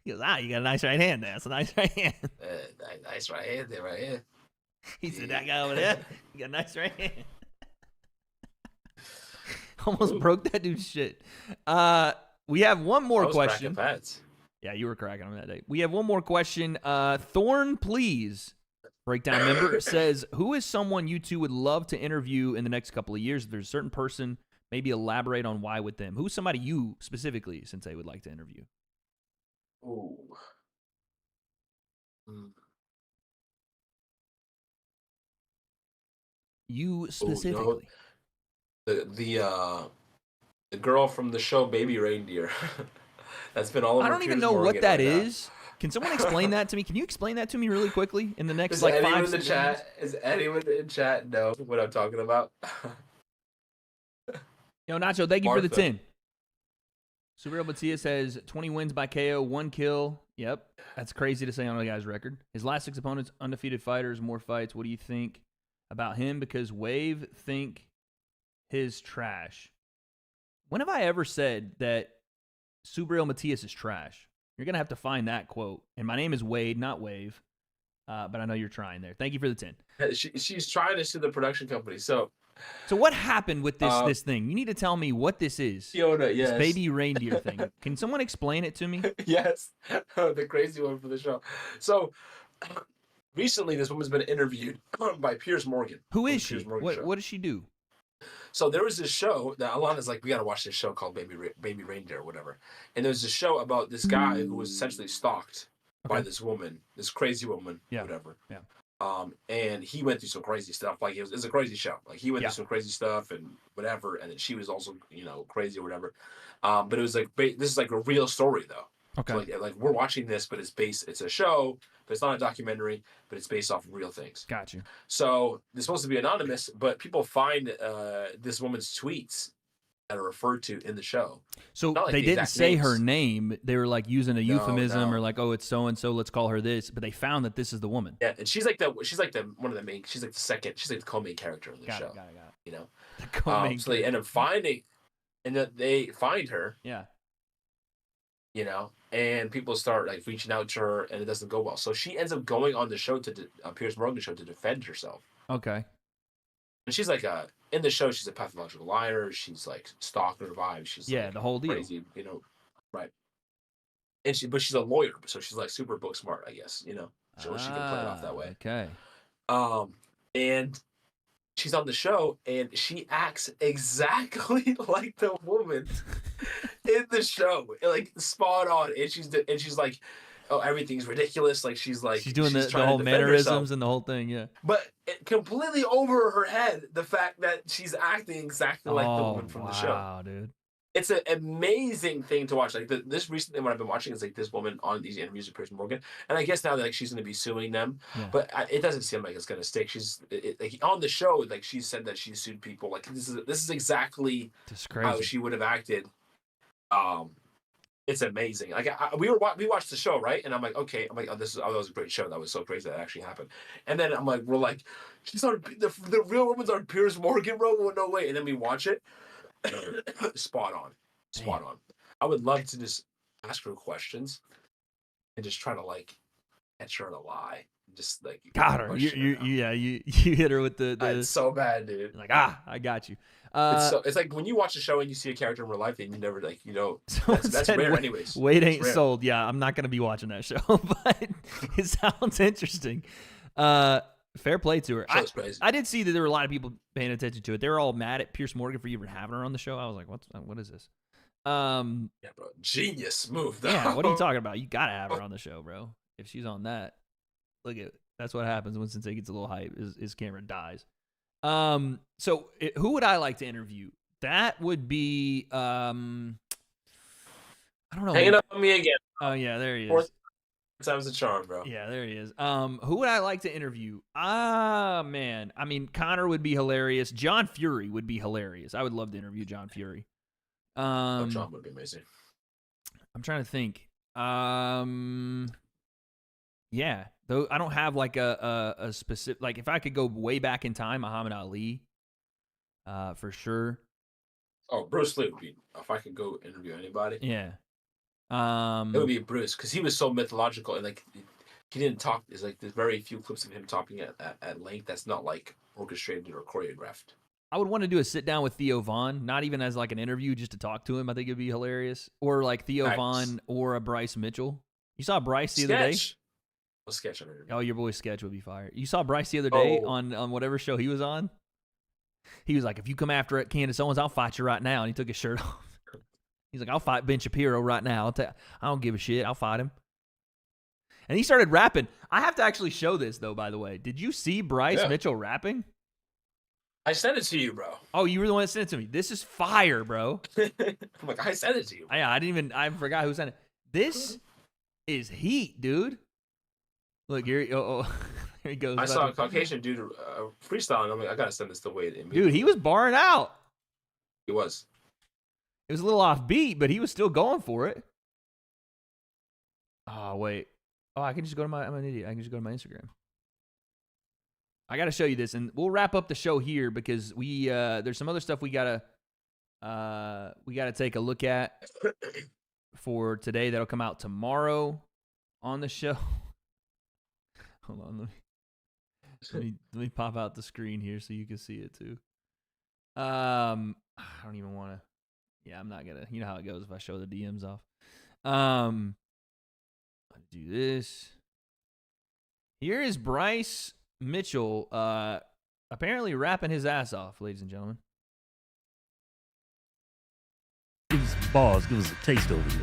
He goes, you got a nice right hand there. That's a nice right hand. Nice right hand there, right here. He said, that guy over there, you got a nice right hand. Almost broke that dude's shit. We have one more question. Yeah, you were cracking on that day. We have one more question. Thorn, please. Breakdown member says, who is someone you two would love to interview in the next couple of years? If there's a certain person, maybe elaborate on why with them. Who's somebody you specifically, Sensei, would like to interview? Ooh. You specifically. The girl from the show Baby Reindeer. That's been all over. I don't even know what that is. Can someone explain that to me? Can you explain that to me really quickly in the next like 5 in chat? Is anyone in chat know what I'm talking about? Yo, Nacho, thank you for the Martha. 10. Superreal Matias has 20 wins by KO, 1 kill. Yep, that's crazy to say on a guy's record. His last 6 opponents, undefeated fighters, more fights. What do you think about him? Because Wave think his trash. When have I ever said that Superreal Matias is trash? You're going to have to find that quote. And my name is Wade, not Wave. But I know you're trying there. Thank you for the 10. She's trying to sue the production company. So what happened with this thing? You need to tell me what this is. Fiona, yes. This baby reindeer thing. Can someone explain it to me? Yes. The crazy one for the show. So recently this woman's been interviewed by Piers Morgan. Who is she? What does she do? So there was this show that Alana's like, we got to watch this show called Baby Reindeer or whatever. And there was this show about this guy who was essentially stalked by this woman, this crazy woman, whatever. Yeah. And he went through some crazy stuff. Like it was a crazy show. Like he went through some crazy stuff and whatever. And then she was also, crazy or whatever. But it was like, this is like a real story though. Okay. So like we're watching this, but it's a show, but it's not a documentary, but it's based off of real things. Got you. So it's supposed to be anonymous, but people find this woman's tweets that are referred to in the show. So Not like they the didn't exact say names. her name. They were like using a euphemism no. or like, oh, it's so and so. Let's call her this. But they found that this is the woman. Yeah, and she's like the one of the main. She's like the second. She's like the co-main character in the show. Got it. You know. The co-main So they end up finding, and then they find her. Yeah. You know, and people start like reaching out to her, and it doesn't go well. So she ends up going on the show Piers Morgan show to defend herself. Okay. And she's like in the show, she's a pathological liar. She's like stalker vibes. She's like, the whole deal. Crazy, right? And but she's a lawyer, so she's like super book smart, I guess. So she can play it off that way. Okay. And she's on the show, and she acts exactly like the woman in the show, like spot on. And she's like, oh, everything's ridiculous. Like she's doing the whole mannerisms and the whole thing, yeah. But completely over her head, the fact that she's acting exactly like the woman from the show. Wow, dude. It's an amazing thing to watch. Like this recent thing, what I've been watching is like this woman on these interviews with Piers Morgan, and I guess now like she's going to be suing them, but it doesn't seem like it's going to stick. She's like on the show, like she said that she sued people. Like this is exactly how she would have acted. It's amazing. Like we watched the show, right? And I'm like, okay, oh, that was a great show. That was so crazy that actually happened. And then I'm like, we're like, she's on the real woman's on Piers Morgan, bro. Well, no way. And then we watch it. Spot on. I would love to just ask her questions and just try to like catch her in a lie. Just like got her. You hit her with the it's so bad, dude. Like I got you. It's like when you watch a show and you see a character in real life and you never that's rare anyways. Wade ain't sold. Yeah, I'm not gonna be watching that show, but it sounds interesting. Fair play to her. Show's crazy. I did see that there were a lot of people paying attention to it. They were all mad at Pierce Morgan for even having her on the show. I was like, what is this? Yeah, bro. Genius move, though. Yeah, what are you talking about? You gotta have her on the show, bro. If she's on that, that's what happens when Sensei gets a little hype. His camera dies. So who would I like to interview? That would be I don't know. Hanging up on me again. Oh yeah, there he is. Fourth time's the charm, bro. Yeah, there he is. Who would I like to interview? Man. I mean, Conor would be hilarious. John Fury would be hilarious. I would love to interview John Fury. John would be amazing. I'm trying to think. Yeah, though I don't have like a specific, like if I could go way back in time, Muhammad Ali, for sure. Oh, Bruce Lee would be, if I could go interview anybody. Yeah. It would be Bruce, because he was so mythological, and like he didn't talk. There's like there's very few clips of him talking at length that's not like orchestrated or choreographed. I would want to do a sit down with Theo Von, not even as like an interview, just to talk to him. I think it'd be hilarious. Or like Theo Von or a Bryce Mitchell. You saw Bryce the other day? A sketch on interview. Oh, your boy Sketch would be fired. You saw Bryce the other day on whatever show he was on? He was like, if you come after Candace Owens, I'll fight you right now. And he took his shirt off. He's like, I'll fight Ben Shapiro right now. I don't give a shit. I'll fight him. And he started rapping. I have to actually show this, though, by the way. Did you see Bryce Mitchell rapping? I sent it to you, bro. Oh, you were the one that sent it to me. This is fire, bro. I'm like, I sent it to you. Yeah, I forgot who sent it. This is heat, dude. Look, here he goes. I saw a Caucasian dude freestyling. I'm like, I gotta send this to Wade. Dude, he was barring out. He was. It was a little off beat, but he was still going for it. Oh, wait. Oh, I can just go to I'm an idiot. I can just go to my Instagram. I got to show you this, and we'll wrap up the show here because there's some other stuff we gotta take a look at for today that'll come out tomorrow on the show. Hold on, let me pop out the screen here so you can see it too. I don't even want to. Yeah, I'm not gonna. You know how it goes if I show the DMs off. I'll do this. Here is Bryce Mitchell, apparently rapping his ass off, ladies and gentlemen. Give us some bars, give us a taste over here.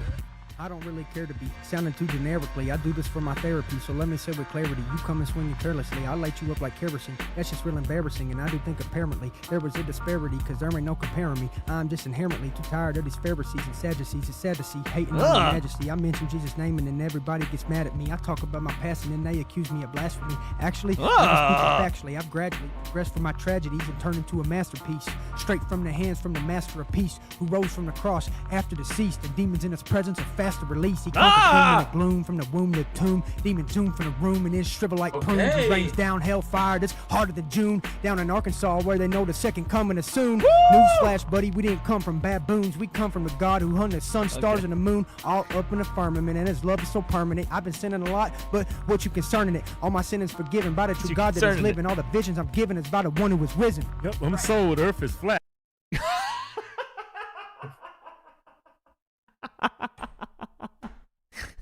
I don't really care to be sounding too generically. I do this for my therapy, so let me say with clarity. You come and swinging carelessly, I light you up like kerosene. That's just real embarrassing, and I do think apparently there was a disparity, cause there ain't no comparing me. I'm just inherently too tired of these Pharisees and Sadducees. It's sad to see hating on my majesty. I mention Jesus' name and then everybody gets mad at me. I talk about my past and then they accuse me of blasphemy. Actually, factually, I've gradually progressed from my tragedies and turned into a masterpiece. Straight from the hands from the master of peace, who rose from the cross after deceased. The demons in his presence are fast to release. He conquered the gloom from the womb to the tomb. Demon tomb from the room and his shrivel like prunes. He rains down hellfire that's harder than June. Down in Arkansas where they know the second coming is soon. Newsflash, buddy, we didn't come from baboons. We come from the God who hung the sun, stars, and the moon all up in the firmament, and his love is so permanent. I've been sinning a lot, but what you concerning it? All my sin is forgiven by the true God that is living. All the visions I'm given is by the one who is risen. Yep, I'm sold. Earth is flat.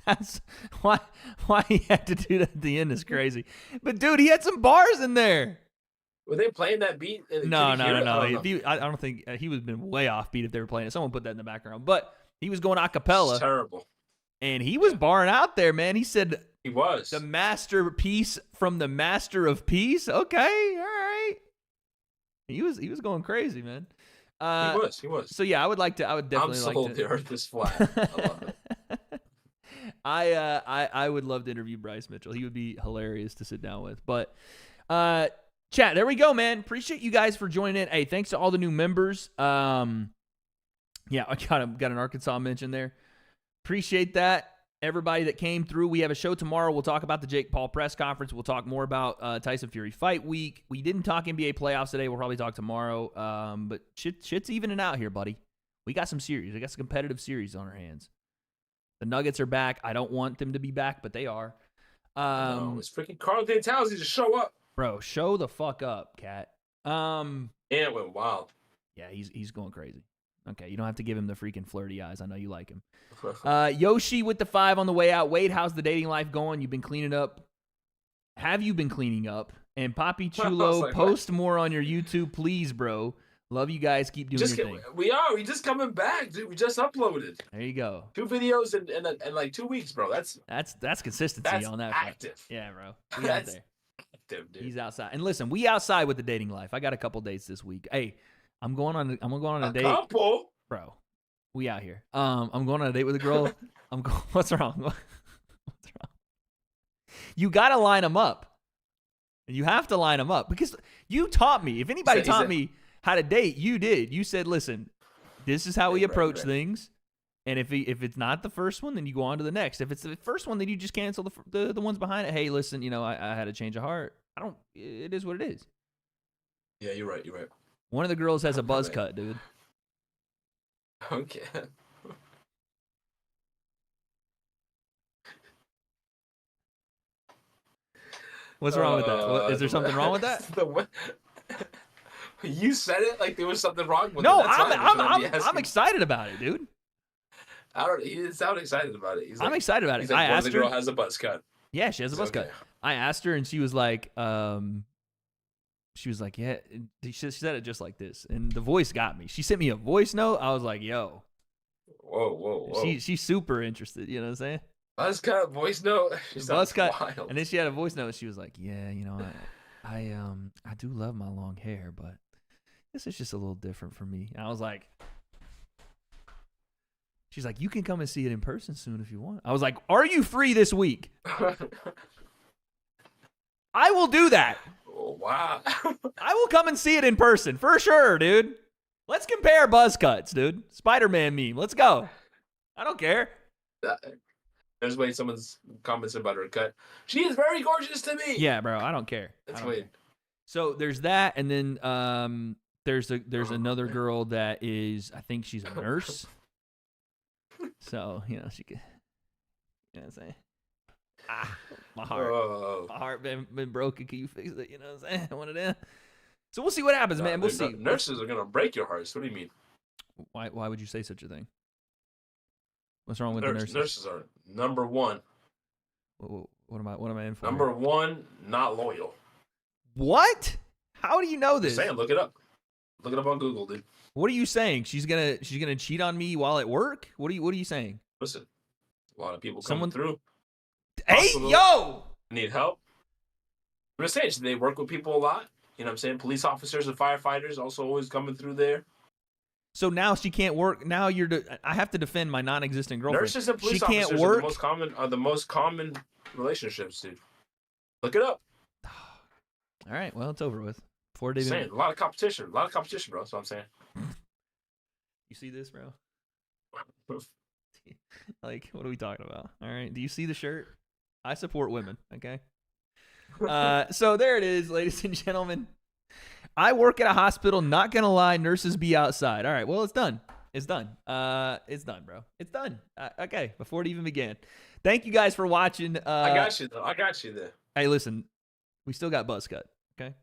That's why he had to do that at the end is crazy. But dude, he had some bars in there. Were they playing that beat? No. I don't think he would have been way off beat if they were playing it. Someone put that in the background. But he was going a cappella. Terrible. And he was barring out there, man. He said he was the masterpiece from the master of peace. Okay, all right. He was going crazy, man. He was. So yeah, I would definitely I'm sold. The earth is flat. I love it. I would love to interview Bryce Mitchell. He would be hilarious to sit down with. But chat, there we go, man. Appreciate you guys for joining in. Hey, thanks to all the new members. Yeah, I got an Arkansas mention there. Appreciate that. Everybody that came through. We have a show tomorrow. We'll talk about the Jake Paul press conference. We'll talk more about Tyson Fury fight week. We didn't talk NBA playoffs today. We'll probably talk tomorrow. But shit's evening out here, buddy. We got some series. We got some competitive series on our hands. The Nuggets are back. I don't want them to be back, but they are. It's freaking Carl Towns to show up. Bro, show the fuck up, Cat. And it went wild. Yeah, he's going crazy. Okay, you don't have to give him the freaking flirty eyes. I know you like him. Yoshi with the 5 on the way out. Wade, how's the dating life going? You've been cleaning up. Have you been cleaning up? And Poppy I was Chulo, like, post more on your YouTube, please, bro. Love you guys. Keep doing your thing. We just coming back, dude. We just uploaded There you go. 2 videos in like 2 weeks, bro. That's consistency on that. Active. Front. Yeah, bro. We out there. Active, dude. He's outside. And listen, we outside with the dating life. I got a couple dates this week. Hey, I'm going on a date. Couple? Bro. We out here. I'm going on a date with a girl. What's wrong? What's wrong? You got to line them up. You have to line them up because you taught me. If anybody taught me how to date, you did. You said, listen, this is how we approach things. And if it's not the first one, then you go on to the next. If it's the first one, then you just cancel the ones behind it. Hey, listen, I had a change of heart. It is what it is. Yeah, you're right. One of the girls has a buzz cut, dude. Okay. What's wrong with that? Is there something wrong with that? You said it like there was something wrong with no, it. I'm excited about it, dude. He didn't sound excited about it. I'm excited about it. I asked the girl has a buzz cut. Yeah, she has a buzz cut. I asked her, and she was like, yeah. She said it just like this, and the voice got me. She sent me a voice note. I was like, yo. Whoa. She's super interested. You know what I'm saying? Buzz cut voice note. Buzz cut, and then she had a voice note. And she was like, yeah, I do love my long hair, but this is just a little different for me. And I was like. She's like, you can come and see it in person soon if you want. I was like, are you free this week? I will do that. Oh, wow. I will come and see it in person for sure, dude. Let's compare buzz cuts, dude. Spider-Man meme. Let's go. I don't care. There's way someone's comments about her cut. She is very gorgeous to me. Yeah, bro. I don't care. That's weird. So there's that, and then there's another girl that is, I think she's a nurse. So, she could, what I'm saying? My heart been broken. Can you fix it? You know what I'm saying? One of them. So we'll see what happens, man. We'll see. Nurses are going to break your hearts. What do you mean? Why would you say such a thing? What's wrong with the nurses? Nurses are number one. What am I in for? Number one, not loyal. What? How do you know this? Just saying, look it up. Look it up on Google, dude. What are you saying? She's gonna cheat on me while at work? What are you saying? Listen, a lot of people coming through. Hey, yo! Need help. I'm just saying, they work with people a lot. You know what I'm saying? Police officers and firefighters also always coming through there. So now she can't work. Now I have to defend my non-existent girlfriend. Nurses and police officers are the most common relationships, dude. Look it up. All right, well, it's over with. A lot of competition, bro. That's what I'm saying. You see this, bro? Like, what are we talking about? All right, do you see the shirt? I support women. Okay. So there it is, ladies and gentlemen. I work at a hospital. Not gonna lie, nurses be outside. All right, well, it's done. It's done. It's done, bro. It's done. Okay, before it even began. Thank you guys for watching. I got you though. I got you there. Hey, listen, we still got buzz cut. Okay.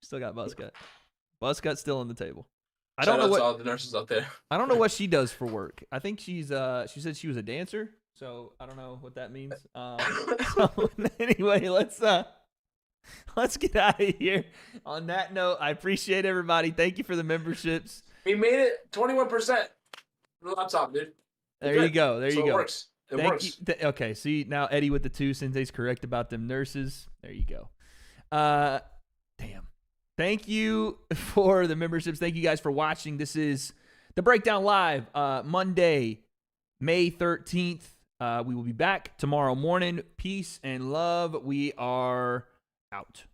Still got buzz cut. Buzz cut's still on the table. I don't know what all the nurses out there. I don't know what she does for work. I think she said she was a dancer, so I don't know what that means. So anyway, let's get out of here. On that note, I appreciate everybody. Thank you for the memberships. We made it 21%. Laptop, dude. There you go. There you go. It works. It works. Okay, see now Eddie with the 2 Sensei's correct about them nurses. There you go. Damn. Thank you for the memberships. Thank you guys for watching. This is The Breakdown Live, Monday, May 13th. We will be back tomorrow morning. Peace and love. We are out.